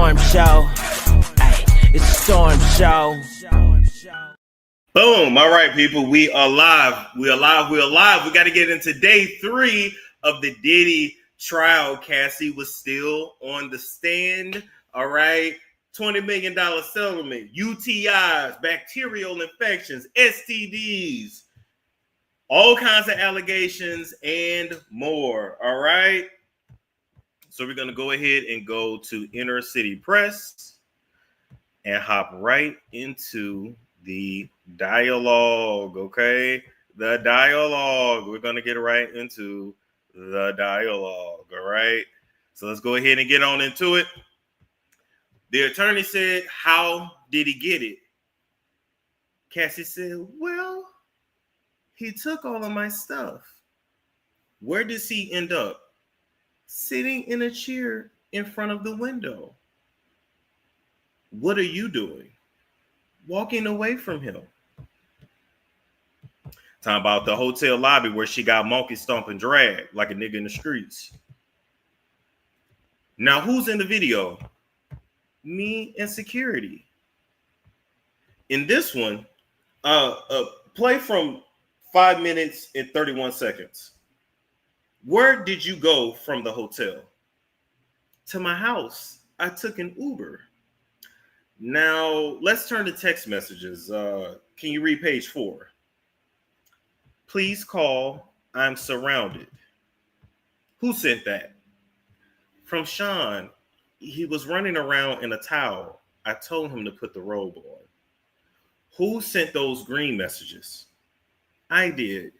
storm show. Ay, it's a storm show. Boom. All right, people. We are live. We are live. We are live. We got to get into day 3 of the Diddy trial. Cassie was still on the stand. All right. $20 million settlement, UTIs, bacterial infections, STDs, all kinds of allegations and more. All right. So we're going to go ahead and go to Inner City Press and hop right into the dialogue. Okay. The dialogue. We're going to get right into the dialogue. All right. So let's go ahead and get on into it. The attorney said, how did he get it? Cassie said, well, he took all of my stuff. Where does he end up? Sitting in a chair in front of the window. What are you doing? Walking away from him. Talking about the hotel lobby where she got monkey stomp and drag like a nigga in the streets. Now, who's in the video? Me and security. In this one, play from 5 minutes and 31 seconds. Where did you go from the hotel? To my house. I took an Uber. Now, let's turn to text messages. Can you read page 4? Please call. I'm surrounded. Who sent that? From Sean. He was running around in a towel. I told him to put the robe on. Who sent those green messages? I did.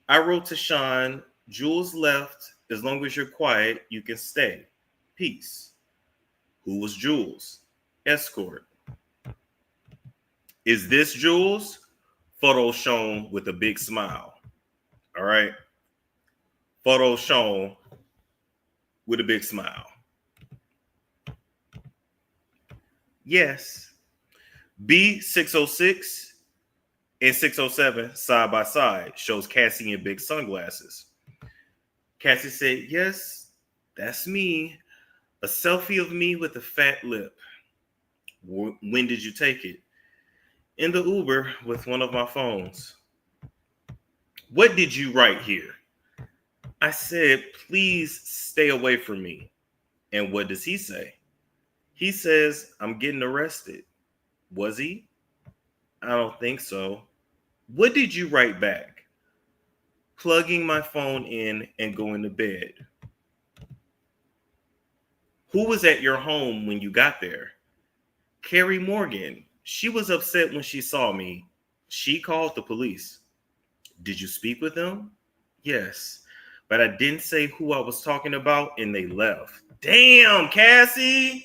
I wrote to Sean, Jules left. As long as you're quiet, you can stay. Peace. Who was Jules? Escort. Is this Jules? Photo shown with a big smile. All right. Photo shown with a big smile. Yes. B606 and 607 side by side shows Cassie in big sunglasses. Cassie said, yes, that's me. A selfie of me with a fat lip. When did you take it? In the Uber with one of my phones. What did you write here? I said, please stay away from me. And what does he say? He says, I'm getting arrested. Was he? I don't think so. What did you write back? Plugging my phone in and going to bed. Who was at your home when you got there? Carrie Morgan. She was upset when she saw me. She called the police. Did you speak with them? Yes. But I didn't say who I was talking about and they left. Damn, Cassie.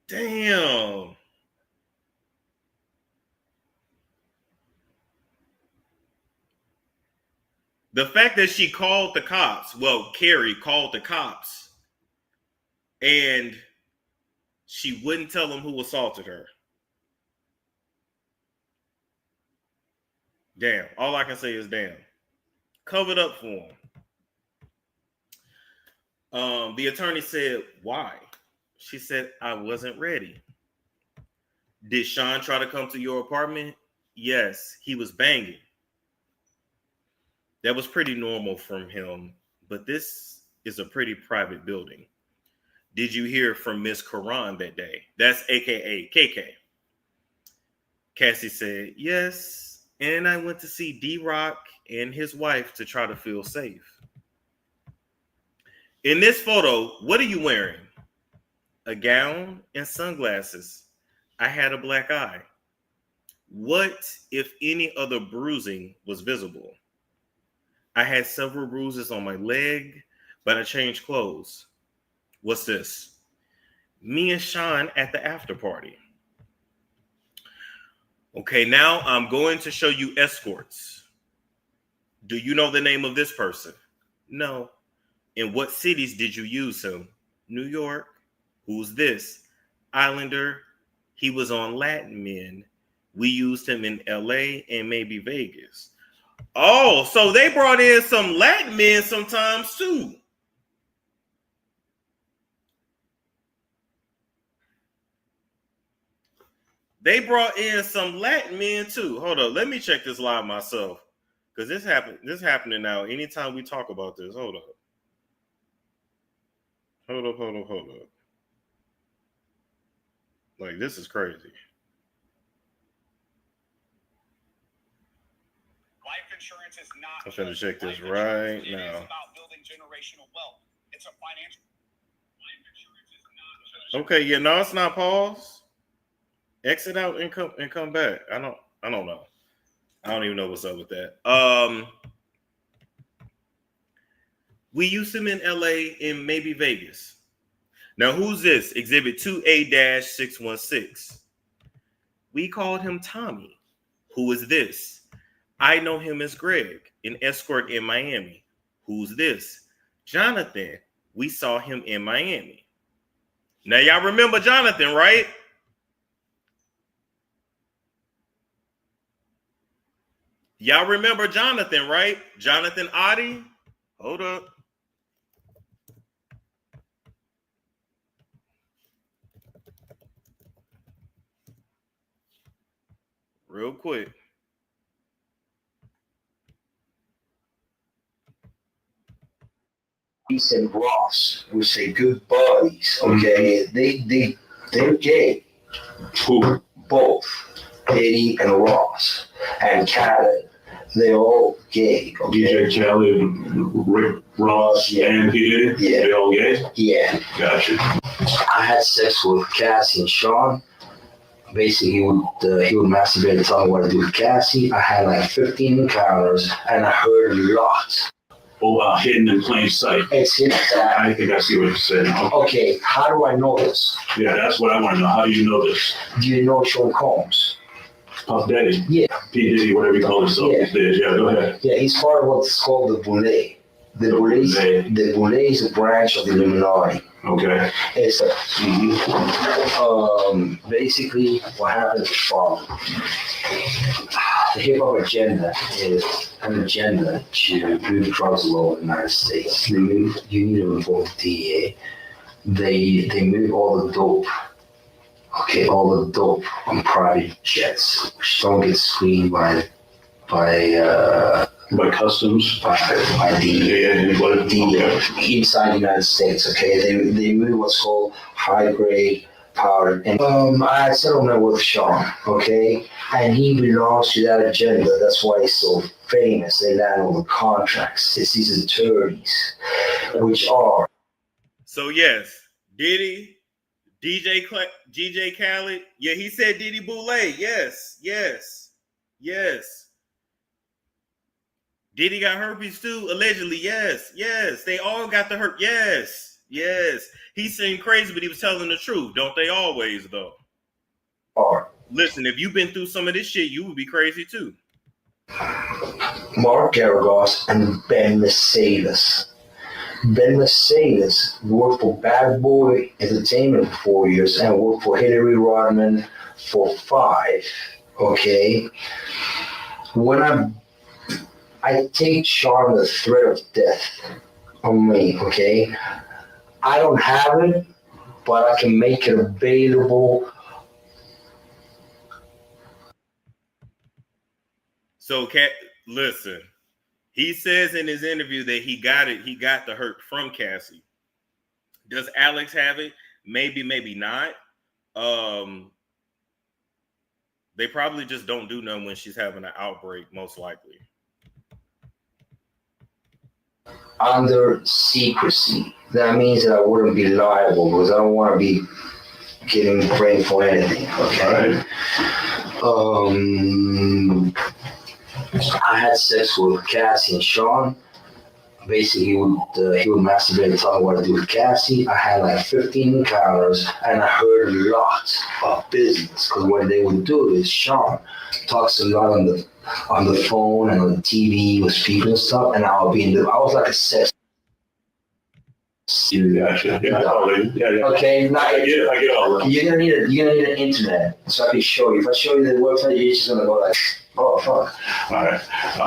Damn. The fact that she called the cops, well, Carrie called the cops, and she wouldn't tell them who assaulted her. Damn. All I can say is damn. Covered up for him. The attorney said, why? She said, I wasn't ready. Did Sean try to come to your apartment? Yes, he was banging. That was pretty normal from him, but this is a pretty private building. Did you hear from Miss Karan that day? That's AKA KK. Cassie said, yes, and I went to see D-Rock and his wife to try to feel safe. In this photo, what are you wearing? A gown and sunglasses. I had a black eye. What, if any, other bruising was visible? I had several bruises on my leg, but I changed clothes. What's this? Me and Sean at the after party. Okay, now I'm going to show you escorts. Do you know the name of this person? No. In what cities did you use him? New York. Who's this? Islander. He was on Latin Men. We used him in LA and maybe Vegas. Oh, so they brought in some Latin men sometimes too. They brought in some Latin men too. Hold up, let me check this live myself. Because this happening now. Anytime we talk about this, hold up. Like, this is crazy. Life insurance is not. I'm trying to check this right now. It is about building generational wealth. It's a financial. Life insurance is not. Okay, yeah, no, it's not. Pause. Exit out and come back. I don't know. I don't even know what's up with that. We used him in LA and maybe Vegas. Now, who's this? Exhibit 2A-616. We called him Tommy. Who is this? I know him as Greg, an escort in Miami. Who's this? Jonathan. We saw him in Miami. Now, y'all remember Jonathan, right? Y'all remember Jonathan, right? Jonathan Oddie? Hold up. Real quick. And Ross, we say good buddies, okay? They're gay. Who? Both. Diddy and Ross. And Khaled. They're all gay. Okay? DJ Khaled, Rick Ross, Yeah. and he did it? Yeah. They all gay? Yeah. Gotcha. I had sex with Cassie and Sean. Basically, he would masturbate and tell me what to do with Cassie. I had like 15 encounters, and I heard a lot. Oh, hidden in plain sight. It's hidden. I think I see what you're saying. Okay, how do I know this? Yeah, that's what I want to know. How do you know this? Do you know Sean Combs? Puff Daddy? Yeah. P. Diddy, whatever you call himself these days. Yeah, go ahead. Yeah, he's part of what's called the Boule. The Boule is a branch of the Illuminati. Okay. It's basically what happens is following. The hip hop agenda is an agenda to move drugs law in the United States. You need to involve the DEA. They move all the dope. Okay, all the dope on private jets, which don't get screened by customs, by the inside the United States. Okay, they move what's called high grade powder. And I had settlement with Sean. Okay, and he belongs to that agenda. That's why he's so famous. They land all the contracts. It's these attorneys, which are. So yes, Diddy, DJ Khaled. Yeah, he said Diddy Boule. Yes. Diddy got herpes too, allegedly. Yes. They all got the herpes. Yes. He seemed crazy, but he was telling the truth. Don't they always, though? Listen, if you've been through some of this shit, you would be crazy too. Mark Garagos and Ben Mercedes. Ben Mercedes worked for Bad Boy Entertainment for 4 years and worked for Hillary Rodman for 5. Okay? When I take Sean the threat of death on me, okay? I don't have it, but I can make it available. So, listen. He says in his interview that he got the hurt from Cassie. Does Alex have it? Maybe, maybe not. They probably just don't do none when she's having an outbreak, most likely. Under secrecy. That means that I wouldn't be liable because I don't want to be getting framed for anything, okay? I had sex with Cassie and Sean. Basically, he would masturbate and tell me what to do with Cassie. I had like 15 encounters, and I heard a lot of business. Because what they would do is Sean talks a lot on the phone and on the TV with people and stuff, and I was like a sex. Gotcha. Yeah. Okay, now I get all that. you're gonna need an internet so I can show you. If I show you the website, you're just gonna go like. Oh, fuck. All right.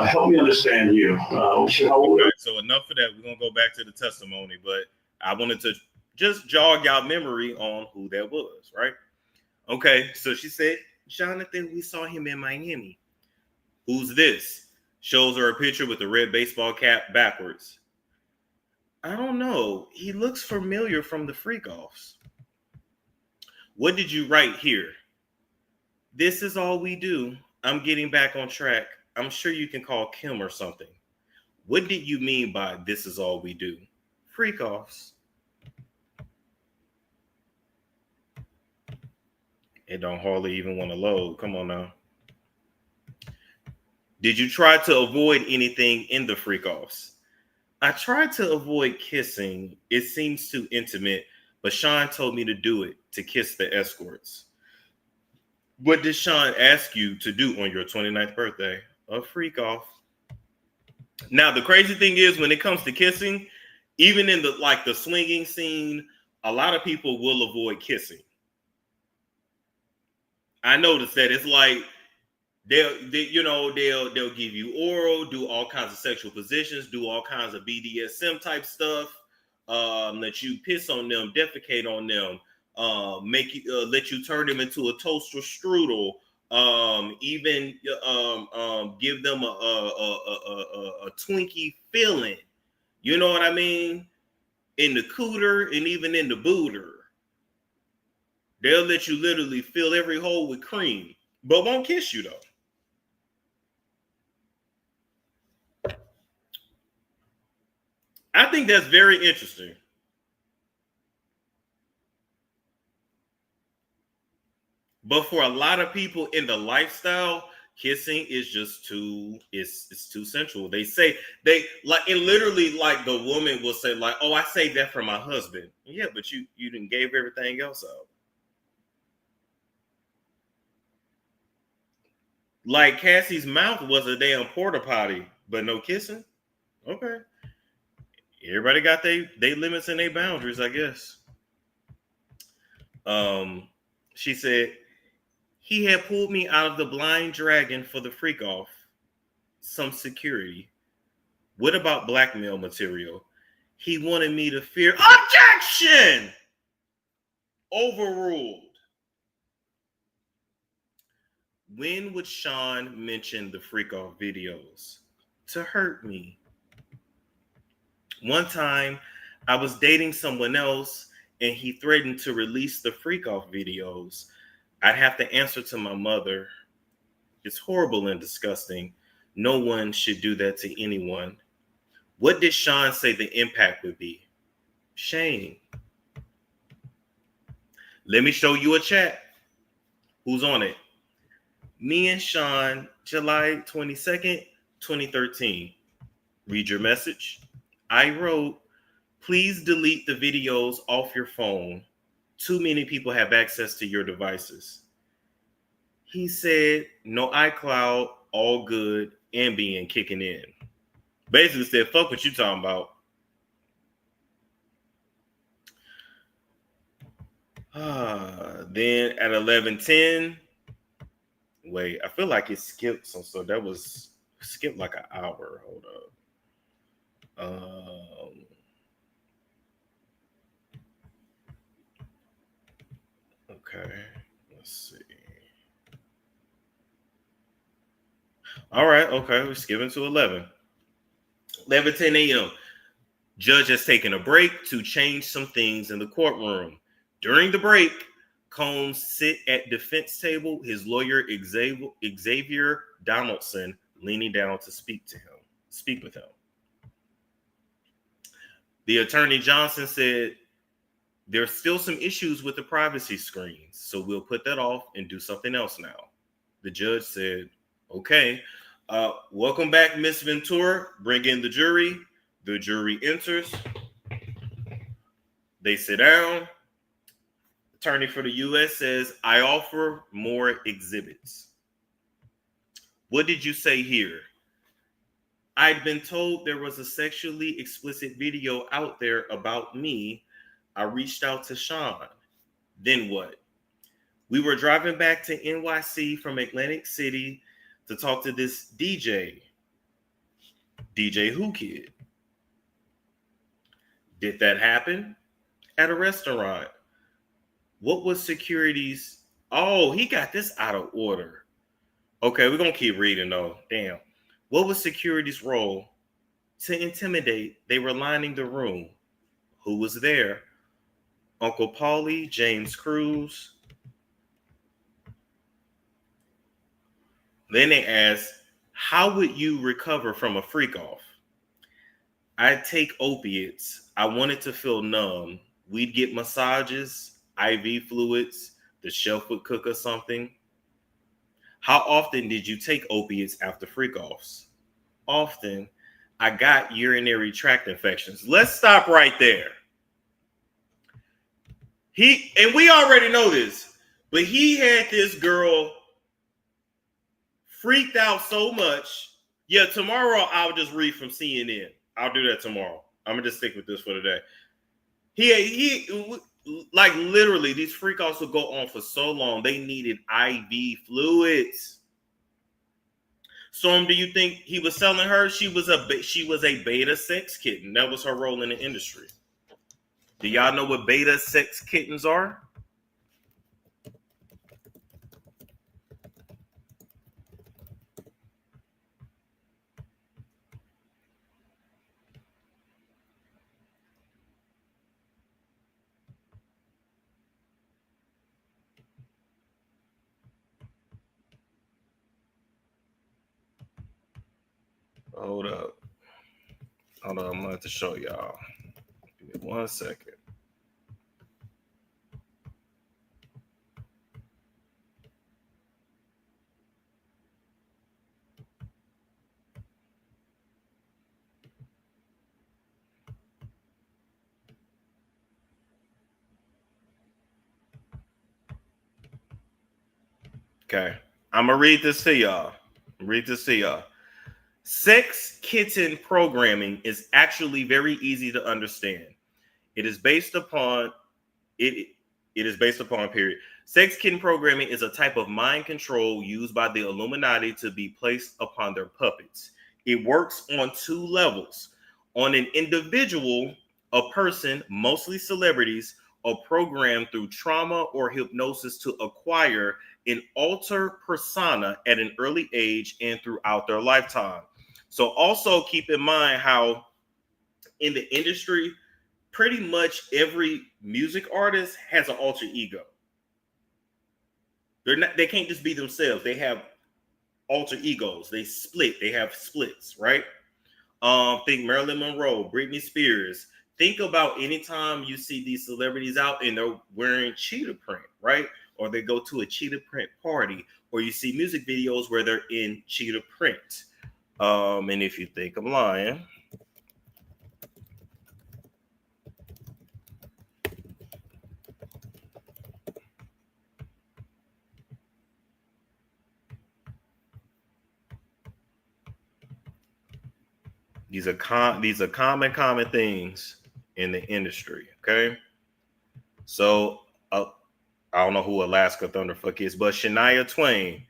Help me understand you. How old are Okay, you? so enough of that. We're gonna go back to the testimony, but I wanted to just jog y'all memory on who that was, right? Okay, so she said, Jonathan, we saw him in Miami. Who's this? Shows her a picture with the red baseball cap backwards. I don't know. He looks familiar from the freak offs. What did you write here? This is all we do. I'm getting back on track. I'm sure you can call Kim or something. What did you mean by this is all we do? Freak offs. It don't hardly even want to load. Come on now. Did you try to avoid anything in the freak offs? I tried to avoid kissing. It seems too intimate, but Sean told me to do it, to kiss the escorts. What did Sean ask you to do on your 29th birthday? A freak off. Now, the crazy thing is when it comes to kissing, even in the swinging scene, a lot of people will avoid kissing. I noticed that it's like they'll give you oral, do all kinds of sexual positions, do all kinds of BDSM type stuff, let you piss on them, defecate on them, let you turn them into a toaster strudel, even give them a Twinkie feeling. You know what I mean? In the cooter and even in the booter. They'll let you literally fill every hole with cream, but won't kiss you though. I think that's very interesting. But for a lot of people in the lifestyle, kissing is just it's too sensual. They say they like and literally like the woman will say, like, oh, I saved that for my husband. Yeah, but you didn't gave everything else up. Like Cassie's mouth was a damn porta potty, but no kissing. Okay. Everybody got they limits and their boundaries, I guess. She said, he had pulled me out of the blind dragon for the freak off. Some security. What about blackmail material? He wanted me to fear objection. Overruled. When would Sean mention the freak off videos? To hurt me. One time, I was dating someone else and he threatened to release the freak off videos. I'd have to answer to my mother. It's horrible and disgusting. No one should do that to anyone. What did Sean say the impact would be? Shame. Let me show you a chat. Who's on it? Me and Sean, July 22nd, 2013. Read your message. I wrote, please delete the videos off your phone. Too many people have access to your devices. He said, no iCloud, all good, Ambien kicking in. Basically said, fuck what you talking about. Then at 11:10, wait, I feel like it skipped some, so that was skipped like an hour. Hold up. Okay, let's see. All right, okay, we're skipping to 11:10 a.m. Judge has taken a break to change some things in the courtroom. During the break, Combs sit at defense table, his lawyer Xavier Donaldson leaning down to speak with him. The attorney Johnson said, there's still some issues with the privacy screens, so we'll put that off and do something else now. The judge said, okay, welcome back, Miss Ventura. Bring in the jury. The jury enters. They sit down. Attorney for the U.S. says, I offer more exhibits. What did you say here? I'd been told there was a sexually explicit video out there about me. I reached out to Sean. Then what? We were driving back to NYC from Atlantic City. to talk to this DJ Who Kid. Did that happen at a restaurant? What was security's? Oh, he got this out of order. Okay, we're gonna keep reading though. Damn. What was security's role to intimidate? They were lining the room. Who was there? Uncle Paulie, James Cruz. Then they asked, how would you recover from a freak off? I'd take opiates. I wanted to feel numb. We'd get massages, IV fluids. The chef would cook us something. How often did you take opiates after freak offs? Often. I got urinary tract infections. Let's stop right there. And we already know this, but he had this girl freaked out so much. Yeah, tomorrow I'll just read from CNN. I'll do that tomorrow. I'm gonna just stick with this for today. He like literally these freak offs would go on for so long. They needed IV fluids. Storm, do you think he was selling her? She was a beta sex kitten. That was her role in the industry. Do y'all know what beta sex kittens are? Hold up. I'm going to have to show y'all. Give me 1 second. Okay. I'm going to read this to y'all. Sex kitten programming is actually very easy to understand. It is based upon period. Sex kitten programming is a type of mind control used by the Illuminati to be placed upon their puppets. It works on 2 levels. On an individual, a person, mostly celebrities, are programmed through trauma or hypnosis to acquire an alter persona at an early age and throughout their lifetime. So also keep in mind how in the industry, pretty much every music artist has an alter ego. They can't just be themselves. They have alter egos. They have splits, right? Think Marilyn Monroe, Britney Spears. Think about anytime you see these celebrities out and they're wearing cheetah print, right? Or they go to a cheetah print party, or you see music videos where they're in cheetah print. And if you think I'm lying, these are common things in the industry. Okay, so I don't know who Alaska Thunderfuck is, but Shania Twain.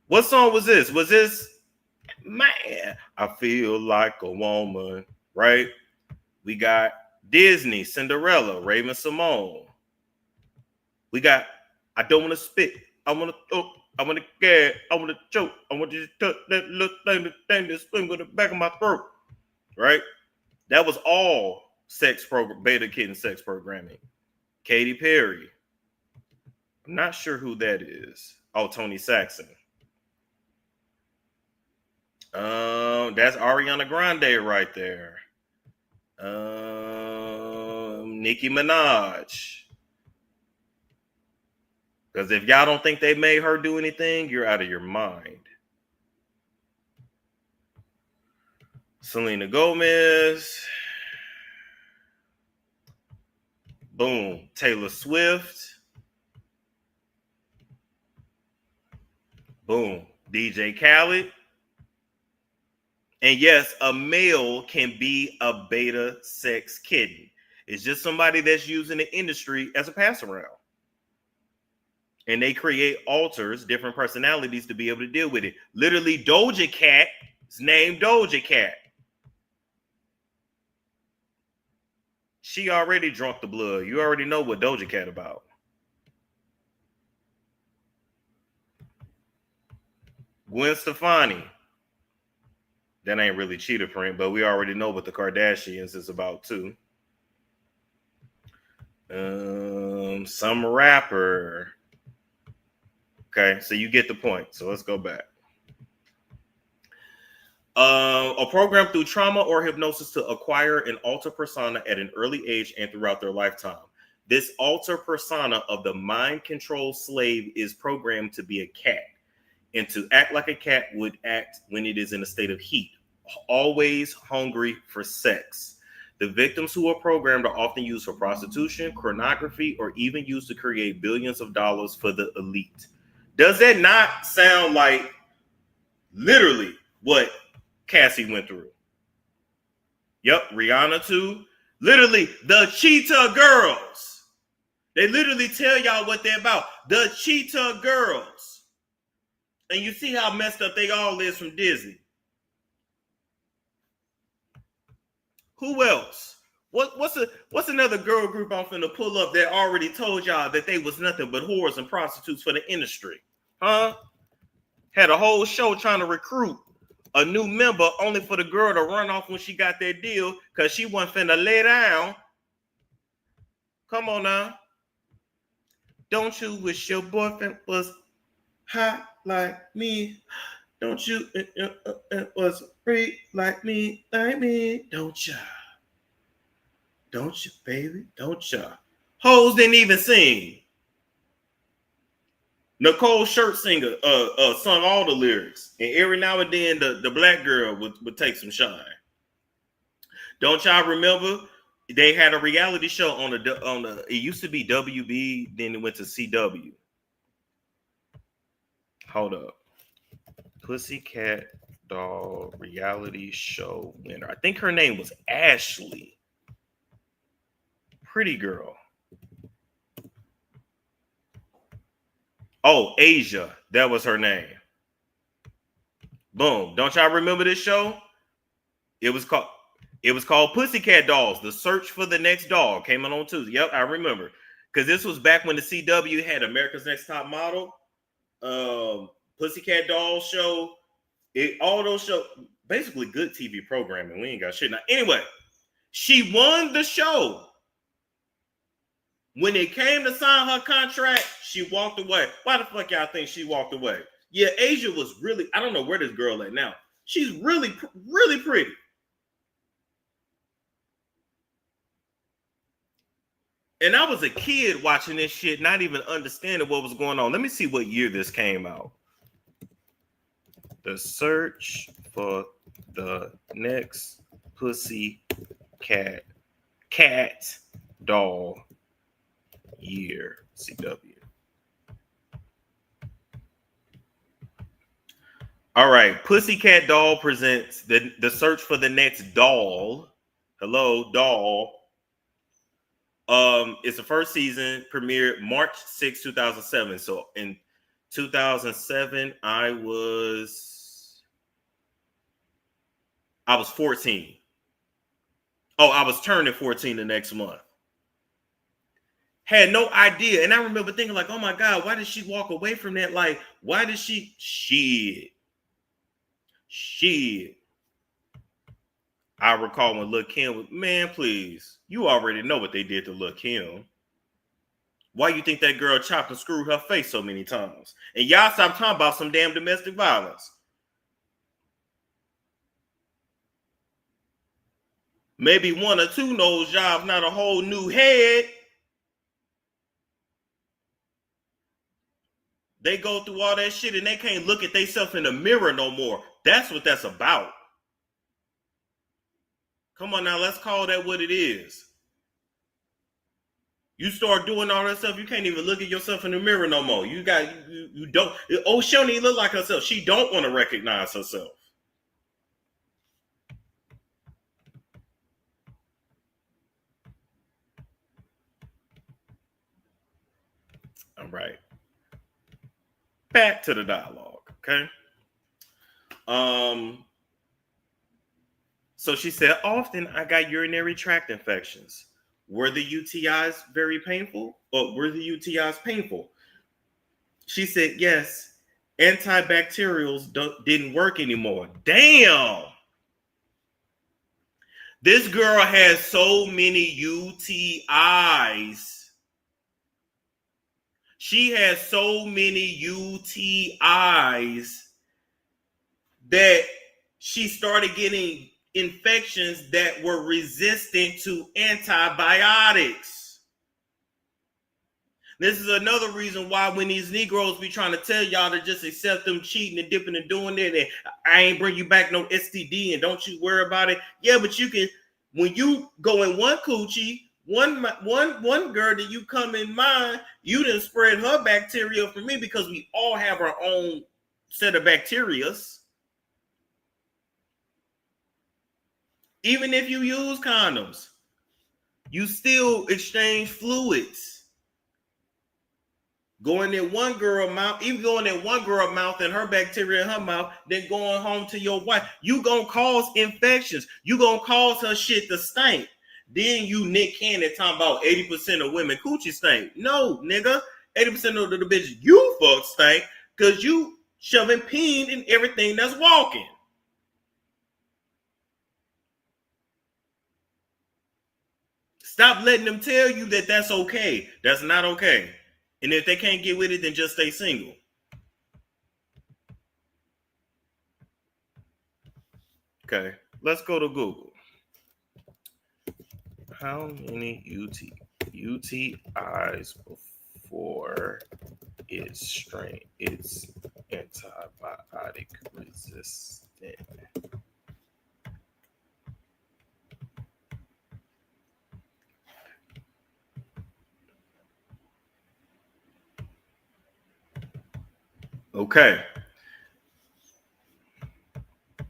What song was this? Was this Man? I Feel Like a Woman, right? We got Disney, Cinderella, Raven Simone. We got I Don't Want to Spit, I Want to Throw, I want to gag, I want to choke, I want you to touch that little thing that's spinning with the back of my throat, right? That was all beta kitten sex programming. Katy Perry. I'm not sure who that is. Oh, Tony Saxon. That's Ariana Grande right there. Nicki Minaj. Because if y'all don't think they made her do anything, you're out of your mind. Selena Gomez. Boom. Taylor Swift. Boom. DJ Khaled. And yes, a male can be a beta sex kitten. It's just somebody that's using the industry as a pass around. And they create alters, different personalities to be able to deal with it. Literally, Doja Cat is named Doja Cat. She already drunk the blood. You already know what Doja Cat about. Gwen Stefani. That ain't really cheetah print, but we already know what the Kardashians is about too. Some rapper. Okay, so you get the point. So let's go back. A program through trauma or hypnosis to acquire an alter persona at an early age and throughout their lifetime. This alter persona of the mind control slave is programmed to be a cat and to act like a cat would act when it is in a state of heat, always hungry for sex. The victims who are programmed are often used for prostitution, pornography, or even used to create billions of dollars for the elite. Does that not sound like literally what Cassie went through? Yep, Rihanna too. Literally, the Cheetah Girls. They literally tell y'all what they're about. The Cheetah Girls. And you see how messed up they all is from Disney. Who else? What's another girl group I'm finna pull up that already told y'all that they was nothing but whores and prostitutes for the industry? Huh? Had a whole show trying to recruit a new member only for the girl to run off when she got that deal because she wasn't finna lay down. Come on now. Don't you wish your boyfriend was hot like me? Don't you was free like me, Don't ya? Don't you, baby? Don't ya? Hoes didn't even sing. Nicole Scherzinger sung all the lyrics, and every now and then the black girl would take some shine. Don't y'all remember? They had a reality show on the. It used to be WB, then it went to CW. Hold up, Pussycat Doll reality show winner. I think her name was Ashley. Pretty girl. Oh, Asia. That was her name. Boom. Don't y'all remember this show? It was called Pussycat Dolls, The Search for the Next Doll. Came on Tuesday. Yep, I remember. Because this was back when the CW had America's Next Top Model, Pussycat Dolls show. All those shows, basically good TV programming. We ain't got shit now. Anyway, she won the show. When it came to sign her contract, she walked away. Why the fuck y'all think she walked away? Yeah, Asia was really, I don't know where this girl at now. She's really, really pretty. And I was a kid watching this shit, not even understanding what was going on. Let me see what year this came out. The Search for the Next Pussycat Doll year, CW. All right, Pussycat Doll presents the Search for the Next Doll. Hello, doll. It's the first season, premiered March 6, 2007. So in 2007, I was 14. Oh, I was turning 14 the next month. Had no idea. And I remember thinking like, oh my God, why did she walk away from that? Like, why did she? Shit. I recall when Lil' Kim was, man, please. You already know what they did to Lil' Kim. Why you think that girl chopped and screwed her face so many times? And y'all stop talking about some damn domestic violence. Maybe one or two nose jobs, not a whole new head. They go through all that shit and they can't look at themselves in the mirror no more. That's what that's about. Come on now, let's call that what it is. You start doing all that stuff, you can't even look at yourself in the mirror no more. You don't. Oh, she don't even look like herself. She don't want to recognize herself. All right. Back to the dialogue, okay? So she said, often I got urinary tract infections. Were the UTIs very painful? Or were the UTIs painful? She said, yes. Antibacterials didn't work anymore. Damn. This girl has so many UTIs. She has so many UTIs that she started getting infections that were resistant to antibiotics. This is another reason why when these Negroes be trying to tell y'all to just accept them cheating and dipping and doing it, and I ain't bring you back no STD and don't you worry about it. Yeah, but you can, when you go in one coochie, one girl that you come in mind, you didn't spread her bacteria for me because we all have our own set of bacterias. Even if you use condoms, you still exchange fluids. Going in one girl mouth, even going in one girl mouth and her bacteria in her mouth, then going home to your wife, you gonna cause infections. You gonna cause her shit to stink. Then you Nick Cannon talking about 80% of women coochie stink. No, nigga, 80% of the bitches you fuck stink because you shoving peen in everything that's walking. Stop letting them tell you that that's okay. That's not okay. And if they can't get with it, then just stay single. Okay, let's go to Google. How many UTIs before it's antibiotic resistant? Okay.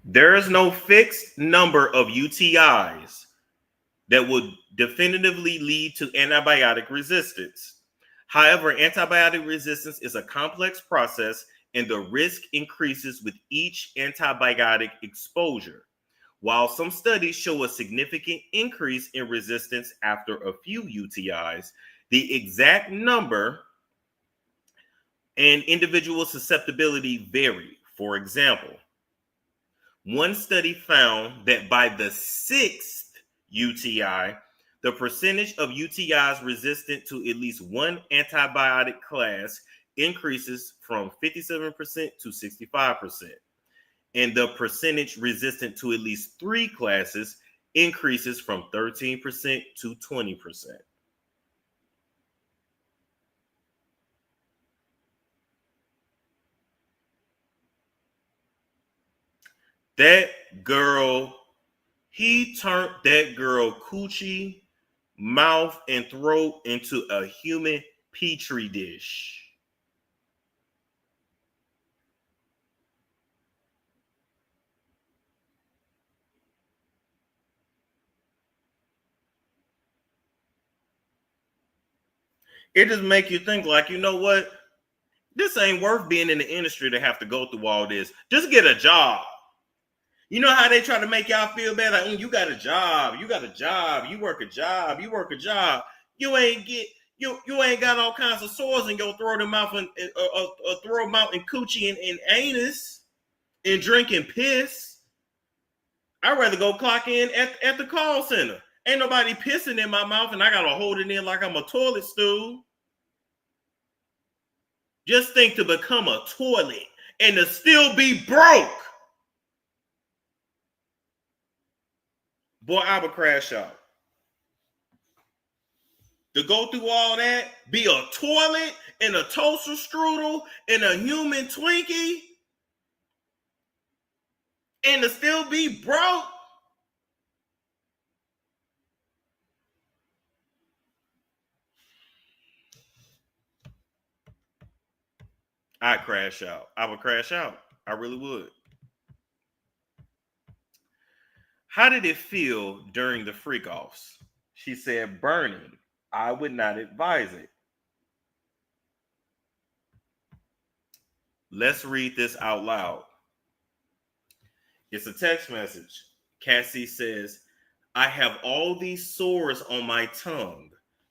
There is no fixed number of UTIs that would definitively lead to antibiotic resistance. However, antibiotic resistance is a complex process and the risk increases with each antibiotic exposure. While some studies show a significant increase in resistance after a few UTIs, the exact number and individual susceptibility vary. For example, one study found that by the 6th UTI, the percentage of UTIs resistant to at least one antibiotic class increases from 57% to 65%. And the percentage resistant to at least 3 classes increases from 13% to 20%. That girl, he turned that girl coochie, mouth, and throat into a human petri dish. It just make you think like, you know what? This ain't worth being in the industry to have to go through all this. Just get a job. You know how they try to make y'all feel bad? Like, you got a job, you got a job, you work a job, you work a job. You ain't got all kinds of sores in your throat and mouth and throat, mouth and coochie and anus and drinking piss. I'd rather go clock in at the call center. Ain't nobody pissing in my mouth and I gotta hold it in like I'm a toilet stool. Just think to become a toilet and to still be broke. Boy, I would crash out. To go through all that, be a toilet and a toaster strudel and a human Twinkie, and to still be broke. I'd crash out. I would crash out. I really would. How did it feel during the freak offs? She said, burning. I would not advise it. Let's read this out loud. It's a text message. Cassie says, I have all these sores on my tongue.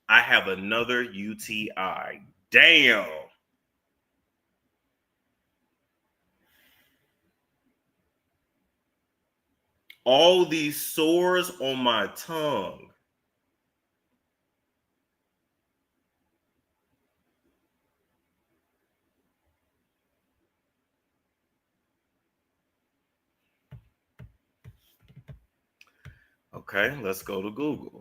I have another UTI. Damn. All these sores on my tongue. Okay, let's go to Google.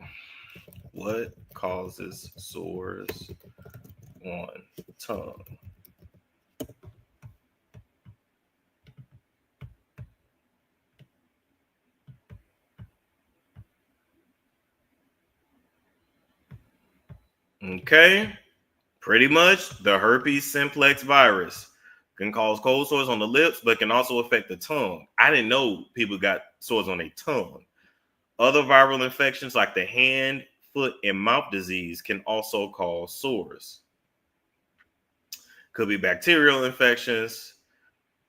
What causes sores on tongue? Okay, pretty much the herpes simplex virus can cause cold sores on the lips, but can also affect the tongue. I didn't know people got sores on their tongue. Other viral infections like the hand, foot, and mouth disease can also cause sores. Could be bacterial infections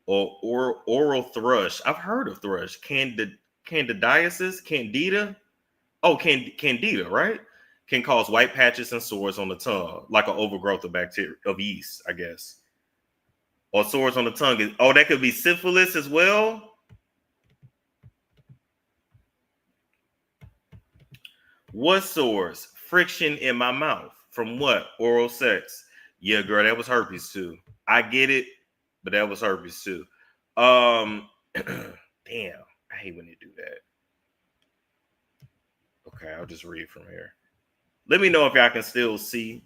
or oral thrush. I've heard of thrush. Candidiasis, candida. Oh, candida, right? Can cause white patches and sores on the tongue, like an overgrowth of bacteria, of yeast, I guess. Or sores on the tongue. Oh, that could be syphilis as well. What sores? Friction in my mouth. From what? Oral sex. Yeah, girl, that was herpes too. I get it, but that was herpes too. Damn, I hate when they do that. Okay, I'll just read from here. Let me know if y'all can still see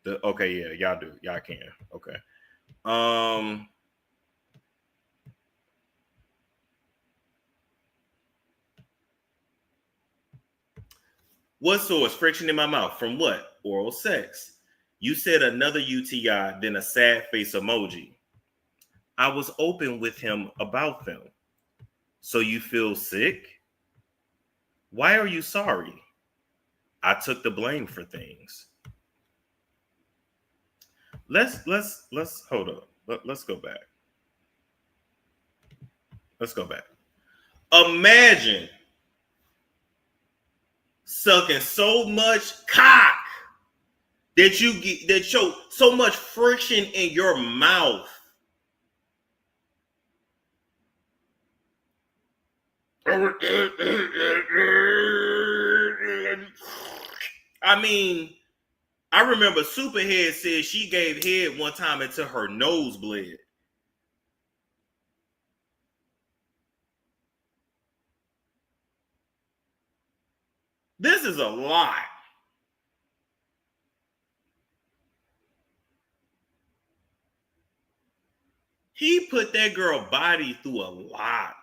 the. Okay, yeah, y'all do. Y'all can. Okay. What source? Friction in my mouth. From what? Oral sex. You said another UTI, then a sad face emoji. I was open with him about them. So you feel sick? Why are you sorry? I took the blame for things. Let's hold up. Let's go back. Let's go back. Imagine sucking so much cock that you get that show so much friction in your mouth. I mean, I remember Superhead said she gave head one time until her nose bled. This is a lot. He put that girl body through a lot.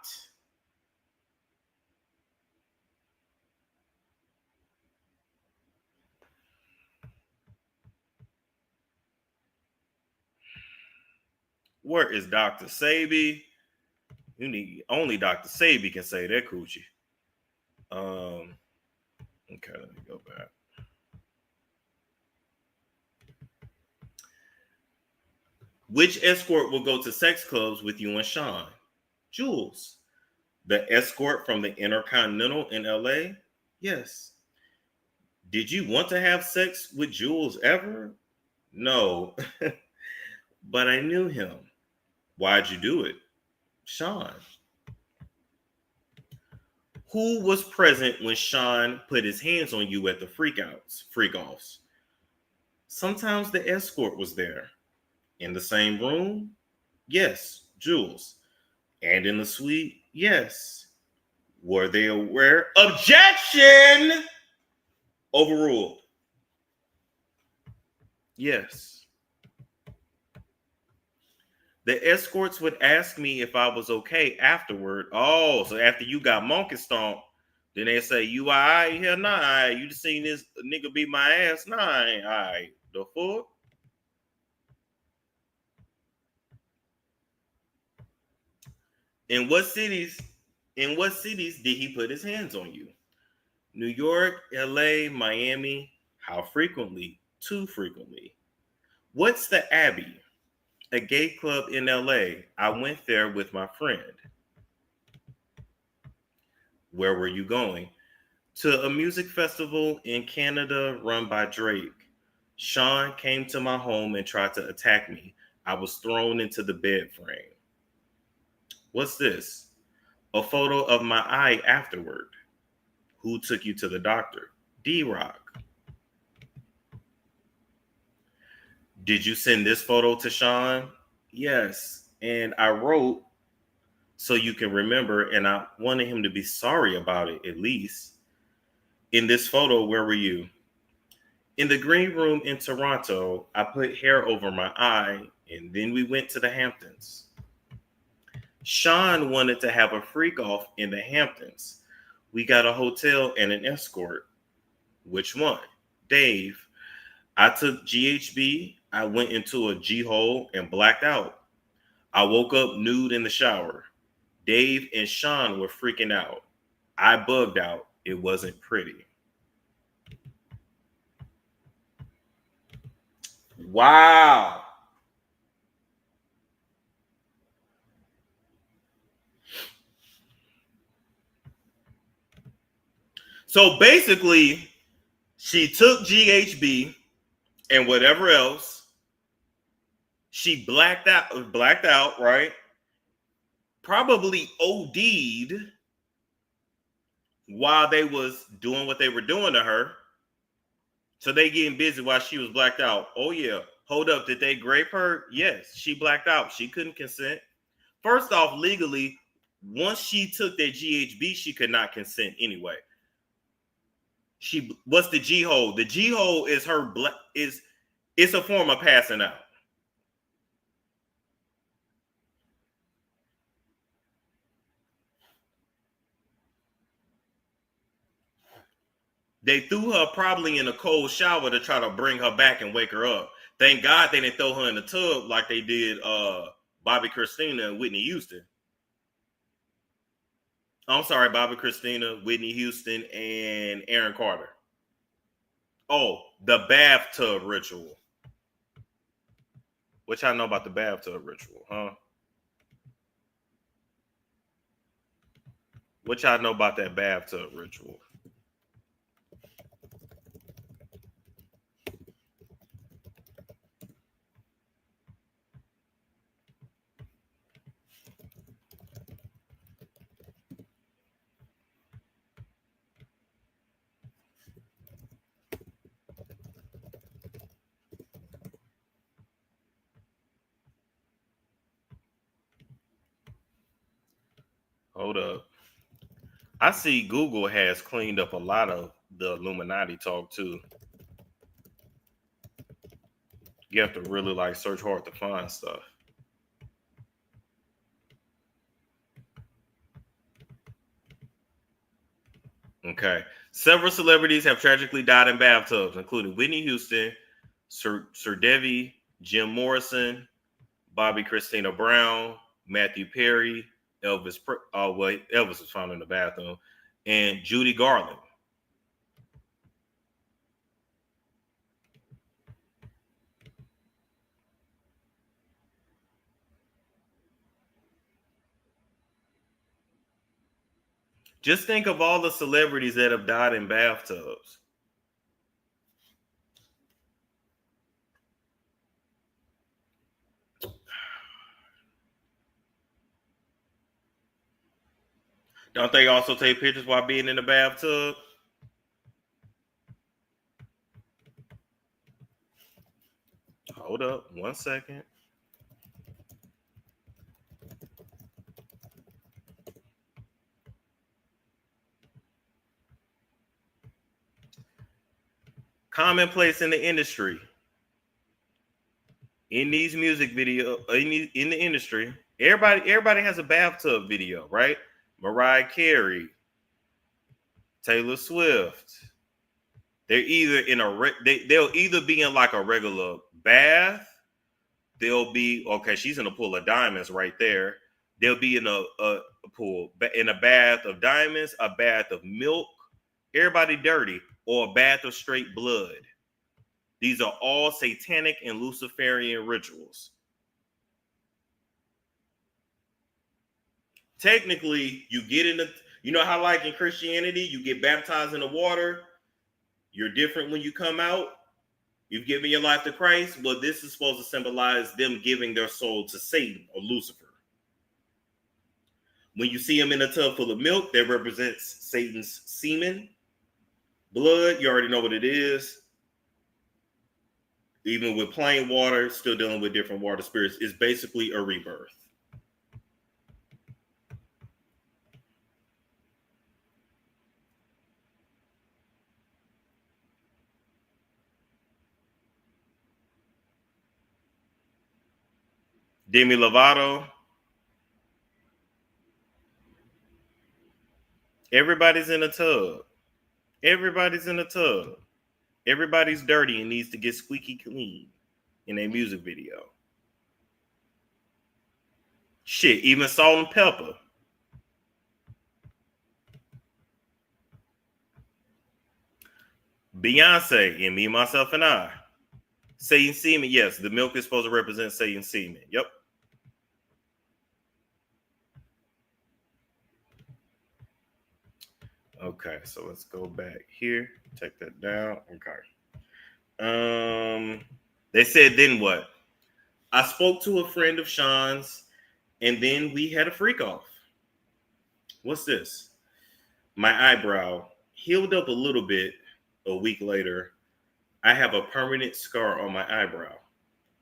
Where is Dr. Sabi? You need only Dr. Sabi can say that coochie. Okay, let me go back. Which escort will go to sex clubs with you and Sean? Jules. The escort from the Intercontinental in LA? Yes. Did you want to have sex with Jules ever? No. But I knew him. Why'd you do it? Sean. Who was present when Sean put his hands on you at the freak-offs? Sometimes the escort was there. In the same room? Yes, Jules. And in the suite? Yes. Were they aware? Objection! Overruled. Yes. The escorts would ask me if I was okay afterward. Oh, so after you got monkey stomped, then they say, you all right here? Nah, all right. You just seen this nigga beat my ass? Nah, I ain't all right. The fuck? In what cities did he put his hands on you? New York, LA, Miami. How frequently? Too frequently. What's the Abbey? A gay club in LA. I went there with my friend. Where were you going? To a music festival in Canada run by Drake. Sean came to my home and tried to attack me. I was thrown into the bed frame. What's this? A photo of my eye afterward. Who took you to the doctor? D-Rock. Did you send this photo to Sean? Yes. And I wrote, so you can remember, and I wanted him to be sorry about it at least. In this photo, where were you? In the green room in Toronto. I put hair over my eye, and then we went to the Hamptons. Sean wanted to have a freak off in the Hamptons. We got a hotel and an escort. Which one? Dave. I took GHB. I went into a G-hole and blacked out. I woke up nude in the shower. Dave and Sean were freaking out. I bugged out. It wasn't pretty. Wow. So basically, she took GHB and whatever else. She blacked out, right? Probably OD'd while they was doing what they were doing to her. So they getting busy while she was blacked out. Oh yeah. Hold up. Did they grape her? Yes. She blacked out. She couldn't consent. First off, legally, once she took that GHB, she could not consent anyway. What's the G-hole? The G-hole is it's a form of passing out. They threw her probably in a cold shower to try to bring her back and wake her up. Thank God they didn't throw her in the tub like they did Bobby Christina and Whitney Houston. I'm sorry, Bobby Christina, Whitney Houston, and Aaron Carter. Oh, the bathtub ritual. What y'all know about the bathtub ritual, huh? What y'all know about that bathtub ritual? Hold up. I see Google has cleaned up a lot of the Illuminati talk too. You have to really search hard to find stuff. Okay. Several celebrities have tragically died in bathtubs, including Whitney Houston, Sir Devi, Jim Morrison, Bobby Christina Brown, Matthew Perry, Elvis was found in the bathroom, and Judy Garland. Just think of all the celebrities that have died in bathtubs. Don't they also take pictures while being in the bathtub? Hold up 1 second. Commonplace in the industry. In these music videos, in the industry, everybody has a bathtub video, right? Mariah Carey, Taylor Swift. They're either in they'll either be in a regular bath. They'll be she's in a pool of diamonds right there. They'll be in a pool, in a bath of diamonds, a bath of milk, everybody dirty, or a bath of straight blood. These are all satanic and Luciferian rituals. technically, you get in the, you know how like in Christianity, you get baptized in the water. You're different when you come out. You've given your life to Christ. Well, this is supposed to symbolize them giving their soul to Satan or Lucifer. When you see them in a tub full of milk, that represents Satan's semen. Blood, you already know what it is. Even with plain water, still dealing with different water spirits, is basically a rebirth. Demi Lovato. Everybody's in a tub. Everybody's in a tub. Everybody's dirty and needs to get squeaky clean in a music video. Shit, even Salt and Pepper. Beyonce and Me, Myself, and I. Satan semen, yes, the milk is supposed to represent Satan semen. Yep. Okay, so let's go back here. Take that down. Okay. They said then what? I spoke to a friend of Sean's, and then we had a freak off. What's this? My eyebrow healed up a little bit a week later. I have a permanent scar on my eyebrow.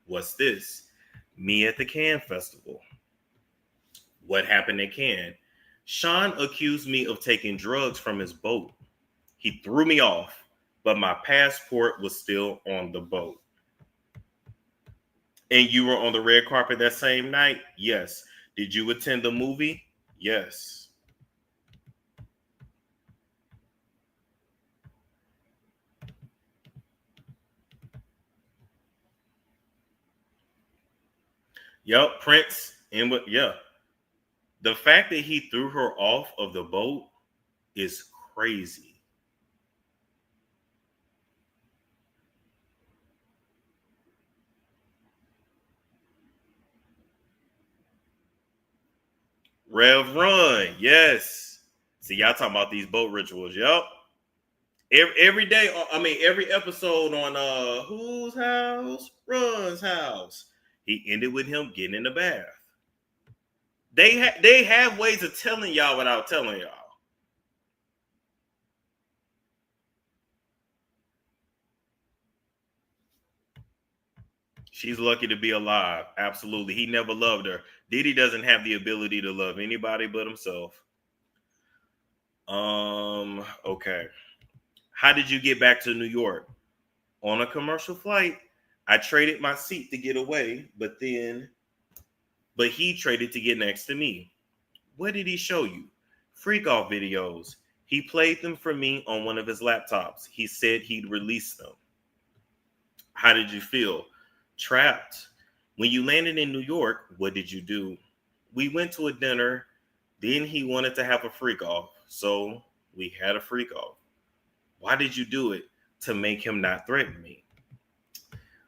What's this? Me at the Cannes Festival. What happened at Cannes? Sean accused me of taking drugs from his boat. He threw me off, but my passport was still on the boat. And you were on the red carpet that same night? Yes. Did you attend the movie? Yes. Yep, Prince. And what? Yeah. The fact that he threw her off of the boat is crazy. Rev Run, yes. See, y'all talking about these boat rituals, yep. Every day, I mean, every episode on Whose House? Run's House. He ended with him getting in the bath. They have ways of telling y'all without telling y'all. She's lucky to be alive. Absolutely. He never loved her. Diddy doesn't have the ability to love anybody but himself. Okay. How did you get back to New York? On a commercial flight. I traded my seat to get away, but he traded to get next to me. What did he show you? Freak off videos. He played them for me on one of his laptops. He said he'd release them. How did you feel? Trapped. When you landed in New York, what did you do? We went to a dinner. Then he wanted to have a freak off. So we had a freak off. Why did you do it? To make him not threaten me.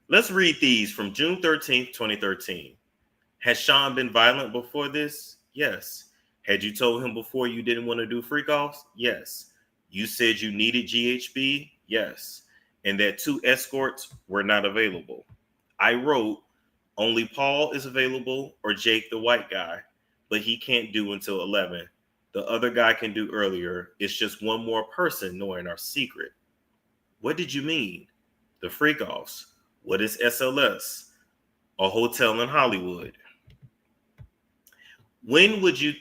Let's read these from June 13th, 2013. Has Sean been violent before this? Yes. Had you told him before you didn't want to do freak offs? Yes. You said you needed GHB? Yes. And that 2 escorts were not available. I wrote, only Paul is available or Jake the white guy, but he can't do until 11. The other guy can do earlier. It's just one more person knowing our secret. What did you mean? The freak offs. What is SLS? A hotel in Hollywood. When would you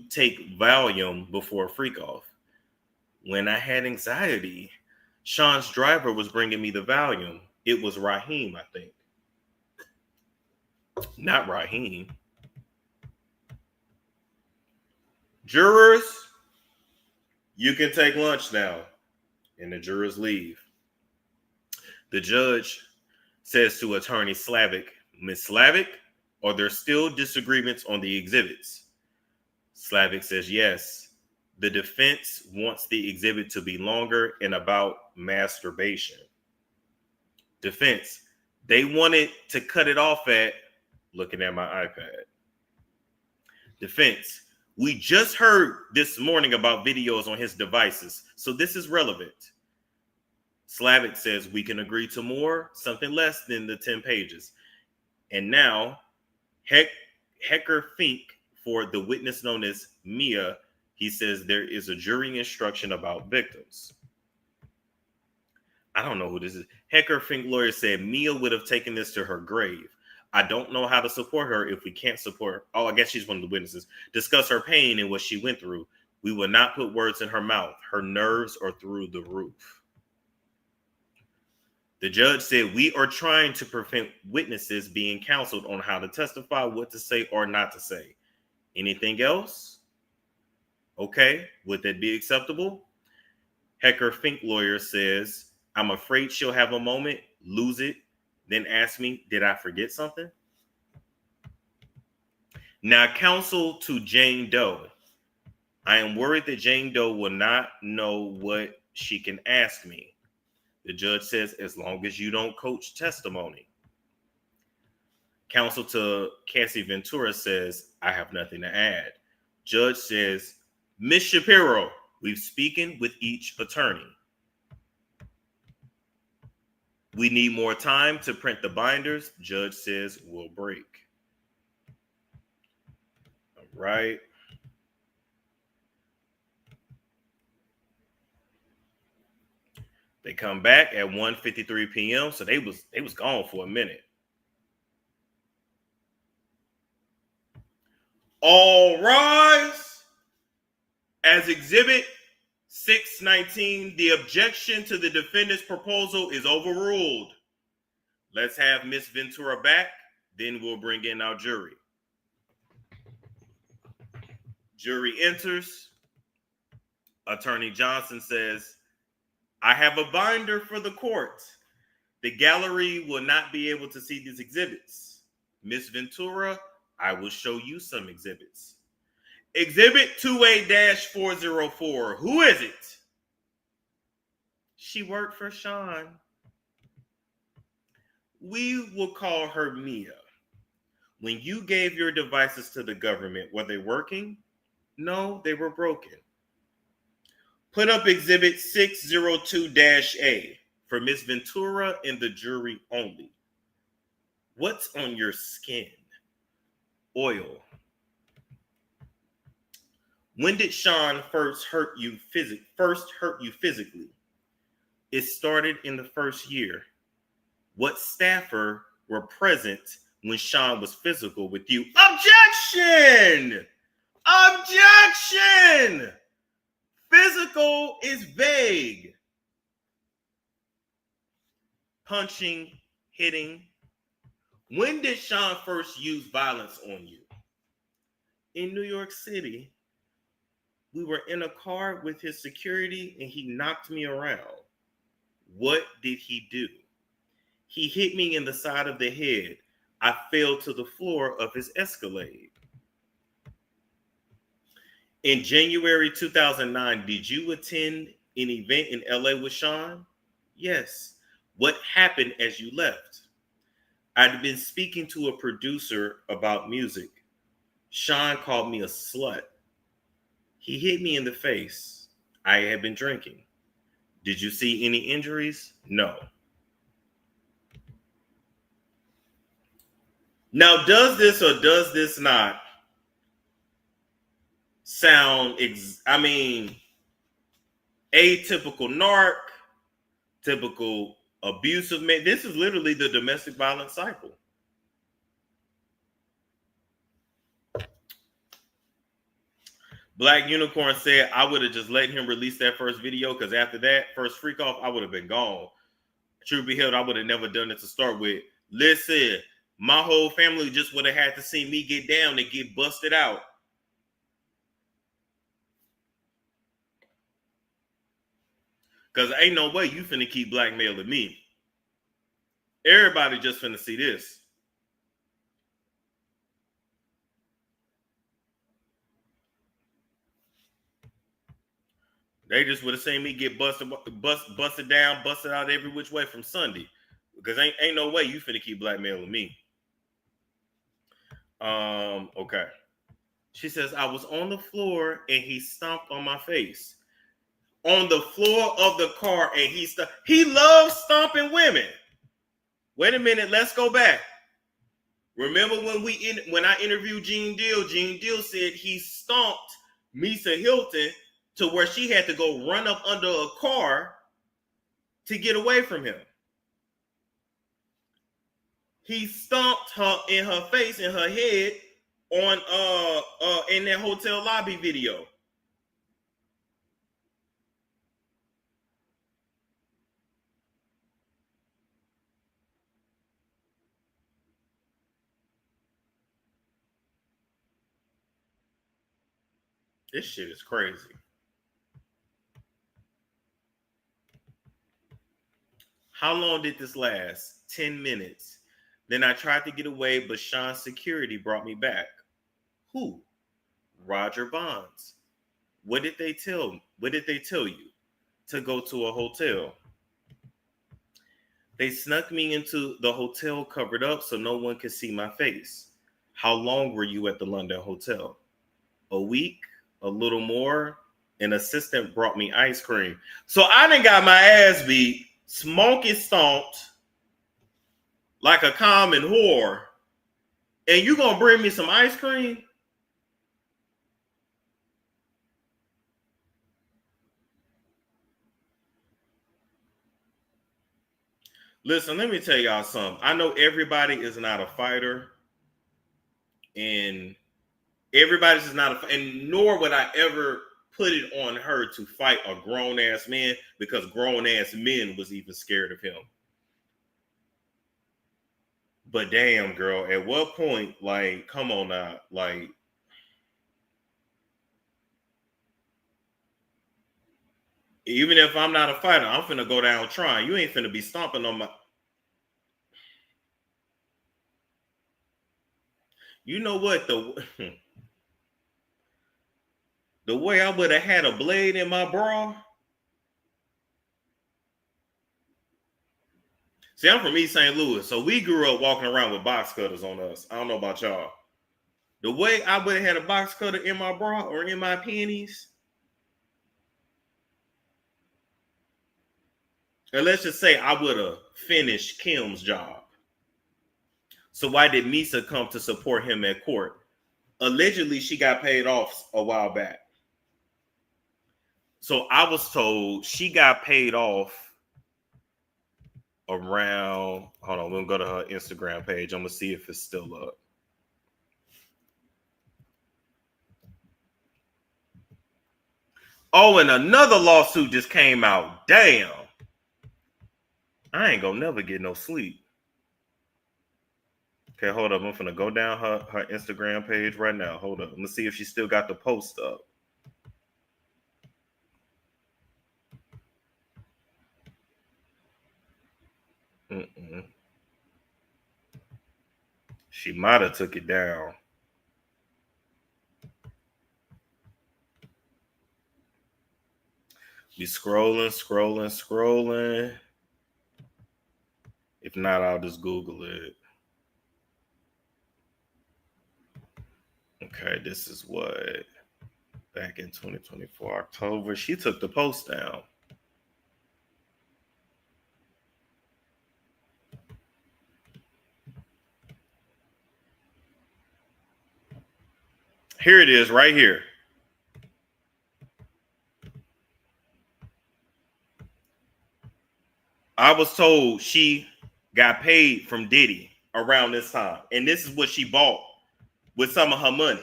take Valium before a freak off? When I had anxiety. Sean's driver was bringing me the Valium. It was Raheem, I think. Not Raheem. Jurors, you can take lunch now. And the jurors leave. The judge says to attorney Slavic, Miss Slavic, are there still disagreements on the exhibits? Slavic says yes. The defense wants the exhibit to be longer and about masturbation. Defense, they wanted to cut it off at looking at my iPad. Defense. We just heard this morning about videos on his devices, so this is relevant. Slavic says we can agree to more, something less than the 10 pages. And now, Hecker Fink, for the witness known as Mia, he says there is a jury instruction about victims. I don't know who this is. Hecker Fink lawyer said Mia would have taken this to her grave. I don't know how to support her if we can't support her. Oh, I guess she's one of the witnesses. Discuss her pain and what she went through. We will not put words in her mouth. Her nerves are through the roof. The judge said, we are trying to prevent witnesses being counseled on how to testify, what to say or not to say. Anything else? Okay, would that be acceptable? Hecker Fink lawyer says, I'm afraid she'll have a moment, lose it, then ask me, did I forget something? Now, counsel to Jane Doe. I am worried that Jane Doe will not know what she can ask me. The judge says, as long as you don't coach testimony. Counsel to Cassie Ventura says, I have nothing to add. Judge says, Ms. Shapiro, we've spoken with each attorney. We need more time to print the binders. Judge says we'll break. All right. They come back at 1:53 p.m. So they was gone for a minute. All rise. As exhibit 619, the objection to the defendant's proposal is overruled. Let's have Ms. Ventura back, then we'll bring in our jury. Jury enters. Attorney Johnson says, I have a binder for the court. The gallery will not be able to see these exhibits. Ms. Ventura, I will show you some exhibits. Exhibit 2A-404. Who is it? She worked for Sean. We will call her Mia. When you gave your devices to the government, were they working? No, they were broken. Put up exhibit 602-A for Ms. Ventura and the jury only. What's on your skin? Oil. When did Sean first hurt you physically? It started in the first year. What staffer were present when Sean was physical with you? Objection! Objection! Physical is vague. Punching, hitting. When did Sean first use violence on you? In New York City. We were in a car with his security and he knocked me around. What did he do? He hit me in the side of the head. I fell to the floor of his Escalade. In January 2009, did you attend an event in LA with Sean? Yes. What happened as you left? I'd been speaking to a producer about music. Sean called me a slut. He hit me in the face. I had been drinking. Did you see any injuries? No. Now, does this or does this not sound, atypical narc, typical abusive man? This is literally the domestic violence cycle. Black Unicorn said, I would have just let him release that first video because after that first freak off, I would have been gone. Truth be held, I would have never done it to start with. Listen, my whole family just would have had to see me get down and get busted out. Because ain't no way you finna keep blackmailing me. Everybody just finna see this. They just would have seen me get busted down, busted out every which way from Sunday. Because ain't no way you finna keep blackmailing me. Okay. She says, I was on the floor and he stomped on my face. On the floor of the car, and he loves stomping women. Wait a minute, let's go back. Remember when I interviewed Gene Deal said he stomped Misa Hilton to where she had to go run up under a car to get away from him. He stomped her in her face, in her head, on in that hotel lobby video. This shit is crazy. How long did this last? 10 minutes. Then I tried to get away, but Sean's security brought me back. Who? Roger Bonds. What did they tell you? To go to a hotel. They snuck me into the hotel covered up so no one could see my face. How long were you at the London hotel? A week? A little more? An assistant brought me ice cream. So I done got my ass beat, smoky stomped like a common whore, and you gonna bring me some ice cream? Listen, let me tell y'all something. I know everybody is not a fighter, and everybody's just not and nor would I ever put it on her to fight a grown-ass man, because grown-ass men was even scared of him. But damn, girl, at what point, like, come on now, like, even if I'm not a fighter, I'm finna go down trying. You ain't finna be stomping on my... You know what? The way I would have had a blade in my bra. See, I'm from East St. Louis, so we grew up walking around with box cutters on us. I don't know about y'all. The way I would have had a box cutter in my bra or in my panties, and let's just say I would have finished Kim's job. So why did Misa come to support him at court? Allegedly, she got paid off a while back. So I was told she got paid off around, hold on, we'll go to her Instagram page. I'm going to see if it's still up. Oh, and another lawsuit just came out. Damn. I ain't going to never get no sleep. Okay, hold up. I'm going to go down her Instagram page right now. Hold up. I'm going to see if she still got the post up. She might have took it down. Be scrolling. If not, I'll just Google it. Okay, this is what, back in 2024, October, she took the post down. Here it is, right here. I was told she got paid from Diddy around this time, and this is what she bought with some of her money.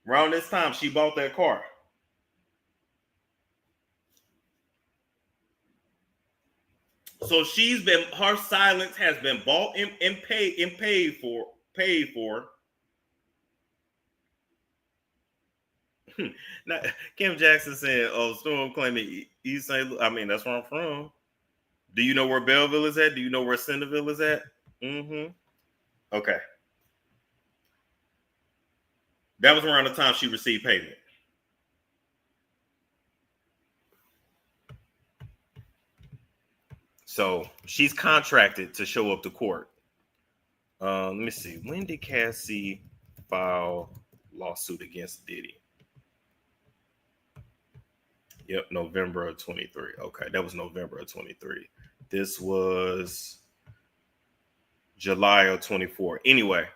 Around this time, she bought that car. So her silence has been bought and paid for. Now, Kim Jackson said, "Oh, Storm claiming East St. Louis. I mean, that's where I'm from. Do you know where Belleville is at? Do you know where Centerville is at?" Okay. That was around the time she received payment. So she's contracted to show up to court. Let me see. When did Cassie file lawsuit against Diddy. Yep, November of 23. Okay, that was November of 23. This was July of 24. Anyway,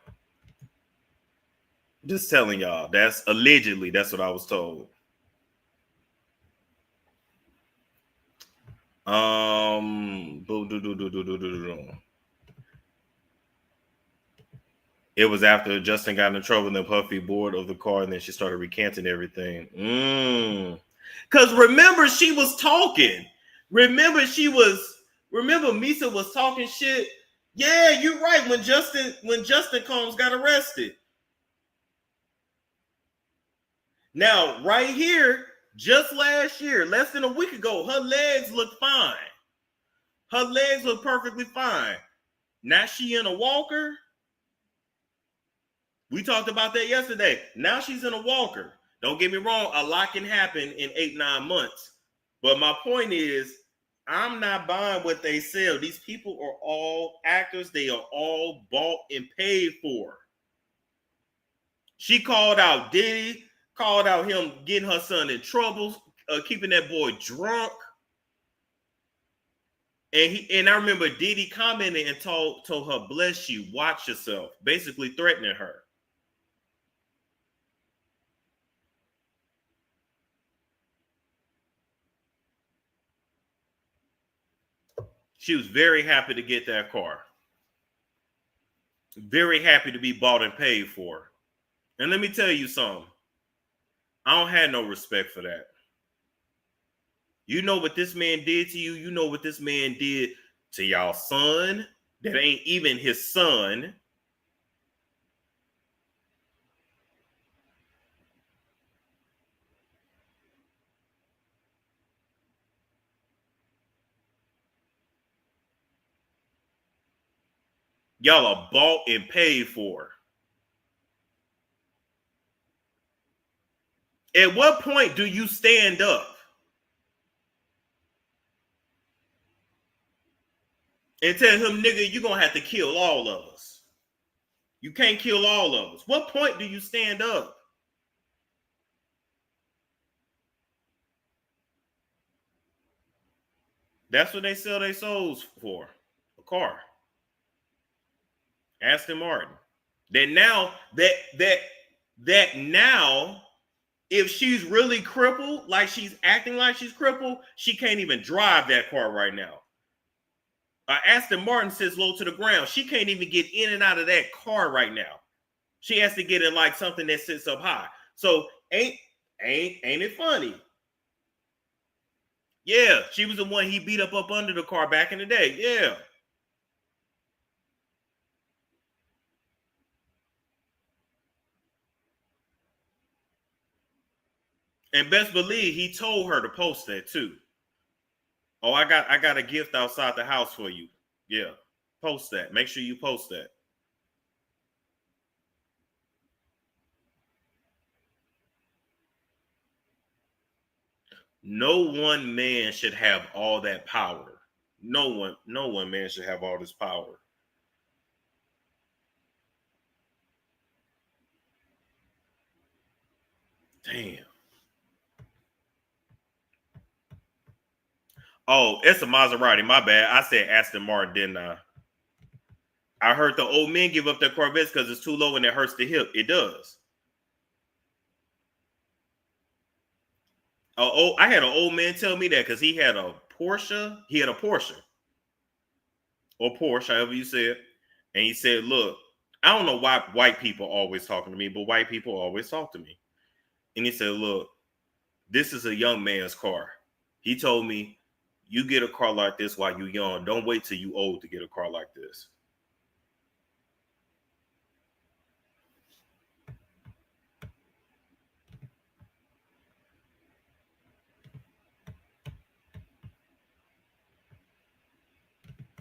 just telling y'all, that's allegedly, that's what I was told. It was after Justin got in trouble and then Puffy bored of the car, and then she started recanting everything. Because remember, she was talking. Remember, Misa was talking shit. Yeah, you're right. When Justin Combs got arrested. Now, right here, just last year, less than a week ago, her legs look fine. Her legs look perfectly fine. Now she in a walker. We talked about that yesterday. Now she's in a walker. Don't get me wrong, a lot can happen in 8-9 months. But my point is, I'm not buying what they sell. These people are all actors. They are all bought and paid for. She called out Diddy, called out him getting her son in trouble, keeping that boy drunk. And I remember Diddy commenting and told her, bless you, watch yourself, basically threatening her. She was very happy to get that car. Very happy to be bought and paid for. And let me tell you something. I don't have no respect for that. You know what this man did to you. You know what this man did to y'all son. That ain't even his son. Y'all are bought and paid for. At what point do you stand up and tell him, nigga, you're going to have to kill all of us? You can't kill all of us. What point do you stand up? That's what they sell their souls for. A car. Aston Martin. That now, if she's really crippled, like she's acting like she's crippled, she can't even drive that car right now. Aston Martin sits low to the ground. She can't even get in and out of that car right now. She has to get in like something that sits up high. So ain't it funny? Yeah, she was the one he beat up under the car back in the day. Yeah. And best believe he told her to post that too. Oh, I got a gift outside the house for you. Yeah, post that. Make sure you post that. No one man should have all that power. No one man should have all this power. Damn. Oh, it's a Maserati. My bad. I said Aston Martin, didn't I? I heard the old men give up their Corvettes because it's too low and it hurts the hip. It does. Oh, I had an old man tell me that because he had a Porsche. He had a Porsche. Or Porsche, however you say it. And he said, look, I don't know why white people always talking to me, but white people always talk to me. And he said, look, this is a young man's car. He told me, you get a car like this while you're young. Don't wait till you old to get a car like this.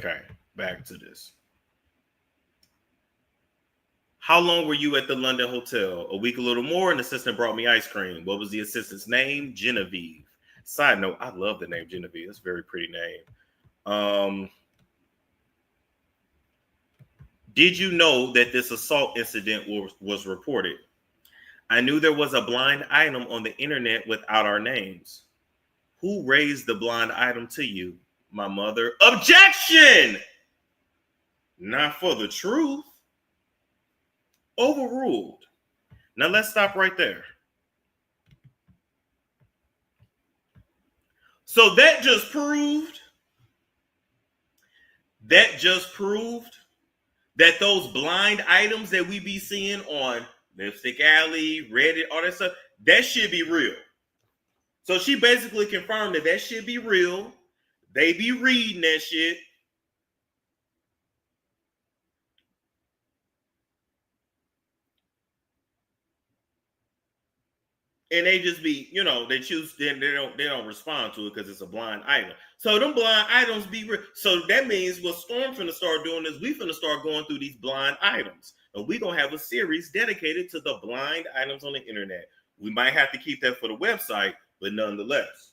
Okay, back to this. How long were you at the London hotel? A week, a little more. An assistant brought me ice cream. What was the assistant's name? Genevieve. Side note, I love the name Genevieve. It's a very pretty name. Did you know that this assault incident was reported? I knew there was a blind item on the internet without our names. Who raised the blind item to you? My mother. Objection! Not for the truth. Overruled. Now let's stop right there. So that just proved that those blind items that we be seeing on Lipstick Alley, Reddit, all that stuff, that should be real. So she basically confirmed that should be real. They be reading that shit. And they just be, they choose, then they don't respond to it because it's a blind item. So them blind items be real. So that means what Storm finna start doing is we finna start going through these blind items. And we gonna have a series dedicated to the blind items on the internet. We might have to keep that for the website, but nonetheless.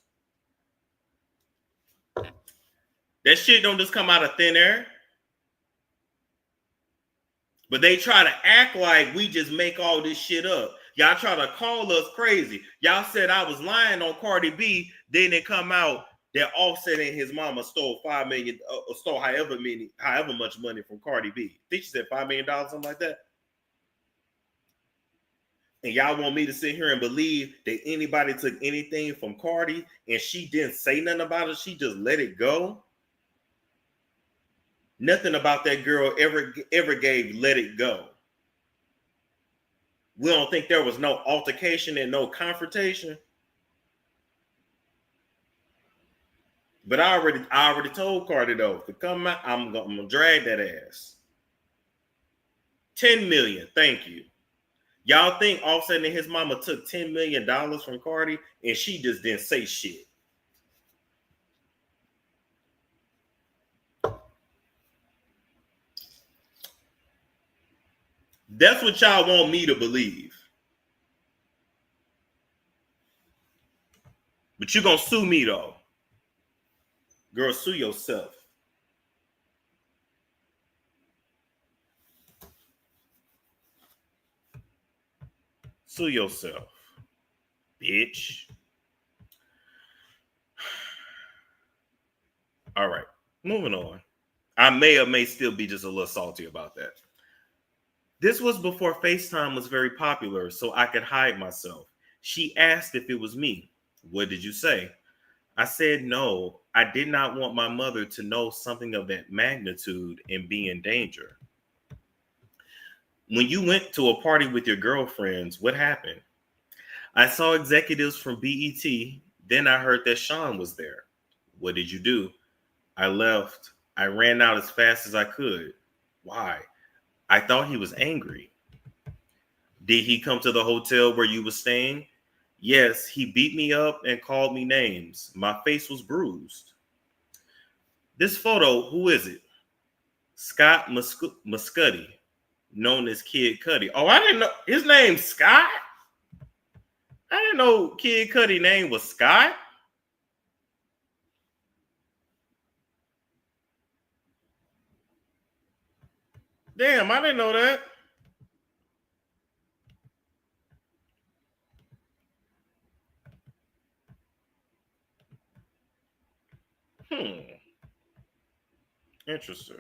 That shit don't just come out of thin air. But they try to act like we just make all this shit up. Y'all try to call us crazy. Y'all said I was lying on Cardi B. Then it come out that Offset and his mama stole $5 million, stole however much money from Cardi B. I think she said $5 million, something like that. And y'all want me to sit here and believe that anybody took anything from Cardi and she didn't say nothing about it? She just let it go? Nothing about that girl ever gave let it go. We don't think there was no altercation and no confrontation. But I already told Cardi though, to come out, I'm gonna drag that ass. 10 million, thank you. Y'all think Offset and his mama took $10 million from Cardi and she just didn't say shit? That's what y'all want me to believe. But you're gonna sue me though. Girl, sue yourself. Sue yourself, bitch. All right, moving on. I may or may still be just a little salty about that. This was before FaceTime was very popular, so I could hide myself. She asked if it was me. What did you say? I said no, I did not want my mother to know something of that magnitude and be in danger. When you went to a party with your girlfriends, what happened? I saw executives from BET, then I heard that Sean was there. What did you do? I left. I ran out as fast as I could. Why? I thought he was angry. Did he come to the hotel where you were staying? Yes, he beat me up and called me names. My face was bruised. This photo, who is it? Scott Muscuddy, known as Kid Cudi. Oh, I didn't know his name's Scott. I didn't know Kid Cudi's name was Scott. Damn, I didn't know that. Interesting.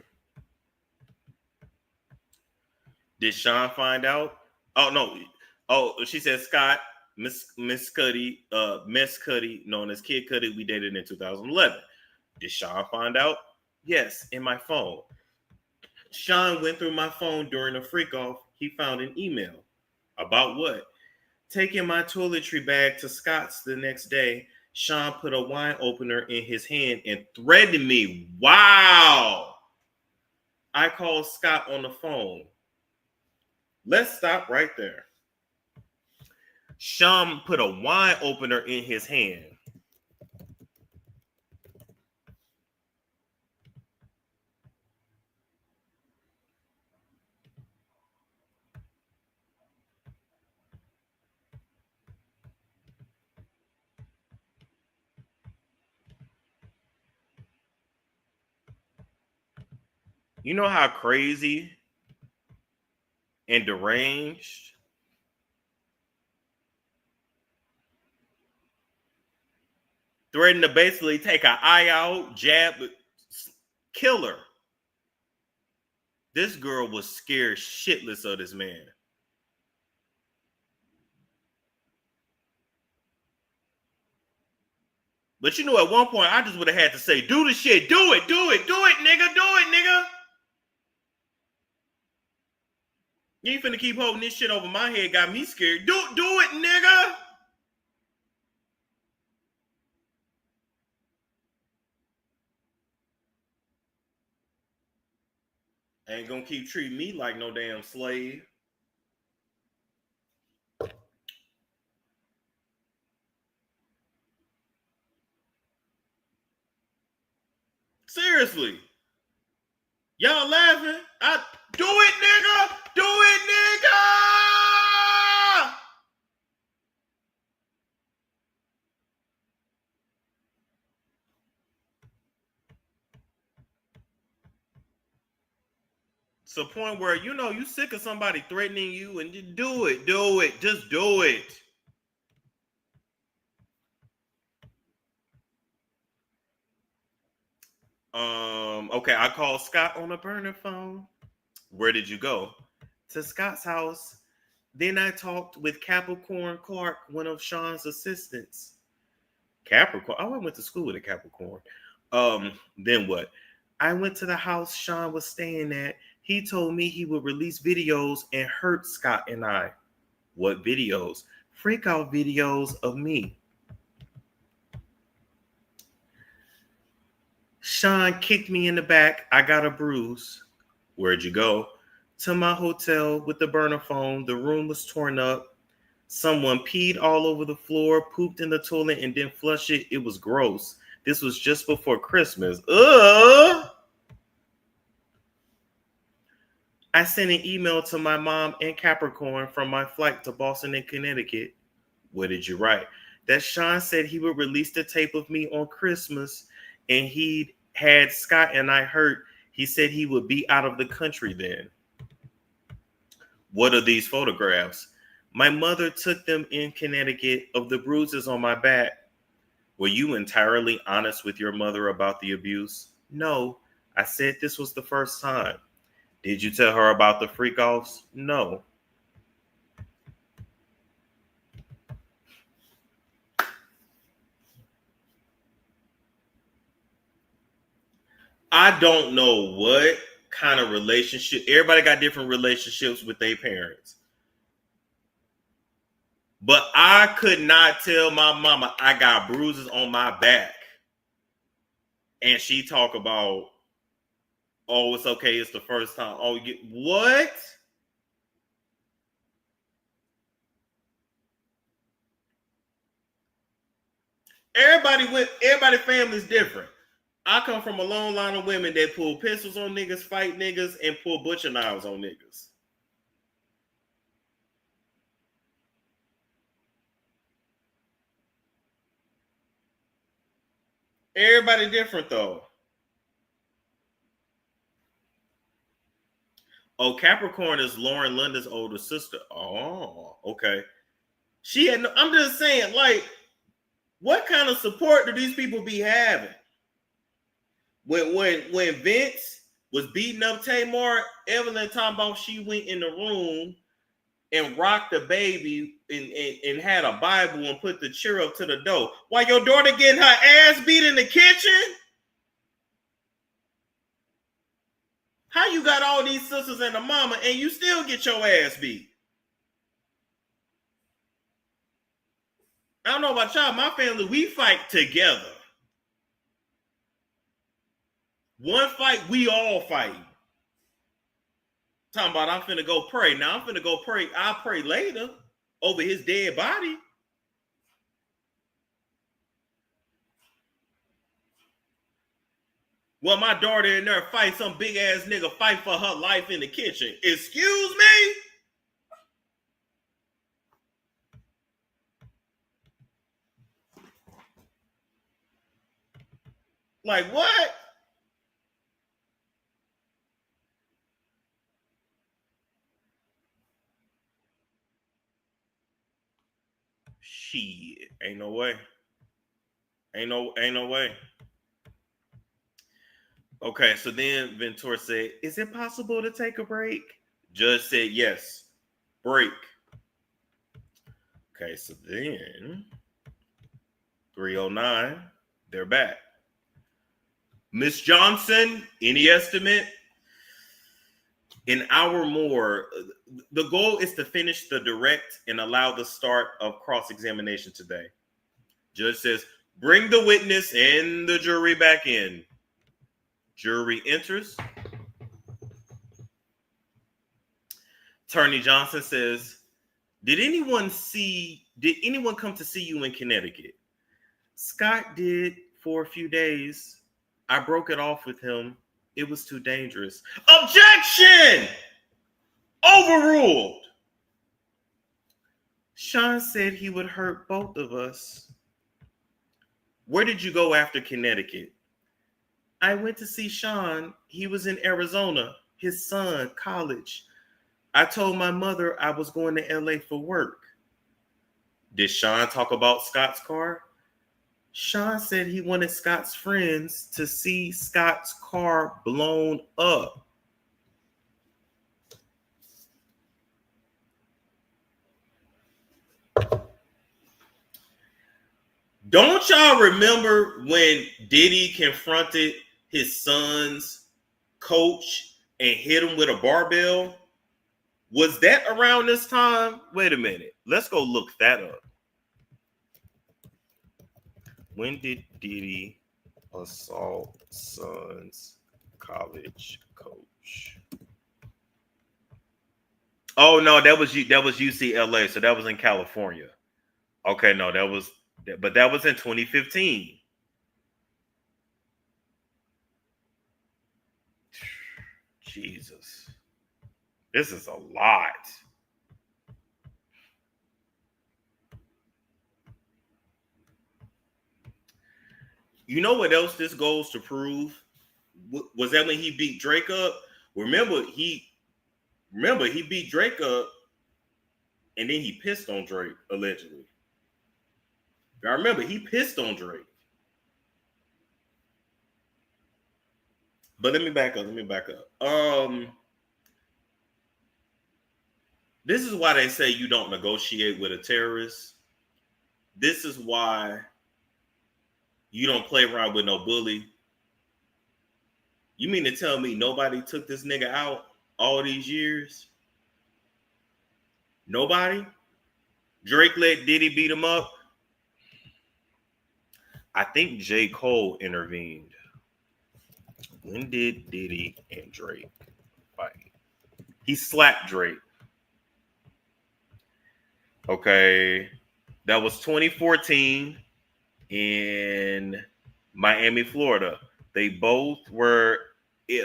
Did Sean find out? Oh no. Oh, she said Scott, Miss Cudi, Miss Cudi, known as Kid Cudi. We dated in 2011. Did Sean find out? Yes, in my phone. Sean went through my phone during a freak off. He found an email. About what? Taking my toiletry bag to Scott's the next day, Sean put a wine opener in his hand and threatened me. Wow. I called Scott on the phone. Let's stop right there. Sean put a wine opener in his hand. You know how crazy and deranged. Threatened to basically take an eye out, jab, kill her. This girl was scared shitless of this man. But you know, at one point, I just would have had to say, do the shit. Do it, nigga. Do it, nigga. You ain't finna keep holding this shit over my head. Got me scared. Do it, nigga. Ain't gonna keep treating me like no damn slave. Seriously. Y'all laughing? Do it, nigga. Do it, nigga. It's a point where, you know, you sick of somebody threatening you and just do it. Just do it. Okay, I called Scott on a burner phone. Where did you go? To Scott's house. Then I talked with Capricorn Clark, one of Sean's assistants. Capricorn? Oh, I went to school with a Capricorn. Then what? I went to the house Sean was staying at. He told me he would release videos and hurt Scott and I. What videos? Freak out videos of me. Sean kicked me in the back. I got a bruise. Where'd you go? To my hotel with the burner phone. The room was torn up. Someone peed all over the floor, pooped in the toilet, and then flushed it. It was gross. This was just before Christmas. Ugh! I sent an email to my mom and Capricorn from my flight to Boston and Connecticut. What did you write? That Sean said he would release the tape of me on Christmas, and he had Scott and I hurt. He said he would be out of the country then. What are these photographs? My mother took them in Connecticut of the bruises on my back. Were you entirely honest with your mother about the abuse? No, I said this was the first time. Did you tell her about the freak-offs? No. I don't know what kind of relationship. Everybody got different relationships with their parents. But I could not tell my mama I got bruises on my back. And she talk about, oh, it's okay, it's the first time. Oh, what? Everybody family's different. I come from a long line of women that pull pistols on niggas, fight niggas, and pull butcher knives on niggas. Everybody different though. Oh, Capricorn is Lauren London's older sister. Oh, okay. She had no, I'm just saying, like, what kind of support do these people be having? When Vince was beating up Tamar, Evelyn talking about she went in the room and rocked the baby and had a Bible and put the chair up to the door. While your daughter getting her ass beat in the kitchen? How you got all these sisters and a mama and you still get your ass beat? I don't know about y'all. My family, we fight together. One fight, we all fight. Talking about I'm finna go pray. Now I'm finna go pray. I'll pray later over his dead body. Well, my daughter in there fight some big ass nigga fight for her life in the kitchen. Excuse me? Like what? Shit, ain't no way. Ain't no way. Okay, so then Ventura said, "Is it possible to take a break?" Judge said, "Yes, break." Okay, so then 3:09, they're back. Miss Johnson, any estimate? An hour more. The goal is to finish the direct and allow the start of cross-examination today. Judge says, "Bring the witness and the jury back in." Jury enters. Attorney Johnson says, Did anyone come to see you in Connecticut? Scott did for a few days. I broke it off with him. It was too dangerous. Objection! Overruled. Sean said he would hurt both of us. Where did you go after Connecticut? I went to see Sean. He was in Arizona. His son, college. I told my mother I was going to LA for work. Did Sean talk about Scott's car? Sean said he wanted Scott's friends to see Scott's car blown up. Don't y'all remember when Diddy confronted his son's coach and hit him with a barbell? Was that around this time? Wait a minute. Let's go look that up. When did Diddy assault son's college coach? Oh no, that was UCLA, so that was in California. Okay, no, that was in 2015. Jesus. This is a lot. You know what else this goes to prove? Was that when he beat Drake up? Remember he beat Drake up and then he pissed on Drake, allegedly. I remember he pissed on Drake. But let me back up. This is why they say you don't negotiate with a terrorist. This is why you don't play around with no bully. You mean to tell me nobody took this nigga out all these years? Nobody? Drake let Diddy beat him up? I think J. Cole intervened. When did Diddy and Drake fight? He slapped Drake. Okay. That was 2014 in Miami, Florida. They both were they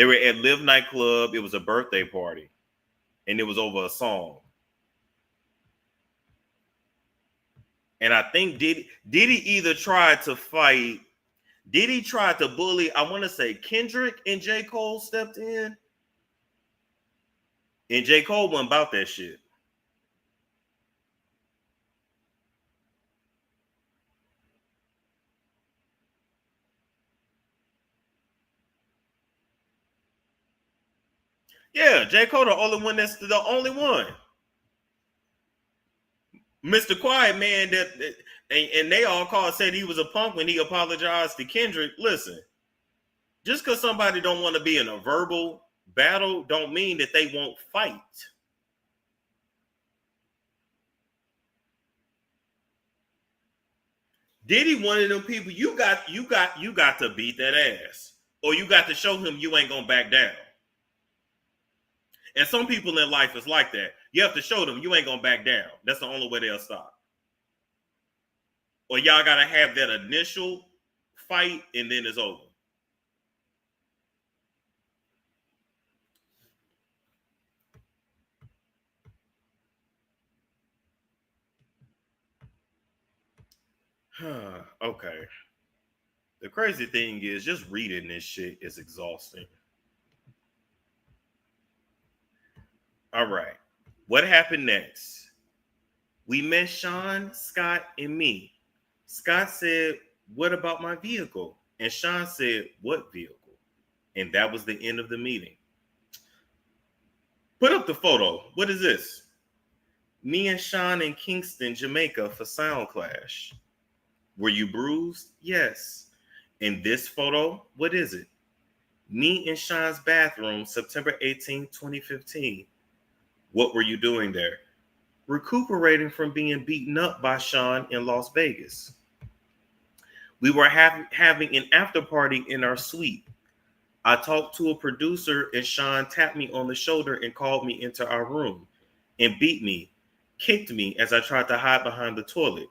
were at Live nightclub. It was a birthday party. And it was over a song. And I think Diddy either tried to fight, Diddy tried to bully, I want to say Kendrick, and J. Cole stepped in. And J. Cole wasn't about that shit. Yeah, J. Cole the only one that's the only one. Mr. Quiet Man and they all said he was a punk when he apologized to Kendrick. Listen, just because somebody don't want to be in a verbal battle don't mean that they won't fight. Diddy one of them people you got to beat that ass, or you got to show him you ain't gonna back down. And some people in life is like that. You have to show them you ain't gonna back down. That's the only way they'll stop. Or y'all gotta have that initial fight and then it's over. Okay. The crazy thing is just reading this shit is exhausting. All right. What happened next? We met Sean, Scott, and me. Scott said, "What about my vehicle?" And Sean said, "What vehicle?" And that was the end of the meeting. Put up the photo. What is this? Me and Sean in Kingston, Jamaica for Sound Clash. Were you bruised? Yes. In this photo, what is it? Me in Sean's bathroom, September 18, 2015. What were you doing there? Recuperating from being beaten up by Sean in Las Vegas. We were having an after party in our suite. I talked to a producer and Sean tapped me on the shoulder and called me into our room and beat me, kicked me as I tried to hide behind the toilet.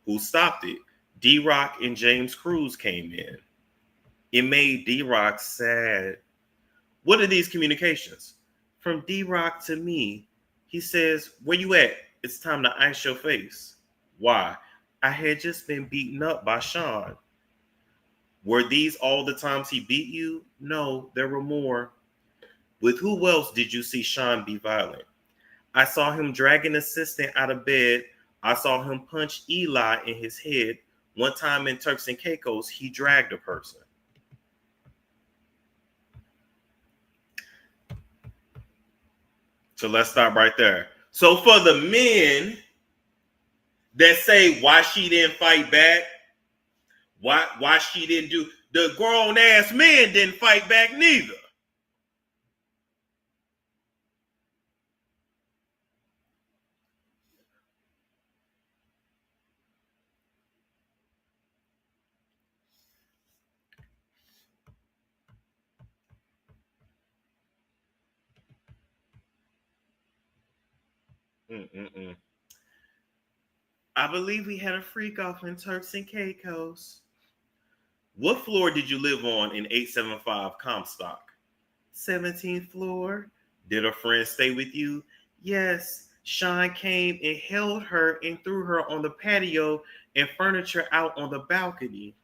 Who stopped it? D-Rock and James Cruz came in. It made D-Rock sad. What are these communications? From D-Rock to me, he says, "Where you at? It's time to ice your face." Why? I had just been beaten up by Sean. Were these all the times he beat you? No, there were more. With who else did you see Sean be violent? I saw him drag an assistant out of bed. I saw him punch Eli in his head. One time in Turks and Caicos, he dragged a person. So let's stop right there. So for the men that say why she didn't fight back, why she didn't do, the grown ass men didn't fight back neither. Mm-mm-mm. I believe we had a freak off in Turks and Caicos. What floor did you live on in 875 Comstock? 17th floor. Did a friend stay with you? Yes. Sean came and held her and threw her on the patio and furniture out on the balcony.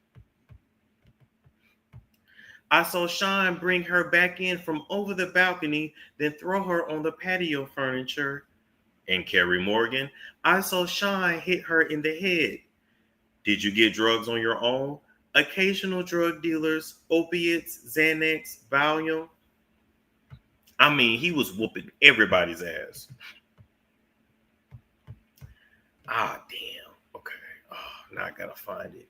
I saw Sean bring her back in from over the balcony, then throw her on the patio furniture. And Carrie Morgan, I saw Sean hit her in the head. Did you get drugs on your own? Occasional drug dealers, opiates, Xanax, Valium. I mean, he was whooping everybody's ass. Ah, damn. Okay. Oh, now I gotta find it.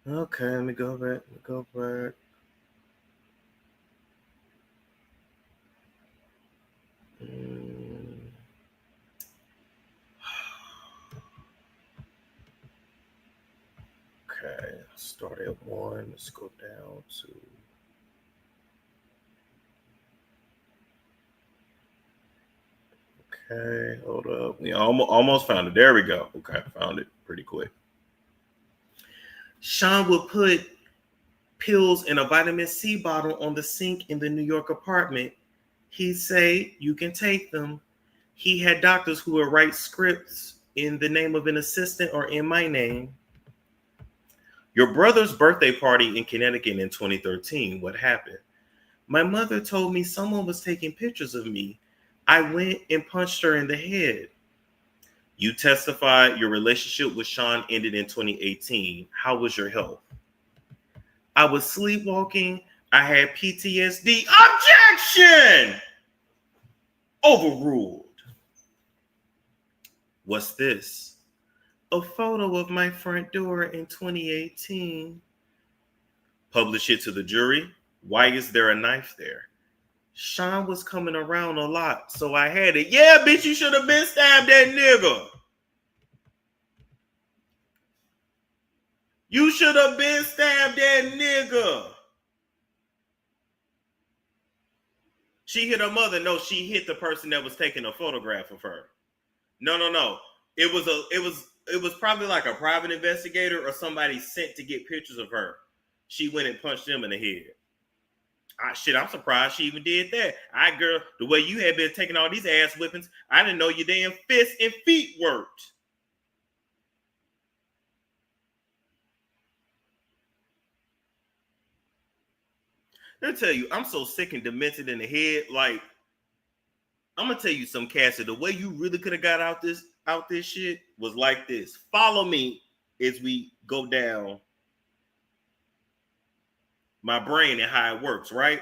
Okay, let me go back. Okay, start at 1. Let's go down to. Okay, hold up. We almost found it. There we go. Okay, found it pretty quick. Sean would put pills in a vitamin C bottle on the sink in the New York apartment. He'd say, "You can take them." He had doctors who would write scripts in the name of an assistant or in my name. Your brother's birthday party in Connecticut in 2013. What happened? My mother told me someone was taking pictures of me. I went and punched her in the head. You testified your relationship with Sean ended in 2018. How was your health? I was sleepwalking. I had PTSD. Objection! Overruled. What's this? A photo of my front door in 2018. Publish it to the jury. Why is there a knife there? Sean was coming around a lot, so I had it. Yeah, bitch, you should have been stabbed that nigga. You should have been stabbed that nigga. She hit her mother. No, she hit the person that was taking a photograph of her. No. It was probably like a private investigator or somebody sent to get pictures of her. She went and punched him in the head. Shit, I'm surprised she even did that. Girl, the way you had been taking all these ass whippings, I didn't know your damn fists and feet worked. Let me tell you, I'm so sick and demented in the head. Like, I'm gonna tell you some, Cassie. The way you really could have got out this out this shit was like this. Follow me as we go down my brain and how it works, right?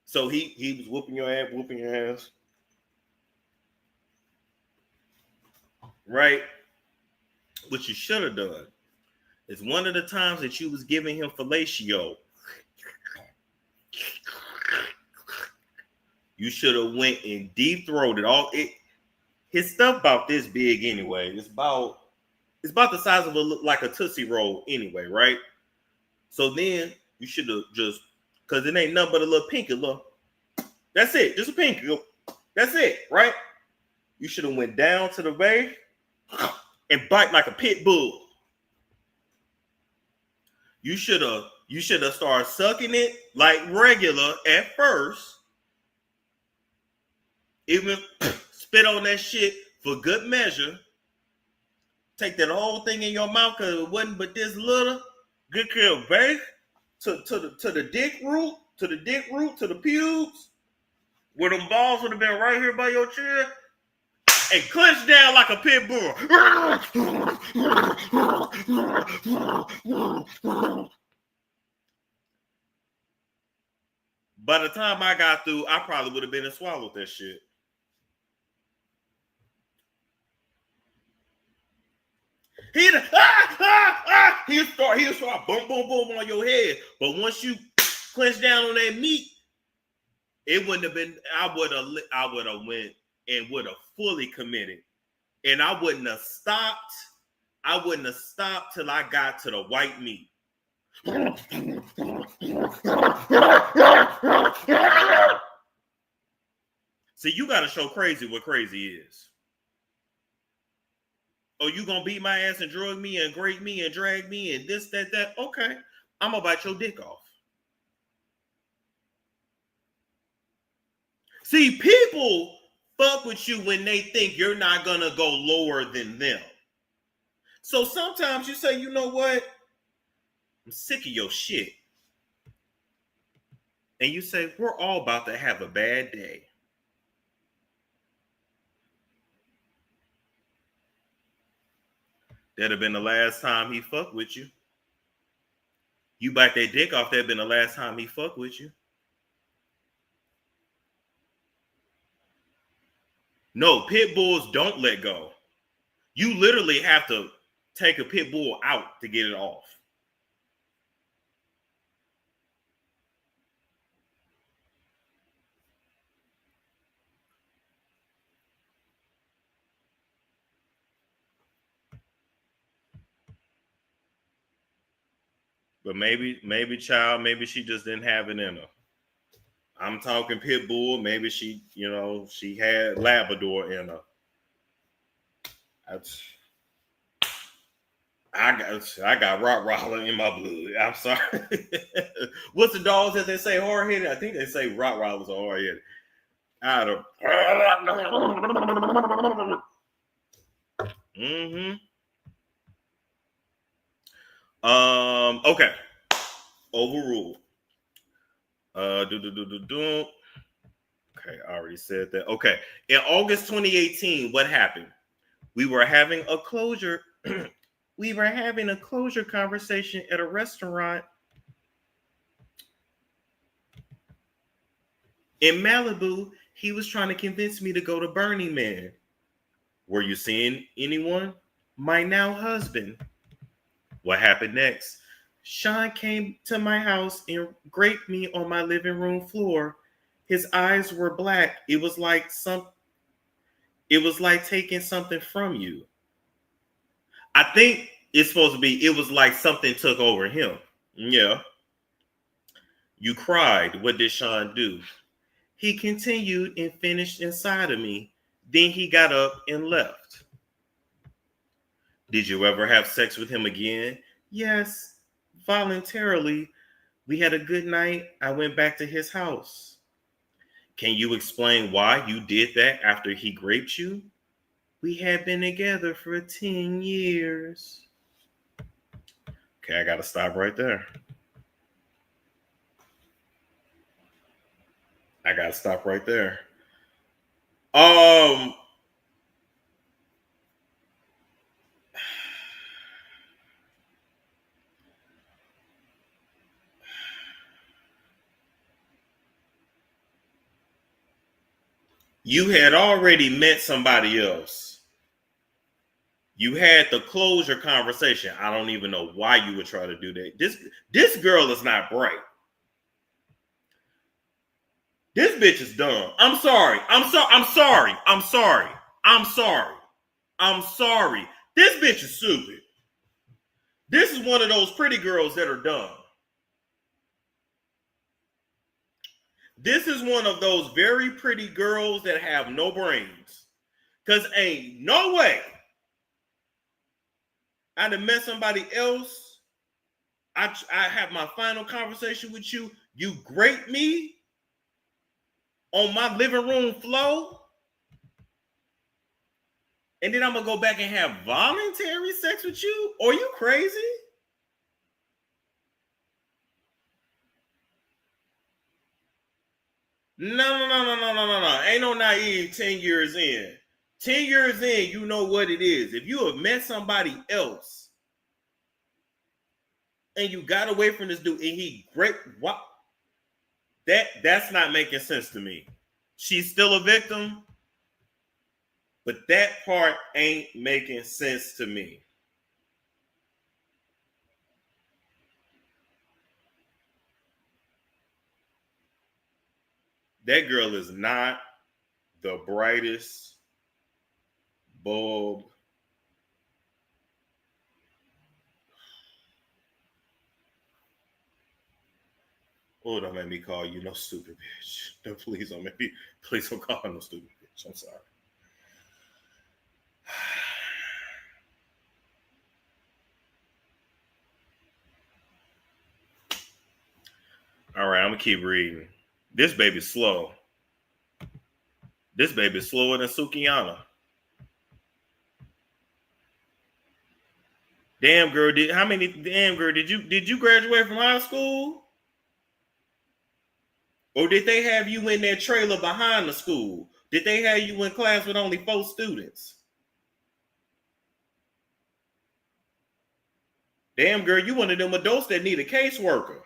So he was whooping your ass, right? What you should have done is one of the times that you was giving him fellatio, you should have went and deep throated all it. His stuff about this big anyway. It's about the size of like a Tootsie Roll anyway, right? So then you should have just, because it ain't nothing but a little pinky, look. That's it, just a pinky. That's it, right? You should have went down to the bay and bite like a pit bull. You should have started sucking it like regular at first. Even spit on that shit for good measure. Take that whole thing in your mouth because it wasn't but this little. Good kill, babe. To the dick root, to the pubes, where them balls would have been right here by your chin, and clench down like a pit bull. By the time I got through, I probably would have been and swallowed that shit. He'll start boom, boom, boom on your head. But once you clench down on that meat, it wouldn't have been. I would have went and would have fully committed, and I wouldn't have stopped. I wouldn't have stopped till I got to the white meat. See, you got to show crazy what crazy is. Oh, you gonna beat my ass and drug me and grate me and drag me and this, that? Okay, I'm gonna bite your dick off. See, people fuck with you when they think you're not gonna go lower than them. So sometimes you say, you know what? I'm sick of your shit. And you say, we're all about to have a bad day. That'd have been the last time he fucked with you. You bite that dick off, that'd been the last time he fucked with you. No, pit bulls don't let go. You literally have to take a pit bull out to get it off. But maybe she just didn't have it in her. I'm talking pit bull. Maybe she had Labrador in her. I got Rottweiler in my blood. I'm sorry. What's the dogs that they say hard-headed? I think they say Rottweilers are hard-headed. Okay. Overruled. Okay, I already said that. Okay. In August 2018, what happened? We were having a closure. We were having a closure conversation at a restaurant in Malibu. He was trying to convince me to go to Burning Man. Were you seeing anyone? My now husband. What happened next? Sean came to my house and raped me on my living room floor. His eyes were black. It was like taking something from you. I think it's supposed to be, it was like something took over him. Yeah. You cried. What did Sean do? He continued and finished inside of me. Then he got up and left. Did you ever have sex with him again? Yes, voluntarily. We had a good night. I went back to his house. Can you explain why you did that after he raped you? We had been together for 10 years. Okay, I gotta stop right there. You had already met somebody else. You had to close your conversation. I don't even know why you would try to do that. This girl is not bright. This bitch is dumb. I'm sorry. I'm sorry. This bitch is stupid. This is one of those pretty girls that are dumb. This is one of those very pretty girls that have no brains. Because ain't no way I'd have met somebody else. I have my final conversation with you. You grate me on my living room floor. And then I'm going to go back and have voluntary sex with you? Are you crazy? No. Ain't no naive 10 years in. 10 years in, you know what it is. If you have met somebody else and you got away from this dude and he great, what? That's not making sense to me. She's still a victim, but that part ain't making sense to me. That girl is not the brightest bulb. Oh, don't make me call you no stupid bitch. No, please don't call her no stupid bitch. I'm sorry. All right, I'm gonna keep reading. This baby's slow. This baby's slower than Sukiyana. Damn girl, did you graduate from high school? Or did they have you in that trailer behind the school? Did they have you in class with only 4 students? Damn girl, you one of them adults that need a caseworker.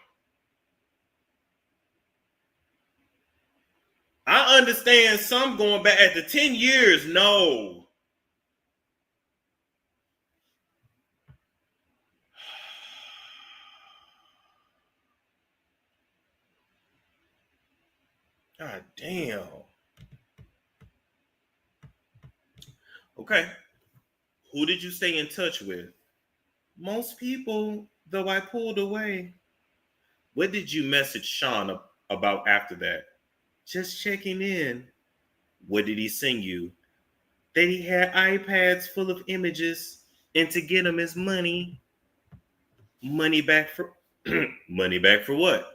I understand some going back at the 10 years, no. God damn. Okay. Who did you stay in touch with? Most people, though I pulled away. What did you message Sean about after that? Just checking in. What did he sing you? That he had iPads full of images and to get him his money. Money back for money back for what?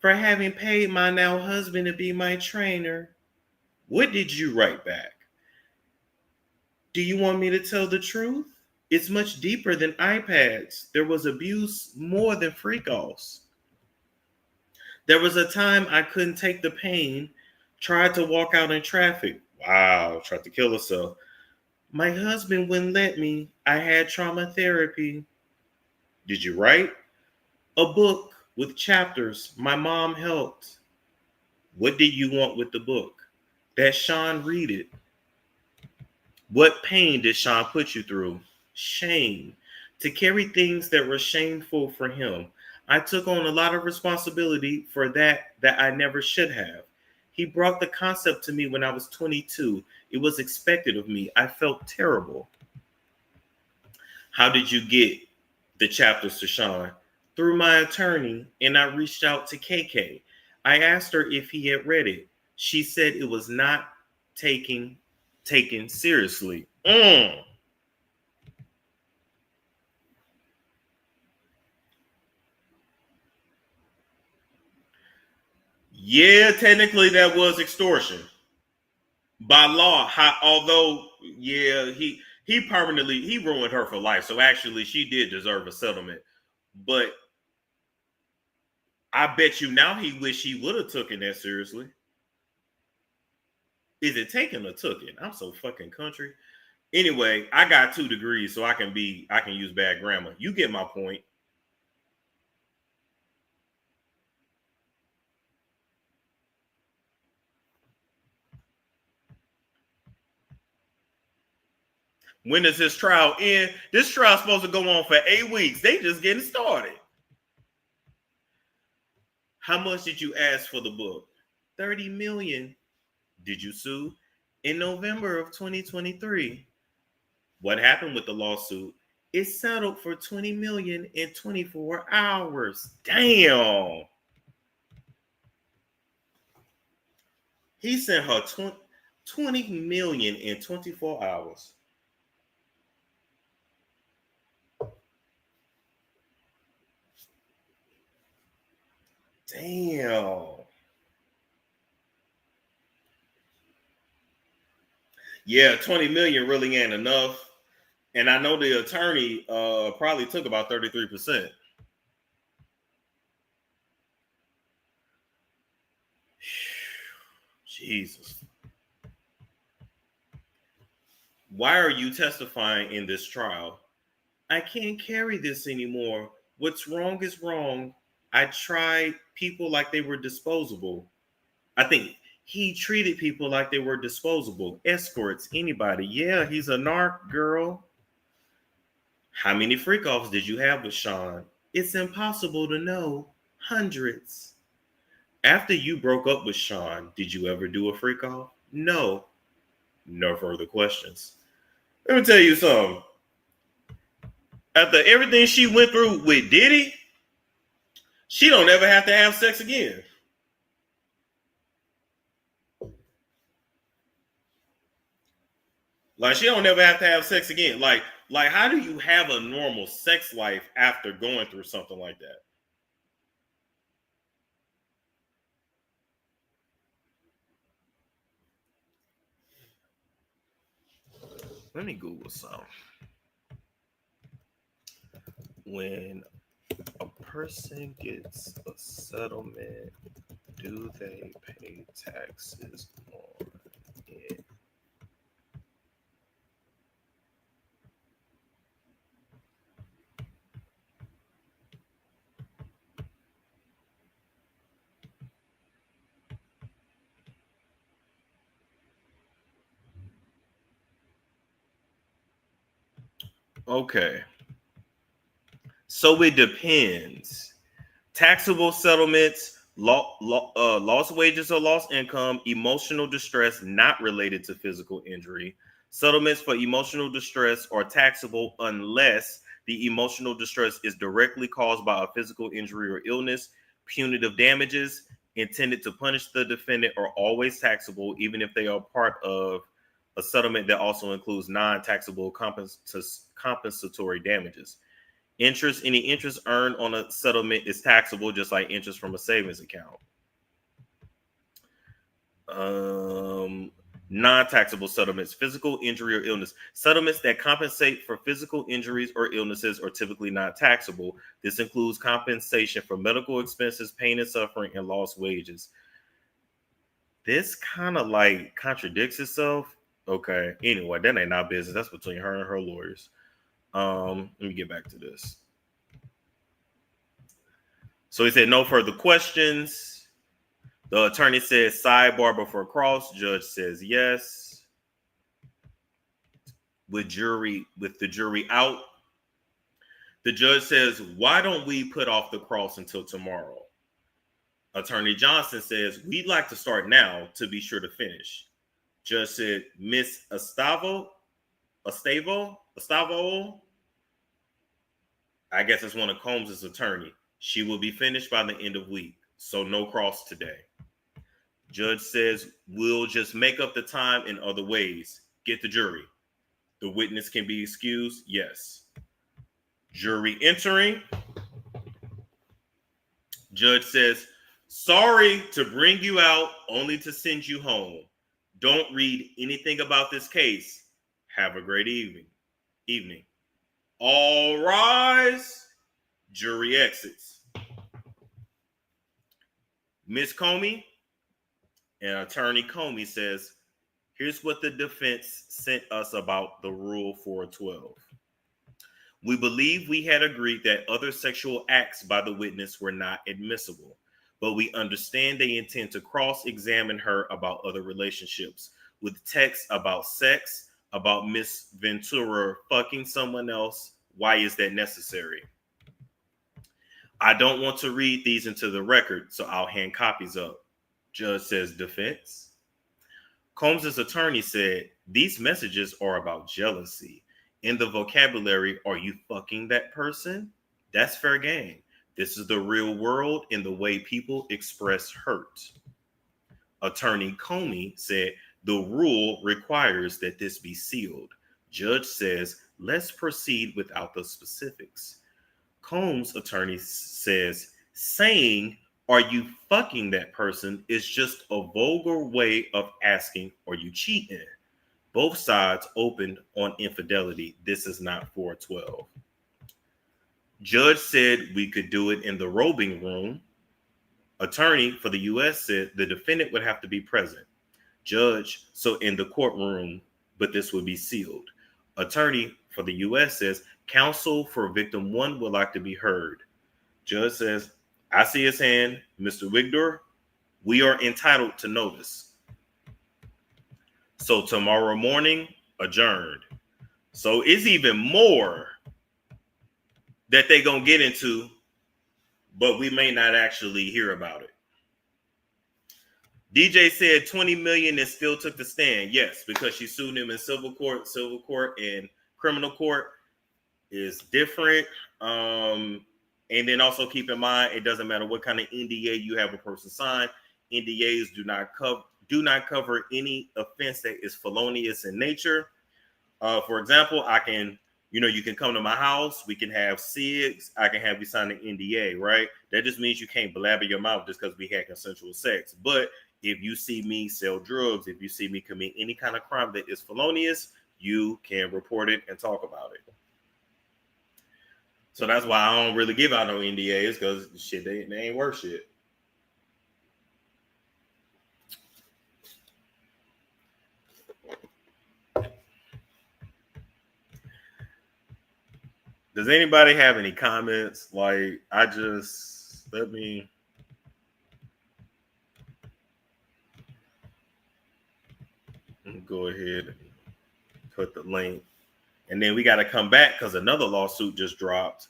For having paid my now husband to be my trainer. What did you write back? Do you want me to tell the truth? It's much deeper than iPads. There was abuse more than freak-offs. There was a time I couldn't take the pain, tried to walk out in traffic. Wow, tried to kill herself. My husband wouldn't let me. I had trauma therapy. Did you write? A book with chapters. My mom helped. What did you want with the book? That Sean read it. What pain did Sean put you through? Shame. To carry things that were shameful for him. I took on a lot of responsibility for that I never should have. He brought the concept to me when I was 22. It was expected of me. I felt terrible. How did you get the chapters to Sean? Through my attorney, and I reached out to KK. I asked her if he had read it. She said it was not taken seriously. Yeah, technically that was extortion by law. Although, yeah, he permanently ruined her for life. So actually, she did deserve a settlement. But I bet you now he wish he would have taken that seriously. Is it taken or took it? I'm so fucking country. Anyway, I got 2 degrees, so I can use bad grammar. You get my point. When does this trial end? This trial's supposed to go on for 8 weeks. They just getting started. How much did you ask for the book? $30 million. Did you sue? In November of 2023. What happened with the lawsuit? It settled for $20 million in 24 hours. Damn. He sent her $20 million in 24 hours. Damn. Yeah, 20 million really ain't enough. And I know the attorney probably took about 33%. Jesus. Why are you testifying in this trial? I can't carry this anymore. What's wrong is wrong. I tried people like they were disposable. I think he treated people like they were disposable. Escorts, anybody. Yeah, he's a narc, girl. How many freak-offs did you have with Sean? It's impossible to know. Hundreds. After you broke up with Sean, did you ever do a freak-off? No. No further questions. Let me tell you something. After everything she went through with Diddy, she don't ever have to have sex again. Like, she don't ever have to have sex again. Like, how do you have a normal sex life after going through something like that? Let me Google some. When a person gets a settlement, do they pay taxes on it? Okay. So it depends. Taxable settlements, lost wages or lost income, emotional distress not related to physical injury. Settlements for emotional distress are taxable unless the emotional distress is directly caused by a physical injury or illness. Punitive damages intended to punish the defendant are always taxable, even if they are part of a settlement that also includes non-taxable compensatory damages. Any interest earned on a settlement is taxable, just like interest from a savings account. Non-taxable settlements, physical injury or illness. Settlements that compensate for physical injuries or illnesses are typically not taxable. This includes compensation for medical expenses, pain and suffering, and lost wages. This kind of like contradicts itself. Okay, anyway, that ain't our business. That's between her and her lawyers. Let me get back to this. So he said no further questions. The attorney says sidebar before cross. Judge says yes. With the jury out, the judge says, why don't we put off the cross until tomorrow? Attorney Johnson says, we'd like to start now to be sure to finish. Judge said, Miss Estavo, I guess it's one of Combs' attorney. She will be finished by the end of week, so no cross today. Judge says, we'll just make up the time in other ways. Get the jury. The witness can be excused? Yes. Jury entering. Judge says, sorry to bring you out, only to send you home. Don't read anything about this case. Have a great evening. All rise. Jury exits. Miss Comey and Attorney Comey says, here's what the defense sent us about the Rule 412. We believe we had agreed that other sexual acts by the witness were not admissible, but we understand they intend to cross-examine her about other relationships with texts about sex, about Miss Ventura fucking someone else. Why is that necessary? I don't want to read these into the record, so I'll hand copies up. Judge says defense. Combs' attorney said, these messages are about jealousy. In the vocabulary, are you fucking that person? That's fair game. This is the real world in the way people express hurt. Attorney Comey said, the rule requires that this be sealed. Judge says, let's proceed without the specifics. Combs' attorney says, saying, are you fucking that person is just a vulgar way of asking, are you cheating? Both sides opened on infidelity. This is not 412. Judge said we could do it in the robing room. Attorney for the U.S. said the defendant would have to be present. Judge, so in the courtroom, but this would be sealed. Attorney for the U.S. says, counsel for victim one would like to be heard. Judge says, I see his hand, Mr. Wigdor. We are entitled to notice. So tomorrow morning, adjourned. So it's even more that they're going to get into, but we may not actually hear about it. DJ said 20 million and still took the stand. Yes, because she sued him in civil court. Civil court and criminal court is different. And then also keep in mind, it doesn't matter what kind of NDA you have a person sign. NDAs do not cover any offense that is felonious in nature. For example, you can come to my house. We can have SIGs. I can have you sign an NDA, right? That just means you can't blabber your mouth just because we had consensual sex. But if you see me sell drugs, if you see me commit any kind of crime that is felonious, you can report it and talk about it. So that's why I don't really give out no NDAs, because shit, they ain't worth shit. Does anybody have any comments? Like, let me go ahead and put the link. And then we got to come back because another lawsuit just dropped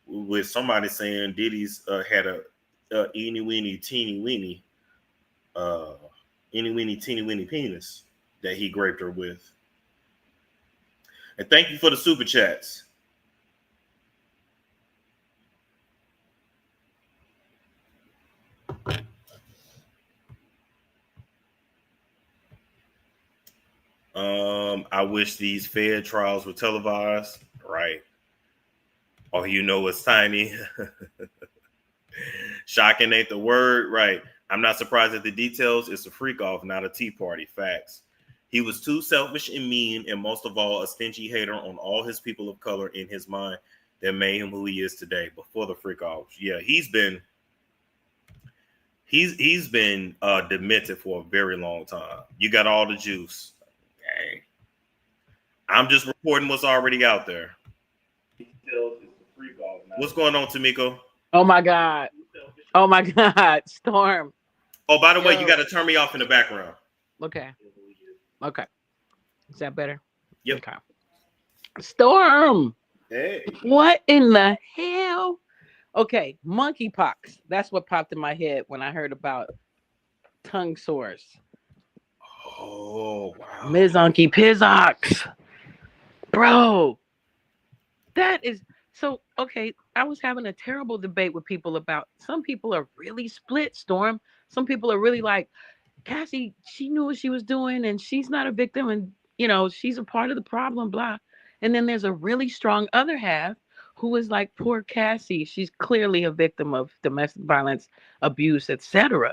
with somebody saying Diddy's had a eeny weeny teeny weeny penis that he raped her with. And thank you for the super chats. I wish these Fed trials were televised, right? Oh, you know it's tiny. Shocking ain't the word, right? I'm not surprised at the details. It's a freak off, not a tea party. Facts. He was too selfish and mean, and most of all, a stingy hater on all his people of color in his mind that made him who he is today. Before the freak off, yeah, he's been demented for a very long time. You got all the juice. Dang. I'm just reporting what's already out there. What's going on, Tamiko? Oh my God. Oh my God. Storm. Oh, by the way, you got to turn me off in the background. Okay. Is that better? Yep. Okay. Storm. Hey. What in the hell? Okay. Monkeypox. That's what popped in my head when I heard about tongue sores. Oh, wow. Mizunky Pizox. Bro. That is so okay. I was having a terrible debate with people about, some people are really split, Storm. Some people are really like, Cassie, she knew what she was doing and she's not a victim and, she's a part of the problem, blah. And then there's a really strong other half who is like, poor Cassie. She's clearly a victim of domestic violence, abuse, etc.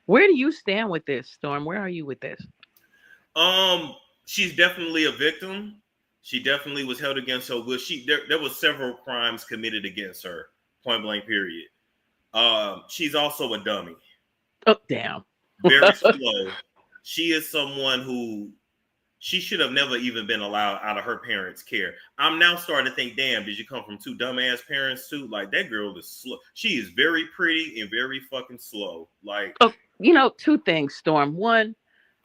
Where do you stand with this, Storm? Where are you with this? She's definitely a victim. She definitely was held against her will. There was several crimes committed against her, point blank, period. She's also a dummy. Oh, damn. Very slow. She is someone who she should have never even been allowed out of her parents' care. I'm now starting to think, damn, did you come from two dumbass parents too? Like, that girl is slow. She is very pretty and very fucking slow. Like, two things, Storm. One,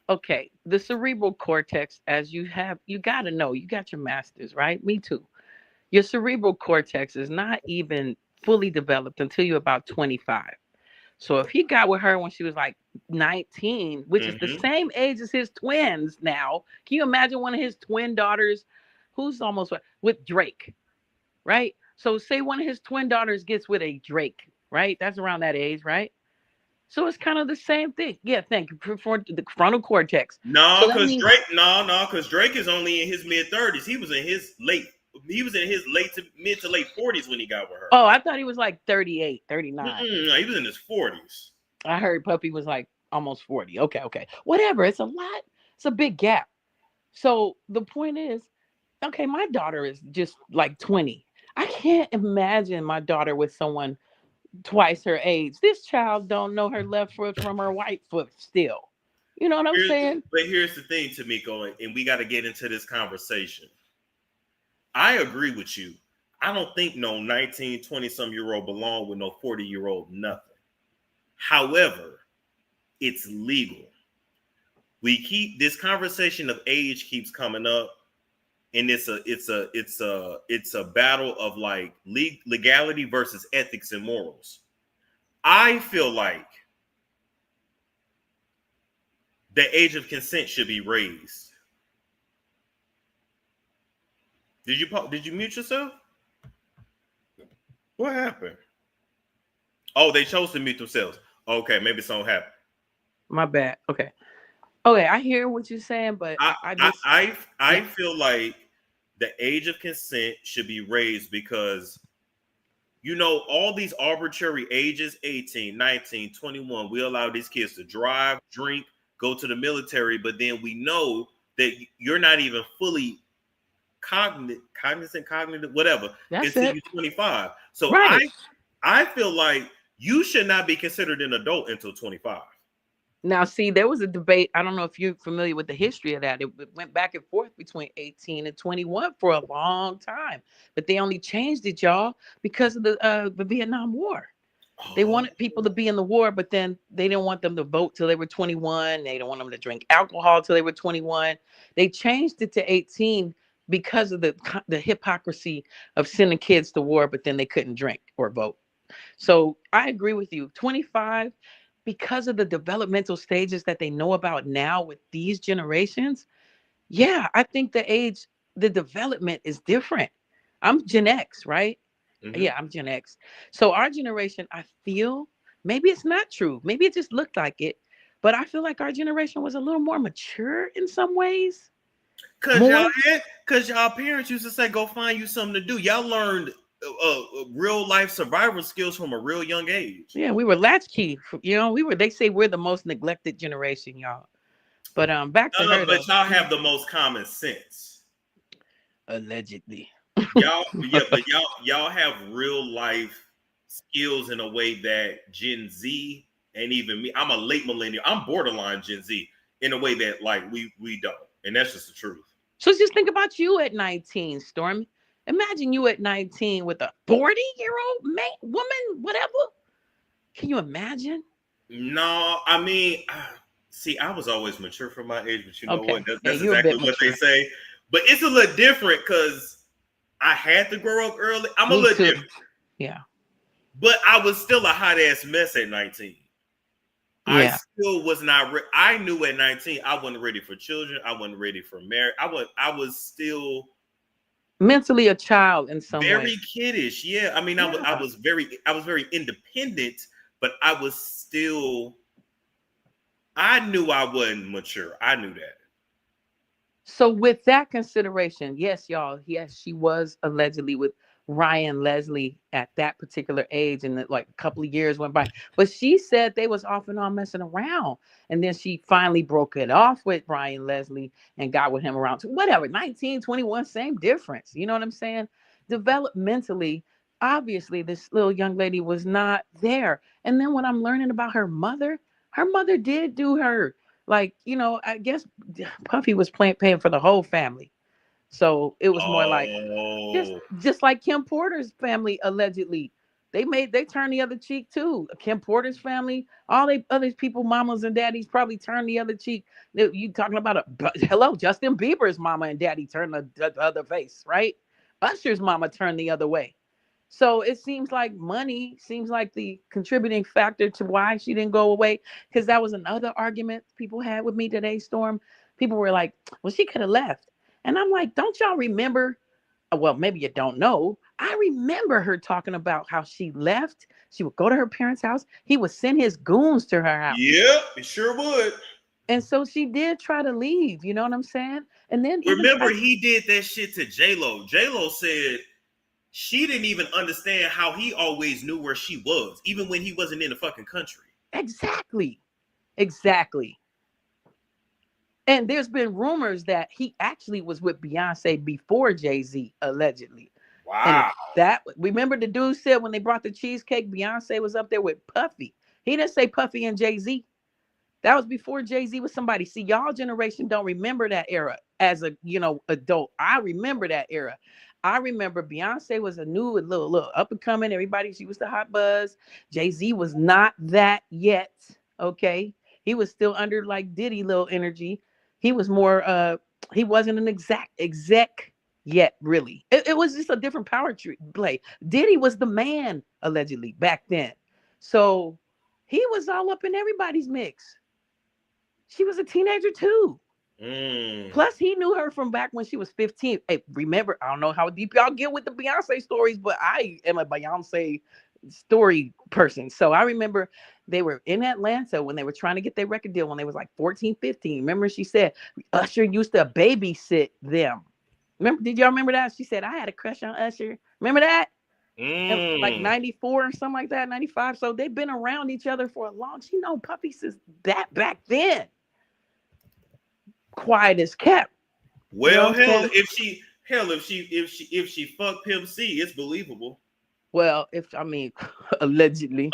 Okay, the cerebral cortex, as you got to know, you got your masters, right? Me too. Your cerebral cortex is not even fully developed until you're about 25. So if he got with her when she was like 19, which is the Mm-hmm. same age as his twins now, can you imagine one of his twin daughters who's almost with Drake, right? So say one of his twin daughters gets with a Drake, right? That's around that age, right? So it's kind of the same thing. Yeah, thank you for the frontal cortex. No, So that because means, Drake is only in his mid-30s. He was in his mid to late 40s when he got with her. oh, I thought he was like 38, 39. No, he was in his 40s. I heard Puppy was like almost 40. Okay, okay. Whatever. It's a lot. It's a big gap. So the point is, okay, my daughter is just like 20. I can't imagine my daughter with someone twice her age. This child don't know her left foot from her right foot still. You know what I'm saying? But here's the thing, Tamiko, and we got to get into this conversation. I agree with you. I don't think no 19, 20-some-year-old belong with no 40-year-old nothing. However, it's legal. We keep this conversation of age keeps coming up, and it's a battle of like legality versus ethics and morals. I feel like the age of consent should be raised. Did you mute yourself? What happened? Oh, they chose to mute themselves. Okay, maybe something happened. My bad. Okay. Okay, I hear what you're saying, but I feel like the age of consent should be raised because all these arbitrary ages, 18, 19, 21, we allow these kids to drive, drink, go to the military, but then we know that you're not even fully cognizant, whatever, until you're 25. So right. I feel like you should not be considered an adult until 25. Now, see, there was a debate. I don't know if you're familiar with the history of that. It went back and forth between 18 and 21 for a long time, but they only changed it, y'all, because of the Vietnam War. They wanted people to be in the war, but then they didn't want them to vote till they were 21. They don't want them to drink alcohol till they were 21. They changed it to 18 because of the hypocrisy of sending kids to war, but then they couldn't drink or vote. So I agree with you. 25, because of the developmental stages that they know about now with these generations. Yeah, I think the development is different. I'm Gen X, right? Mm-hmm. Yeah, I'm Gen X. So our generation, I feel, maybe it's not true. Maybe it just looked like it. But I feel like our generation was a little more mature in some ways. Because y'all parents used to say, go find you something to do. Y'all learned real life survival skills from a real young age. Yeah, we were latchkey. They say we're the most neglected generation, y'all. But back to her. But y'all have the most common sense. Allegedly. Y'all have real life skills in a way that Gen Z and even me, I'm a late millennial. I'm borderline Gen Z in a way that like we don't. And that's just the truth. So just think about you at 19, Storm. Imagine you at 19 with a 40-year-old woman, whatever. Can you imagine? No, I mean, see, I was always mature for my age, but you know what? That's exactly what mature. They say. But it's a little different because I had to grow up early. I'm a little different. Yeah. But I was still a hot ass mess at 19. Yeah. I still was not. I knew at 19 I wasn't ready for children. I wasn't ready for marriage. I was still mentally a child in some way. Very kiddish. Yeah. I mean, I was very independent, but I was still. I knew I wasn't mature. I knew that. So with that consideration, yes, y'all, yes, she was allegedly with Ryan Leslie at that particular age, and like a couple of years went by. But she said they was off and on messing around, and then she finally broke it off with Ryan Leslie and got with him around whatever 19, 21, same difference. You know what I'm saying? Developmentally, obviously, this little young lady was not there. And then when I'm learning about her mother did do her. Like, I guess Puffy was paying for the whole family. So it was more like just like Kim Porter's family allegedly They turned the other cheek too. Kim Porter's family, all they other people, mamas and daddies probably turned the other cheek. You talking about hello, Justin Bieber's mama and daddy turned the other face, right? Usher's mama turned the other way. So it seems like money seems like the contributing factor to why she didn't go away. Because that was another argument people had with me today, Storm. People were like, well, she could have left. And I'm like, don't y'all remember? Well, maybe you don't know. I remember her talking about how she left. She would go to her parents' house. He would send his goons to her house. Yep, it sure would. And so she did try to leave. You know what I'm saying? And then remember, he did that shit to J-Lo. J-Lo said she didn't even understand how he always knew where she was, even when he wasn't in the fucking country. Exactly. And there's been rumors that he actually was with Beyonce before Jay-Z, allegedly. Wow. And remember the dude said when they brought the cheesecake, Beyonce was up there with Puffy. He didn't say Puffy and Jay-Z. That was before Jay-Z was somebody. See, y'all generation don't remember that era as a, adult. I remember that era. I remember Beyonce was a new, little up and coming. Everybody, she was the hot buzz. Jay-Z was not that yet. Okay. He was still under like Diddy little energy. He was more, he wasn't an exec yet, really. It was just a different power play. Diddy was the man, allegedly, back then. So he was all up in everybody's mix. She was a teenager too. Plus, he knew her from back when she was 15. Hey, remember, I don't know how deep y'all get with the Beyonce stories, but I am a Beyonce story person. So I remember they were in Atlanta when they were trying to get their record deal when they was like 14, 15. Remember, she said Usher used to babysit them. Remember, did y'all remember that? She said, I had a crush on Usher. Remember that? Like 94 or something like that, 95. So they've been around each other for a long. She know Puppy since that back then. Quiet as kept. Well, if she fucked Pimp C, it's believable. Well, allegedly.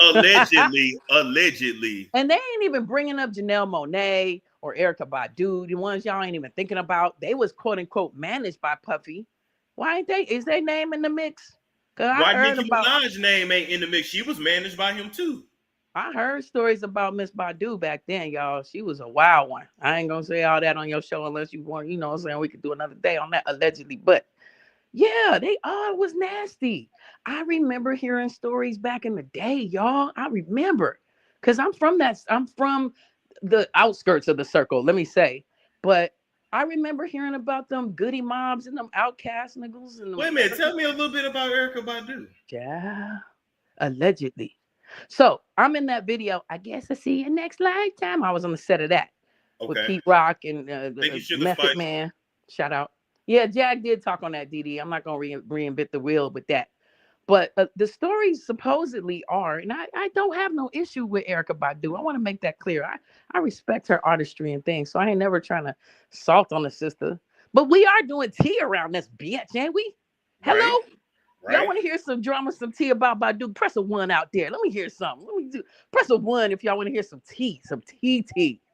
Allegedly. And they ain't even bringing up Janelle Monáe or Erykah Badu, the ones y'all ain't even thinking about. They was quote unquote managed by Puffy. Why ain't they? Is their name in the mix? Why Nicki Minaj's name ain't in the mix? She was managed by him too. I heard stories about Miss Badu back then, y'all. She was a wild one. I ain't gonna say all that on your show unless you want, you know what I'm saying? We could do another day on that, allegedly. But yeah, they all was nasty. I remember hearing stories back in the day, y'all. I remember. Because I'm from the outskirts of the circle, let me say. But I remember hearing about them goody mobs and them outcast niggas. Wait a minute, tell me a little bit about Erykah Badu. Yeah, allegedly. So I'm in that video. I guess I'll see you next lifetime. I was on the set of that with Pete Rock and Method Man. Shout out. Yeah, Jack did talk on that, Diddy. I'm not going to reinvent the wheel with that. But the stories supposedly are, and I don't have no issue with Erykah Badu. I want to make that clear. I respect her artistry and things, so I ain't never trying to salt on the sister. But we are doing tea around this bitch, ain't we? Hello? Right. Y'all want to hear some drama, some tea about Badu? Press a 1 out there. Let me hear something. Press a 1 if y'all want to hear some tea,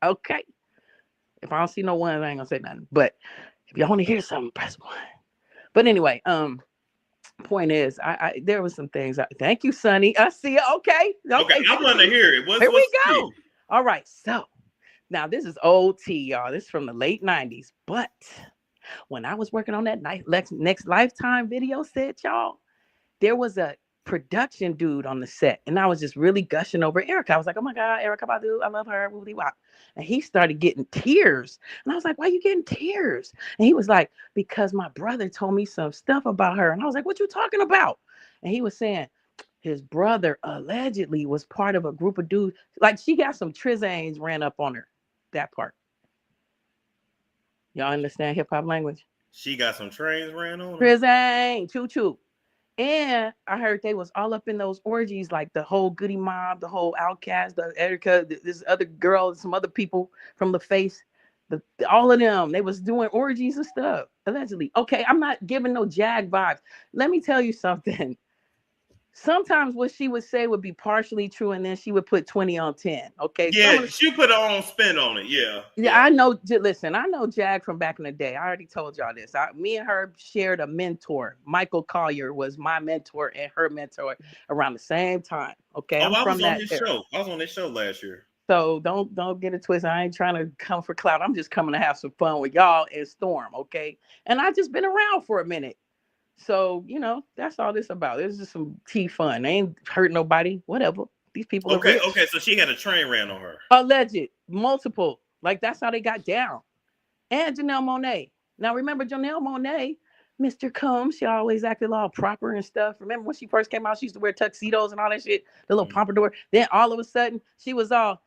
okay? If I don't see no 1, I ain't gonna say nothing. But if y'all want to hear something, press 1. But anyway, point is, there was some things. Thank you, Sonny. I see it. Okay. I want to hear it. Here we go. Tea? All right. So now this is old tea, y'all. This is from the late 90s. But when I was working on that Next Lifetime video set, y'all, there was a production dude on the set, and I was just really gushing over Erykah. I was like, oh my God, Erykah Badu, I love her. And he started getting tears. And I was like, why are you getting tears? And he was like, because my brother told me some stuff about her. And I was like, what you talking about? And he was saying his brother allegedly was part of a group of dudes. Like she got some trizanes ran up on her. That part. Y'all understand hip hop language? She got some trains ran on her. Trizane, choo-choo. And I heard they was all up in those orgies, like the whole Goody Mob, the whole Outcast, the Erykah, this other girl, some other people from the Face, all of them. They was doing orgies and stuff, allegedly. Okay, I'm not giving no Jag vibes. Let me tell you something. sometimes what she would say would be partially true, and then she would put 20 on 10. Okay. Yeah, she put her own spin on it. Yeah. Yeah, I know. Listen, I know Jag from back in the day. I already told y'all this. Me and her shared a mentor. Michael Collier was my mentor and her mentor around the same time. Okay, I was from on that his era. show. I was on his show last year. So don't get it twisted. I ain't trying to come for clout. I'm just coming to have some fun with y'all and Storm. Okay, and I just been around for a minute. So, you know, that's all this about. It's just some tea fun. They ain't hurt nobody. Whatever. These people are rich. Okay. So she had a train ran on her. Alleged. Multiple. Like, that's how they got down. And Janelle Monáe. Now, remember Janelle Monáe, Mr. Combs, she always acted all proper and stuff. Remember when she first came out, she used to wear tuxedos and all that shit, the little pompadour. Then all of a sudden, she was all,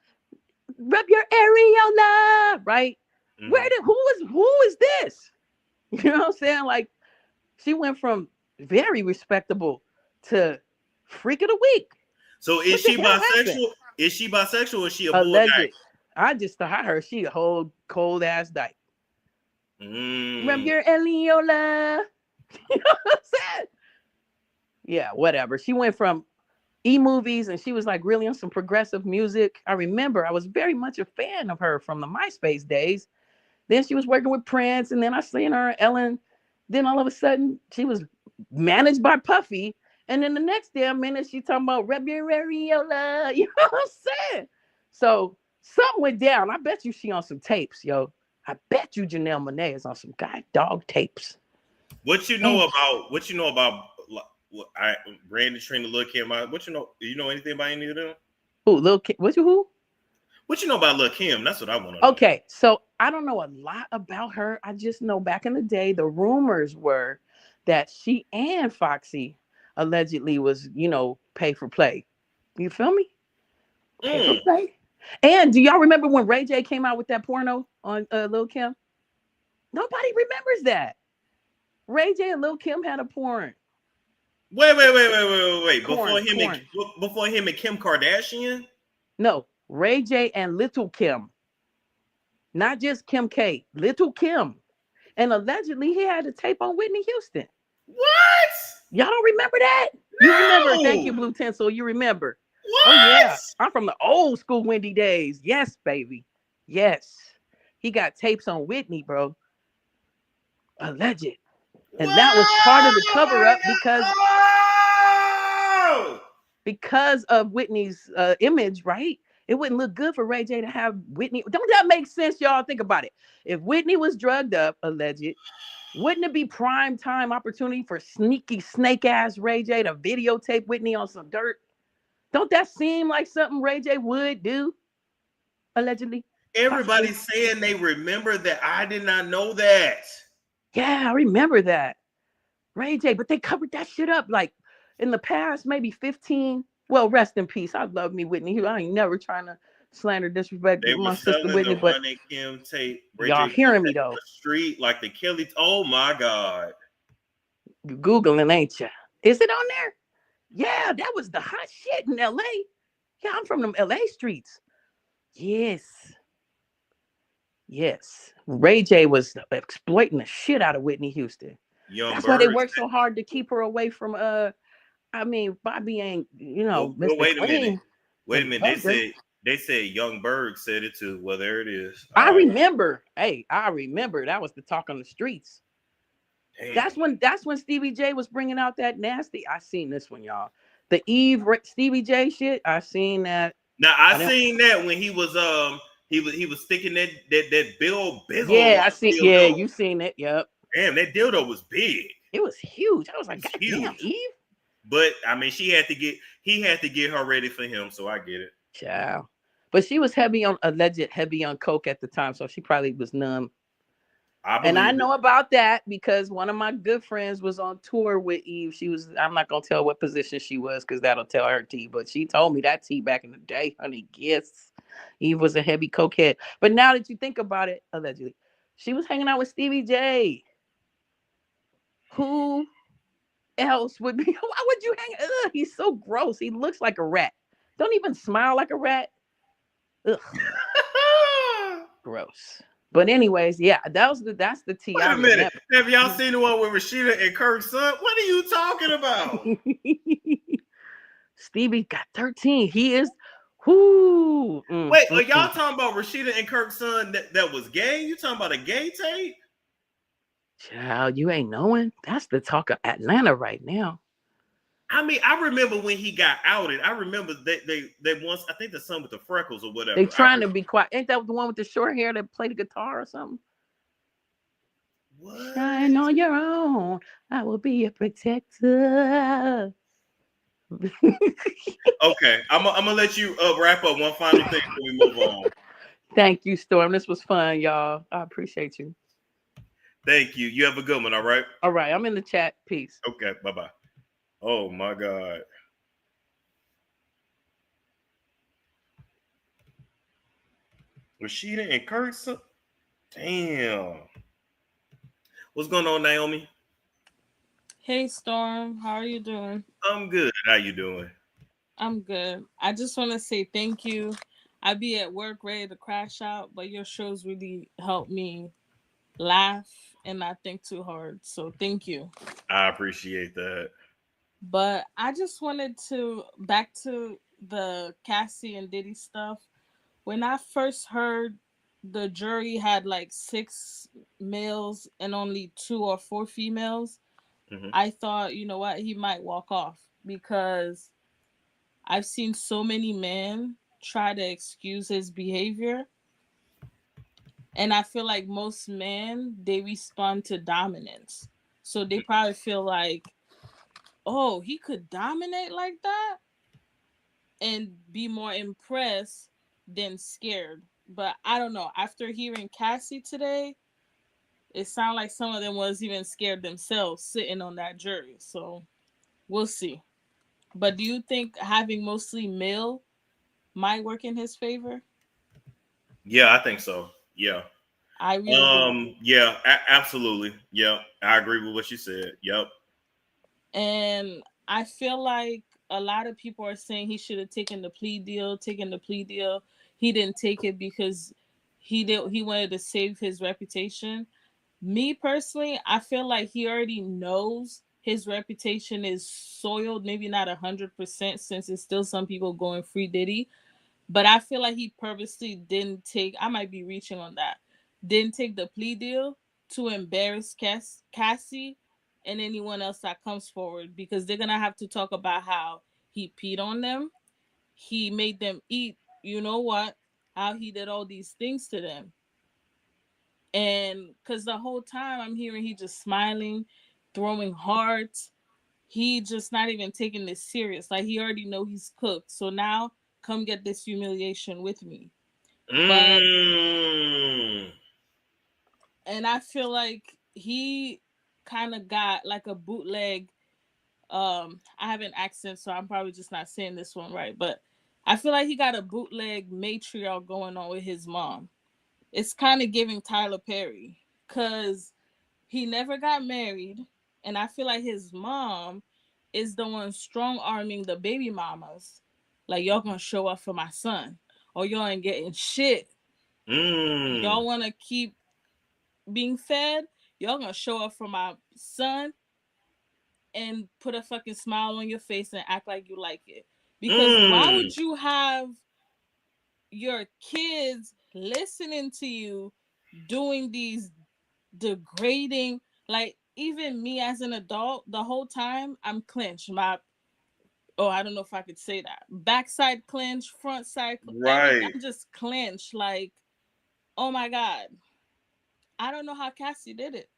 rub your areola, right? Who is this? You know what I'm saying? Like, she went from very respectable to freak of the week. So is she bisexual? Is she bisexual or is she a bull dyke? I heard she a whole cold ass dyke. Rub your areola. You know what I'm saying? Yeah, whatever. She went from e-movies and she was like really on some progressive music. I remember I was very much a fan of her from the MySpace days. Then she was working with Prince, and then I seen her Ellen. Then all of a sudden, she was managed by Puffy. And then the next damn minute, she talking about rub your areola. You know what I'm saying? So something went down. I bet you she on some tapes, yo. I bet you Janelle Monáe is on some dog tapes. What you know about Brandon, Trina, Lil Kim? What you know? Do you know anything about any of them? Who, Lil Kim? Who? What you know about Lil Kim? That's what I want to know. Okay, so I don't know a lot about her. I just know back in the day, the rumors were that she and Foxy allegedly was, pay for play. You feel me? Pay for play. And do y'all remember when Ray J came out with that porno on Lil Kim? Nobody remembers that. Ray J and Lil Kim had a porn. Wait. Before him and Kim Kardashian? No, Ray J and Little Kim. Not just Kim K, Little Kim. And allegedly he had a tape on Whitney Houston. What? Y'all don't remember that? No. You remember. Thank you, Blue Tinsel. You remember. What? Oh, yeah. I'm from the old school Wendy days. Yes, baby. Yes. He got tapes on Whitney, bro. Alleged. And that was part of the cover-up because of Whitney's image, right? It wouldn't look good for Ray J to have Whitney. Don't that make sense, y'all? Think about it. If Whitney was drugged up, alleged, wouldn't it be prime time opportunity for sneaky snake-ass Ray J to videotape Whitney on some dirt? Don't that seem like something Ray J would do? Allegedly. Everybody's saying they remember that. I did not know that. Yeah, I remember that. Ray J, but they covered that shit up like in the past, maybe 15. Well, rest in peace. I love me, Whitney. I ain't never trying to slander, disrespect my sister Whitney, but Kim tape. Y'all hearing me though? The street like the Kelly. Oh my God! You Googling, ain't you? Is it on there? Yeah, that was the hot shit in LA. Yeah, I'm from them LA streets. Yes. Ray J was exploiting the shit out of Whitney Houston. That's why they worked so hard to keep her away from Bobby ain't, Well, wait a minute. They said Young Berg said it too. Well, there it is. I remember. I remember that was the talk on the streets. Damn. That's when Stevie J was bringing out that nasty. I seen this one, y'all. The Stevie J shit. I seen that. Now I seen that when he was sticking that Bill. Yeah, I see. Yeah, you seen it. Yep. Damn, that dildo was big. It was huge. I was like, God damn, Eve. But I mean, he had to get her ready for him, so I get it. Ciao. But she was heavy on coke at the time, so she probably was numb. I know about that because one of my good friends was on tour with Eve. I'm not gonna tell what position she was because that'll tell her tea, but she told me that tea back in the day, honey. Yes, Eve was a heavy cokehead. But now that you think about it, allegedly, she was hanging out with Stevie J. Who else would be? Why would you hang? Ugh, he's so gross. He looks like a rat. Don't even smile like a rat. Ugh. Gross. But anyways, yeah, that's the tea. Wait a minute. Have y'all seen the one with Rashida and Kirk's son? What are you talking about? Stevie got 13. He is whoo. Wait, are y'all talking about Rashida and Kirk's son that was gay? You talking about a gay tape? Child, you ain't knowing. That's the talk of Atlanta right now. I mean, I remember when he got outed. I remember they once, I think the son with the freckles or whatever. They trying to be quiet. Ain't that the one with the short hair that played the guitar or something? What? Shine on your own. I will be a protector. Okay, I'm gonna let you wrap up one final thing before we move on. Thank you, Storm. This was fun, y'all. I appreciate you. Thank you. You have a good one. All right. All right, I'm in the chat. Peace. Okay. Bye bye. Oh my God. Rashida and Kurt. Damn. What's going on, Naomi? Hey Storm, how are you doing? I'm good. How you doing? I'm good. I just want to say thank you. I be at work ready to crash out, but your shows really help me laugh and not think too hard. So thank you. I appreciate that. But I just wanted to back to the Cassie and Diddy stuff. When I first heard the jury had like 6 males and only 2 or 4 females, I thought, you know what, he might walk off because I've seen so many men try to excuse his behavior. And I feel like most men, they respond to dominance. So they probably feel like, oh, he could dominate like that and be more impressed than scared. But I don't know. After hearing Cassie today, it sounded like some of them was even scared themselves sitting on that jury. So we'll see. But do you think having mostly male might work in his favor? Yeah, I think so. Yeah. I really do. Yeah, absolutely. Yeah, I agree with what you said. Yep. And I feel like a lot of people are saying he should have taken the plea deal. He didn't take it because he wanted to save his reputation. Me personally, I feel like he already knows his reputation is soiled, maybe not 100%, since it's still some people going free Diddy. But I feel like he purposely didn't take, I might be reaching on that, didn't take the plea deal to embarrass Cassie and anyone else that comes forward, because they're going to have to talk about how he peed on them. He made them eat, you know what, how he did all these things to them. And because the whole time I'm hearing he just smiling, throwing hearts. He just not even taking this serious. Like he already know he's cooked. So now come get this humiliation with me. But and I feel like he kind of got like a bootleg. I have an accent, so I'm probably just not saying this one right. But I feel like he got a bootleg matriarch going on with his mom. It's kind of giving Tyler Perry, because he never got married, and I feel like his mom is the one strong arming the baby mamas. Like, y'all gonna show up for my son, or y'all ain't getting shit. Y'all wanna keep being fed? Y'all gonna show up for my son and put a fucking smile on your face and act like you like it. Because why would you have your kids listening to you doing these degrading, like, even me as an adult, the whole time I'm clenched. I don't know if I could say that. Backside clench, front side, right. I'm just clenched. Like, oh my God. I don't know how Cassie did it.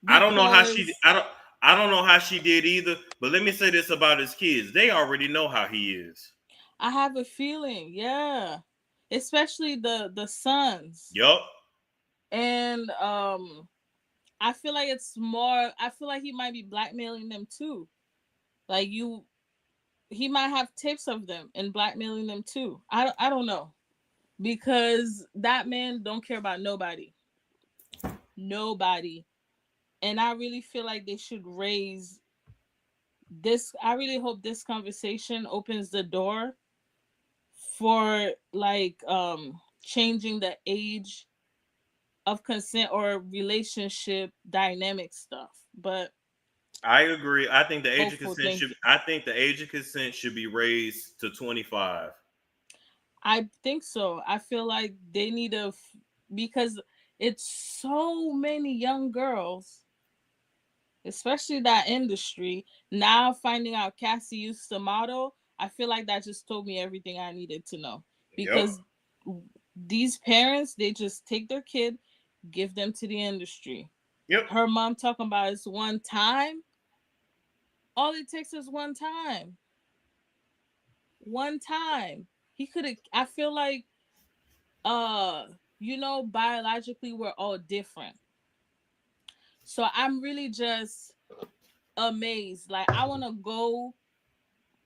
I don't know how she did either. But let me say this about his kids. They already know how he is. I have a feeling, yeah. Especially the sons. Yup. And I feel like it's more, I feel like he might be blackmailing them too. Like he might have tapes of them and blackmailing them too. I don't know. Because that man don't care about nobody. Nobody. And I really feel like they should raise this. I really hope this conversation opens the door for like changing the age of consent or relationship dynamic stuff. But I agree. I think the age of Hopeful consent thinking. should be raised to 25. I think so. I feel like they need to, because it's so many young girls, especially that industry. Now finding out Cassie used to model, I feel like that just told me everything I needed to know. Yep. Because these parents, they just take their kid, give them to the industry. Yep. Her mom talking about it's one time. All it takes is one time. One time. He could have, I feel like, biologically we're all different. So I'm really just amazed. Like I want to go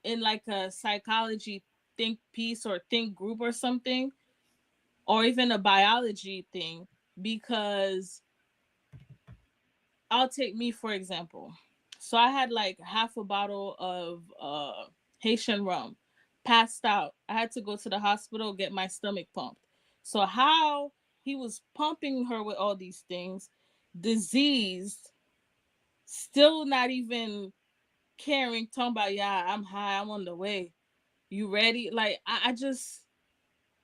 in like a psychology think piece or think group or something, or even a biology thing, because I'll take me for example. So I had like half a bottle of Haitian rum, passed out. I had to go to the hospital, get my stomach pumped. So how he was pumping her with all these things, diseased, still not even caring, talking about, yeah, I'm high, I'm on the way. You ready? Like I just,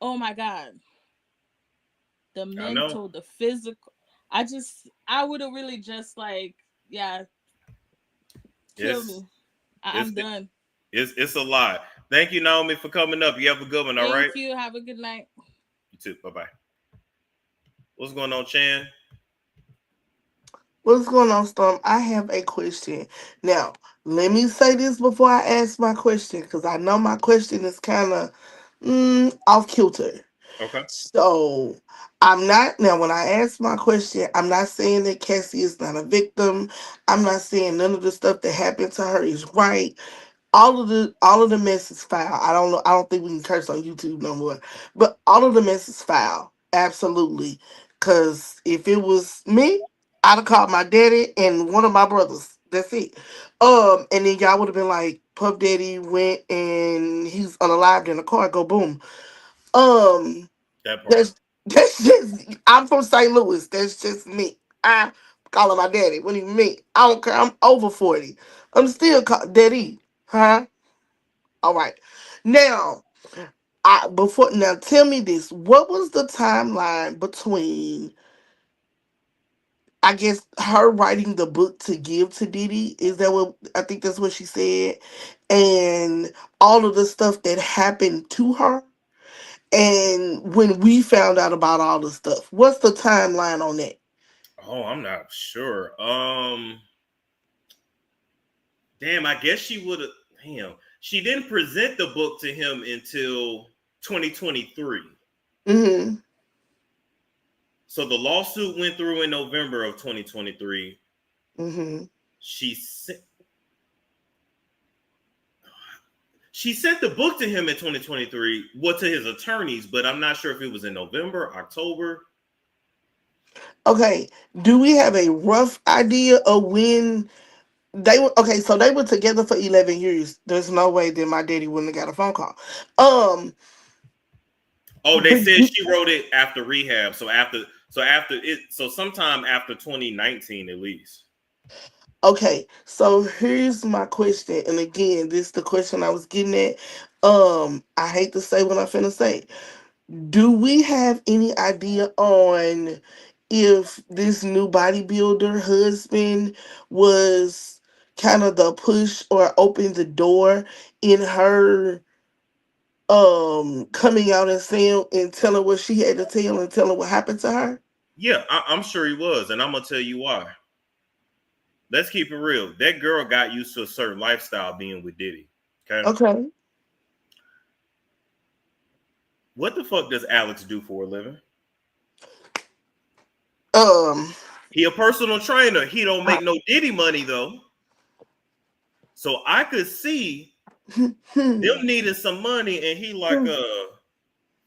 oh my God. The I know. mental, the physical. I would have really just like, yeah, kill It's me. it's I'm done. it's a lot. Thank you, Naomi, for coming up. You have a good one, all right? Thank you. Have a good night. You too. Bye-bye. What's going on, Chan? What's going on, Storm? I have a question. Now, let me say this before I ask my question, because I know my question is kind of off kilter. Okay. So, I'm not, now when I ask my question, I'm not saying that Cassie is not a victim. I'm not saying none of the stuff that happened to her is right. All of the mess is foul. I don't know. I don't think we can curse on YouTube no more. But all of the mess is foul. Absolutely. Cause if it was me, I'd have called my daddy and one of my brothers. That's it. And then y'all would have been like, Puff Daddy went and he's unalived in a car. Go boom. Um, That part. that's just. I'm from St. Louis. That's just me. I calling my daddy. What do you mean? I don't care. I'm over 40. I'm still daddy. Huh? All right. Now, now tell me this. What was the timeline between I guess her writing the book to give to Diddy? Is that what I think that's what she said? And all of the stuff that happened to her? And when we found out about all the stuff, what's the timeline on that? Oh, I'm not sure. Damn, I guess she would have. Damn, she didn't present the book to him until 2023. Mm-hmm. So the lawsuit went through in November of 2023. Mm-hmm. She sent she sent the book to him in 2023, well, to his attorneys, but I'm not sure if it was in November, October. Okay. Do we have a rough idea of when they were okay? So they were together for 11 years. There's no way that my daddy wouldn't have got a phone call. Oh, they But said she wrote it after rehab. So sometime after 2019 at least. okay, so here's my question, and again, this is the question I was getting at. I hate to say what I'm finna say. Do we have any idea on if this new bodybuilder husband was kind of the push or open the door in her coming out and saying and telling what she had to tell and telling what happened to her? Yeah, I'm sure he was, and I'm gonna tell you why. Let's keep it real. That girl got used to a certain lifestyle being with Diddy. Okay. Okay. What the fuck does Alex do for a living? Um He a personal trainer. He don't I, make no Diddy money though. So I could see them needing some money, and he like,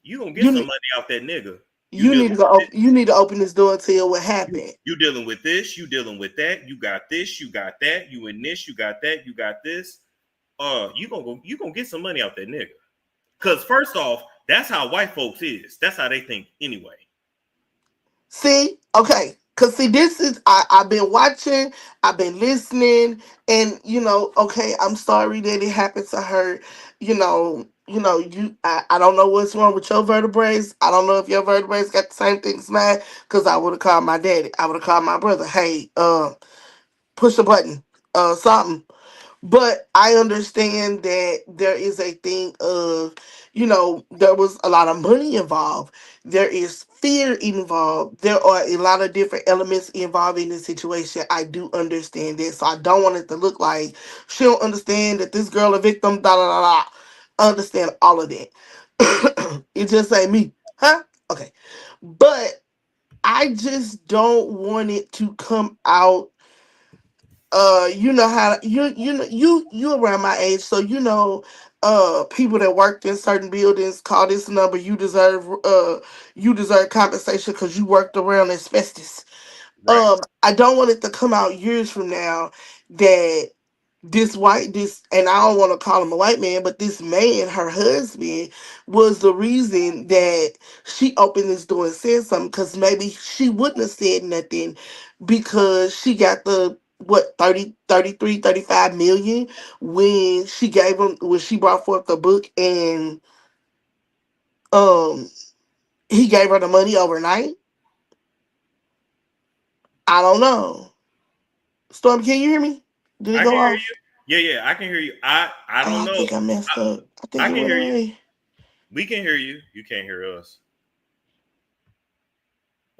you gonna get you some need money out that nigga. You you dealing need to with go it. you need to open this door and tell what You, happened. you dealing with this, you dealing with that, you got this, you got that, you in this, you got that, you got this. You gonna get some money out that nigga. Cause first off, that's how white folks is. That's how they think anyway. See? Okay. Cause see, this is I've been watching, I've been listening, and okay, I'm sorry that it happened to her. I don't know what's wrong with your vertebrae. I don't know if your vertebrae got the same thing as mine. Cause I would have called my daddy. I would have called my brother. Hey, push the button, something. But I understand that there is a thing of, there was a lot of money involved. There is fear involved. There are a lot of different elements involved in this situation. I do understand that. So I don't want it to look like she don't understand that this girl a victim, da da da da. I understand all of that. It just ain't me. Huh? Okay. But I just don't want it to come out. You know how you around my age, so people that worked in certain buildings call this number. You deserve compensation because you worked around asbestos. Right. I don't want it to come out years from now that this, and I don't want to call him a white man, but this man, her husband, was the reason that she opened this door and said something, because maybe she wouldn't have said nothing because she got the what 30, 33, 35 million when she brought forth the book, and um he gave her the money overnight. I don't know. Storm, can you hear me? Did it I can go hear off? you. Yeah, yeah, I can hear you. I Oh, don't I know. think I messed I, up. I think I it can went hear you. away. We can hear you. You can't hear us.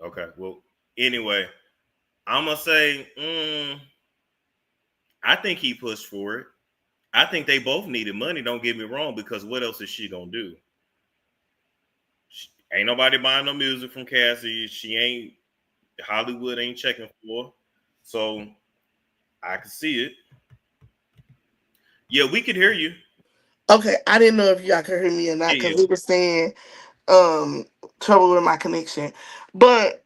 Okay. Well, anyway, I'm gonna say, I think he pushed for it. I think they both needed money. Don't get me wrong, because what else is she gonna do? Ain't nobody buying no music from Cassie. She ain't Hollywood ain't checking for. So I can see it. Yeah, we could hear you. Okay, I didn't know if y'all could hear me or not Yeah, because yeah. we were saying trouble with my connection. But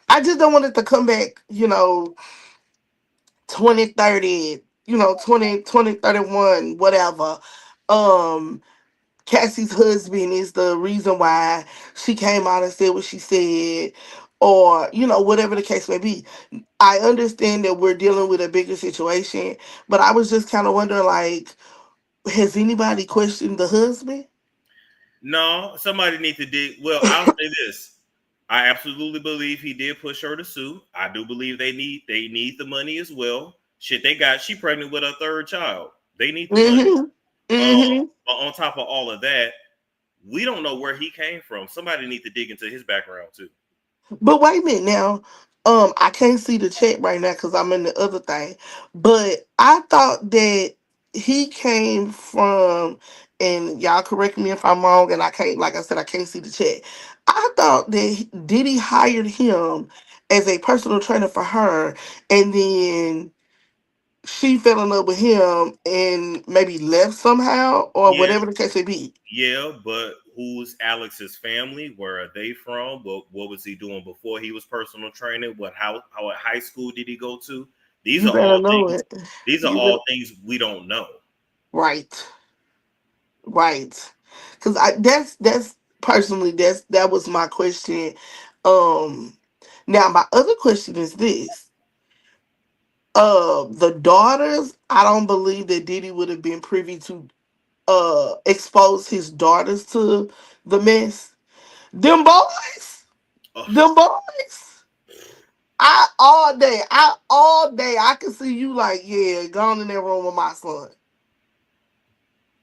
I just don't want it to come back, 2030, 2031, whatever. Um Cassie's husband is the reason why she came out and said what she said, or whatever the case may be. I understand that we're dealing with a bigger situation, but I was just kind of wondering, like, has anybody questioned the husband? No, somebody need to dig. Well, I'll say this. I absolutely believe he did push her to sue. I do believe they need the money as well. Shit, she pregnant with her third child. They need the money. Mm-hmm. Mm-hmm. But on top of all of that, we don't know where he came from. Somebody need to dig into his background too. But wait a minute now. I can't see the chat right now because I'm in the other thing. But I thought that he came from, and y'all correct me if I'm wrong, and I can't, like I said, I can't see the chat. I thought that Diddy hired him as a personal trainer for her, and then she fell in love with him and maybe left somehow, or Yeah, whatever the case may be. yeah, but who's Alex's family? Where are they from? What was he doing before he was personal training? What high school did he go to? These You are better all know things. it. These are You better, all things we don't know. right. Right. Cause that's personally that was my question. Um Now my other question is this. The daughters, I don't believe that Diddy would have been privy to expose his daughters to the mess. Them boys, Oh, them boys. All day I can see you like, yeah, gone in that room with my son.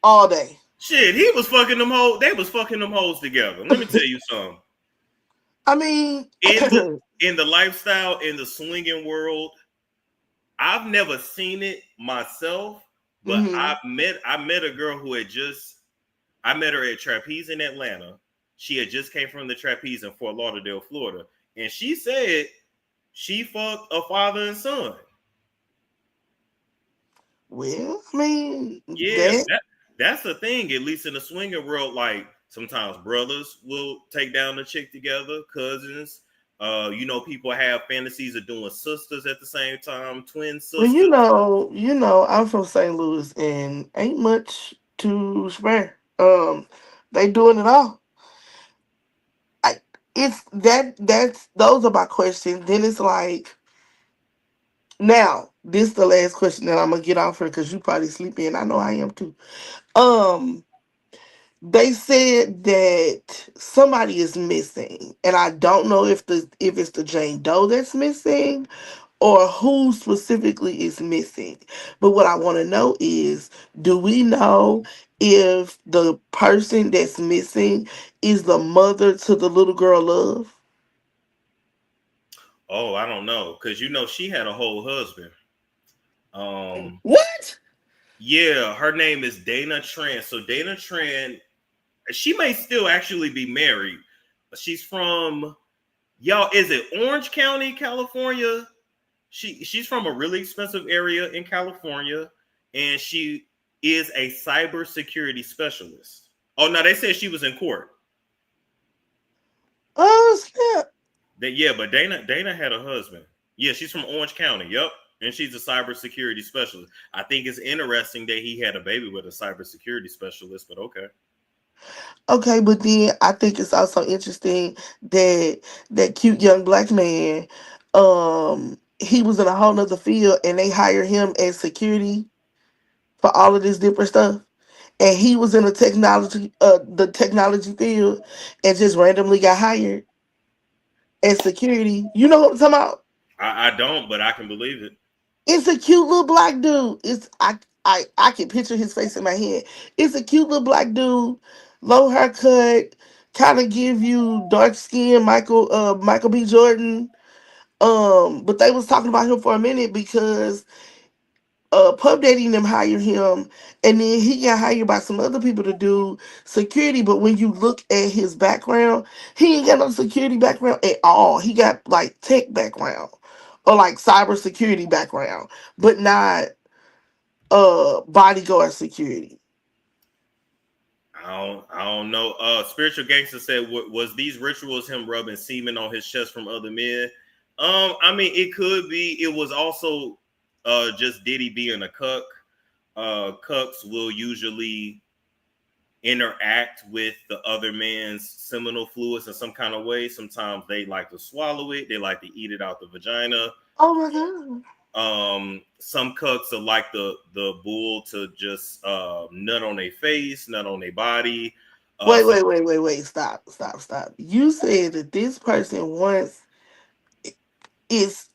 All day. shit, he was fucking them hoes. They was fucking them hoes together. Let me tell you something. I mean, In the lifestyle in the swinging world, I've never seen it myself, but mhm. I met a girl who had just I met her at Trapeze in Atlanta. She had just came from the Trapeze in Fort Lauderdale, Florida, and she said she fucked a father and son. Well, I mean, Yeah, that that's the thing. At least in the swinger world, like sometimes brothers will take down the chick together, cousins. People have fantasies of doing sisters at the same time, twin well, sisters. I'm from St. Louis and ain't much to spare. They doing it all. I, it's that's those are my questions. Then it's like, now this is the last question that I'm gonna get off her because you probably sleepy and I know I am too. Um, they said that somebody is missing, and I don't know if it's the Jane Doe that's missing or who specifically is missing. But what I want to know is, do we know if the person that's missing is the mother to the little girl Love? Oh, I don't know, because she had a whole husband. Um, What? yeah, her name is Dana Tran. So Dana Tran, she may still actually be married. She's from, y'all, is it Orange County, California? She's from a really expensive area in California, and she is a cybersecurity specialist. Oh no, they said she was in court. Oh snap! But Dana had a husband. Yeah, she's from Orange County. Yep. And she's a cybersecurity specialist. I think it's interesting that he had a baby with a cybersecurity specialist, but okay. Okay, but then I think it's also interesting that that cute young black man, he was in a whole nother field and they hired him as security for all of this different stuff. And he was in the technology field and just randomly got hired as security. You know what I'm talking about? I don't, but I can believe it. It's a cute little black dude. I can picture his face in my head. It's a cute little black dude, low haircut, kind of give you dark skin Michael B. Jordan. But they was talking about him for a minute because Puff Daddy and them hired him, and then he got hired by some other people to do security. But when you look at his background, he ain't got no security background at all. He got like tech background or like cyber security background, but not bodyguard security. I don't know. Spiritual Gangster said, was these rituals him rubbing semen on his chest from other men? I mean, it could be. It was also just Diddy being a cuck. Cucks will usually interact with the other man's seminal fluids in some kind of way. Sometimes they like to swallow it. They like to eat it out the vagina. Oh my god. Some cucks are like the bull to just nut on their face, nut on their body. Wait, Some, wait. Stop. You said that this person wants is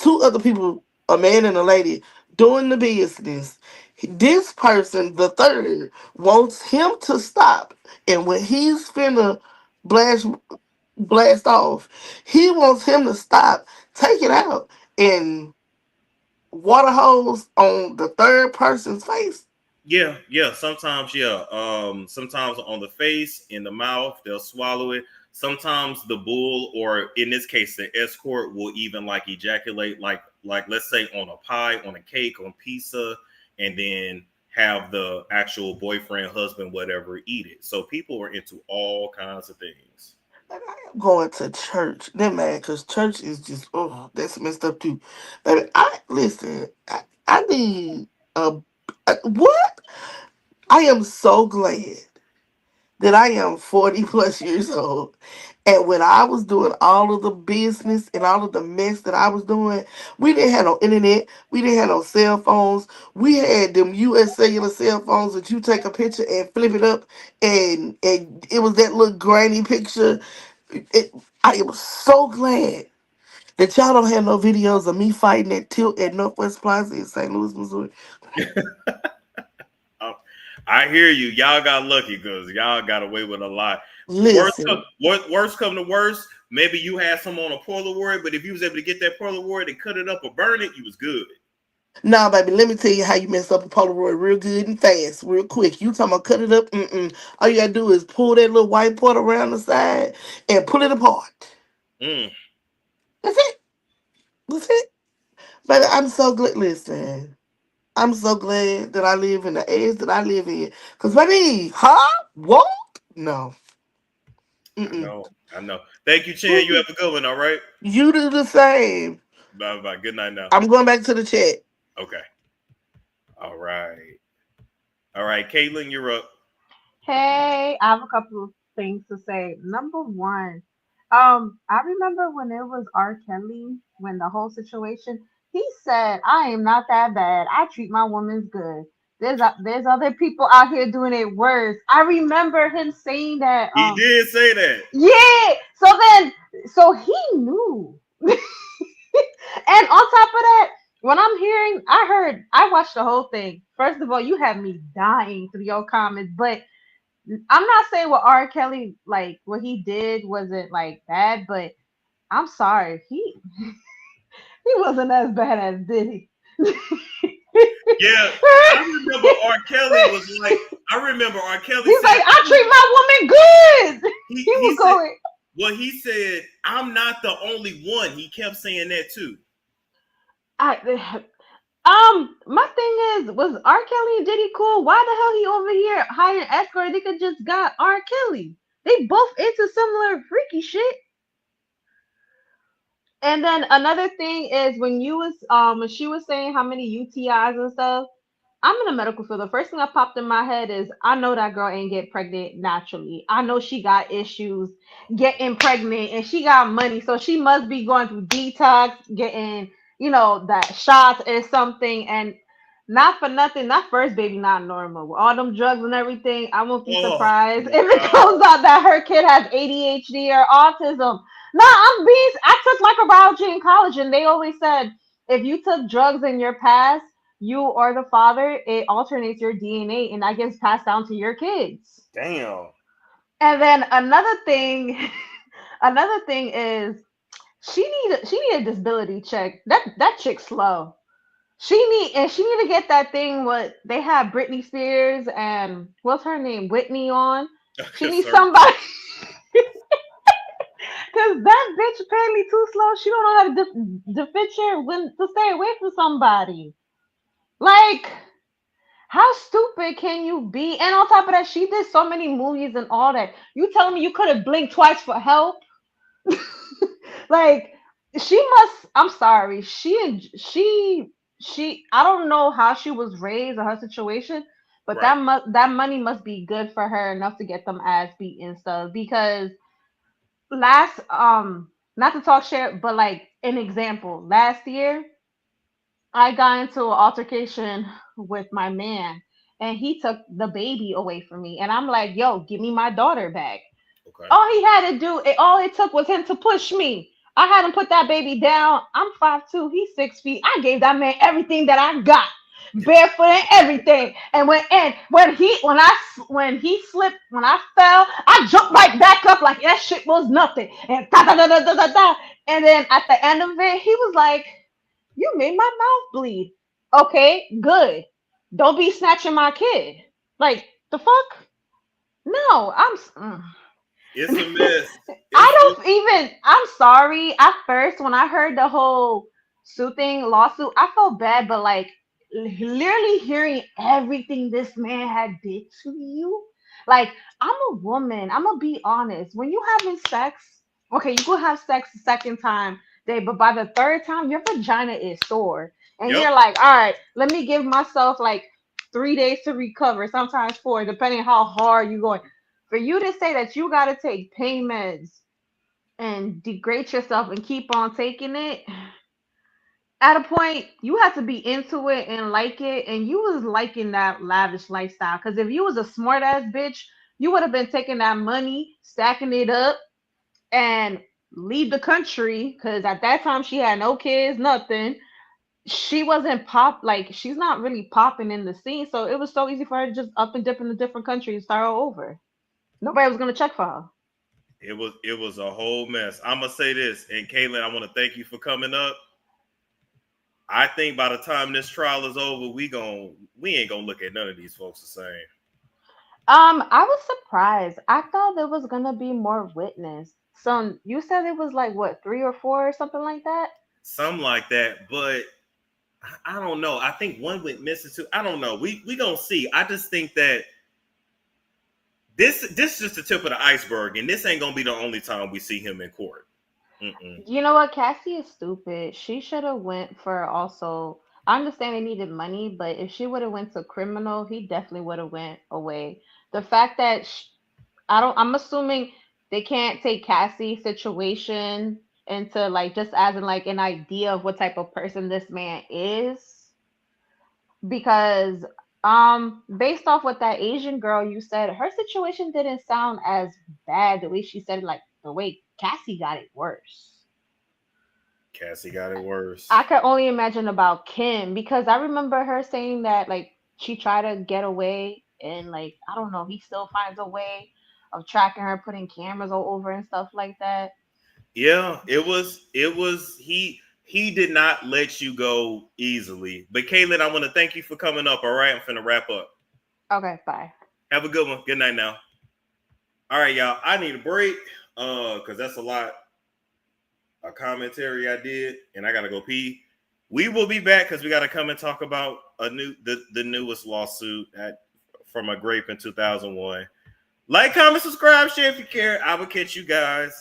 two other people, a man and a lady, doing the business. This person, the third, wants him to stop, and when he's finna blast blast off, he wants him to stop, take it out, and water hose on the third person's face. yeah. Sometimes, yeah. Sometimes on the face, in the mouth, they'll swallow it. Sometimes the bull, or in this case, the escort, will even like ejaculate, like let's say on a pie, on a cake, on pizza, and then have the actual boyfriend, husband, whatever, eat it. So people are into all kinds of things. Like, I am going to church. That man, because church is just, oh, that's messed up too. Baby, I need what? I am so glad that I am 40 plus years old. And when I was doing all of the business and all of the mess that I was doing, we didn't have no internet. We didn't have no cell phones. We had them US cellular cell phones that you take a picture and flip it up, and it was that little grainy picture. It, I am so glad that y'all don't have no videos of me fighting at Tilt at Northwest Plaza in St. Louis, Missouri. Oh, I hear you. Y'all got lucky because y'all got away with a lot. Listen, Worst come to worst, maybe you had some on a Polaroid, but if you was able to get that Polaroid and cut it up or burn it, you was good. nah, baby, let me tell you how you mess up a Polaroid real good and fast, real quick. You talking about cut it up? All you gotta do is pull that little white part around the side and pull it apart. Mm, That's it. That's it. Baby, I'm so glad. Listen, I'm so glad that I live in the age that I live in. Cause baby, huh? What? No. I Mm-mm. know. I know. Thank you, Chan. You have a good one. All right. You do the same. Bye bye. Good night now. I'm going back to the chat. Okay. All right. All right. Caitlin, you're up. Hey, I have a couple of things to say. Number one, I remember when it was R. Kelly, when the whole situation, he said, "I am not that bad. I treat my women good. There's other people out here doing it worse." I remember him saying that. He did say that. Yeah. So he knew. And on top of that, when I watched the whole thing. First of all, you had me dying through your comments, but I'm not saying what R. Kelly, like what he did wasn't like bad, but I'm sorry, he wasn't as bad as Diddy. Yeah, I remember R. Kelly was like, I remember R. Kelly He's said, like, I treat my woman good. He he was said, going. well, he said, I'm not the only one. He kept saying that too. I my thing is, was R. Kelly and Diddy cool? Why the hell he over here hiring escort? They could just got R. Kelly. They both into similar freaky shit. And then another thing is when she was saying how many UTIs and stuff. I'm in the medical field. The first thing that popped in my head is I know that girl ain't get pregnant naturally. I know she got issues getting pregnant and she got money. So she must be going through detox, getting, that shots or something. And not for nothing, that first baby not normal. With all them drugs and everything, I won't be Oh surprised my if it God. comes out that her kid has ADHD or autism. No, I took microbiology in college and they always said if you took drugs in your past, you or the father, it alternates your DNA and that gets passed down to your kids. Damn. And then another thing, another thing is she need a disability check. That chick's slow. She need to get that thing what they have Britney Spears and what's her name Whitney on. She needs Sir. somebody because that bitch apparently too slow. She don't know how to differentiate when to stay away from somebody. Like, how stupid can you be? And on top of that, she did so many movies and all that. You telling me you could have blinked twice for help? Like, she must. I'm sorry. She. I don't know how she was raised or her situation, but Right. that money must be good for her enough to get them ass beat and stuff. Because not to talk shit, but like an example, last year I got into an altercation with my man and he took the baby away from me. And I'm like, yo, give me my daughter back. Okay. All it took was him to push me. I had him put that baby down. I'm 5'2", he's 6 feet. I gave that man everything that I got. Barefoot and everything. And when he slipped, when I fell, I jumped right back up like that shit was nothing. And da da da da da da da. And then at the end of it, he was like, you made my mouth bleed. Okay, good. Don't be snatching my kid. Like, the fuck? No, It's a mess. I It's don't even. I'm sorry. At first, when I heard the whole lawsuit, I felt bad, but like literally hearing everything this man had did to you, like I'm a woman. I'm gonna be honest. When you having sex, okay, you could have sex the second time day, but by the third time, your vagina is sore, and yep. you're like, all right, let me give myself like 3 days to recover, sometimes four, depending on how hard you're going. For you to say that you got to take pain meds and degrade yourself and keep on taking it, at a point you have to be into it and like it, and you was liking that lavish lifestyle. Because if you was a smart ass bitch, you would have been taking that money, stacking it up, and leave the country. Because at that time she had no kids, nothing. She wasn't like she's not really popping in the scene, so it was so easy for her to just up and dip in a different country and start all over. Nobody was gonna check for her. It was a whole mess. I'm gonna say this, and Caitlin, I want to thank you for coming up. I think by the time this trial is over, we ain't gonna look at none of these folks the same. I was surprised. I thought there was gonna be more witness. So you said it was like what, 3 or 4 or something like that? Something like that, but I don't know. I think one went missing too. I don't know. We gonna see. I just think that this is just the tip of the iceberg, and this ain't gonna be the only time we see him in court. Mm-mm. You know what? Cassie is stupid. She should have went for also. I understand they needed money, but if she would have went to criminal, he definitely would have went away. The fact that I don't. I'm assuming they can't take Cassie's situation into like just as in like an idea of what type of person this man is, because based off what that Asian girl you said, her situation didn't sound as bad the way she said it, like the way Cassie got it worse. Cassie got it worse. I could only imagine about Kim, because I remember her saying that like she tried to get away and like I don't know, he still finds a way of tracking her, putting cameras all over and stuff like that. Yeah, it was he did not let you go easily. But Caitlin, I want to thank you for coming up. All right, I'm finna wrap up. Okay, bye. Have a good one. Good night now. All right, y'all. I need a break because that's a lot of commentary I did, and I gotta go pee. We will be back because we gotta come and talk about the newest lawsuit from a grape in 2001. Like, comment, subscribe, share if you care. I will catch you guys.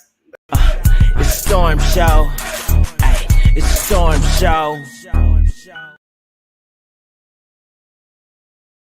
It's Storm Show. Ay, it's Storm Show.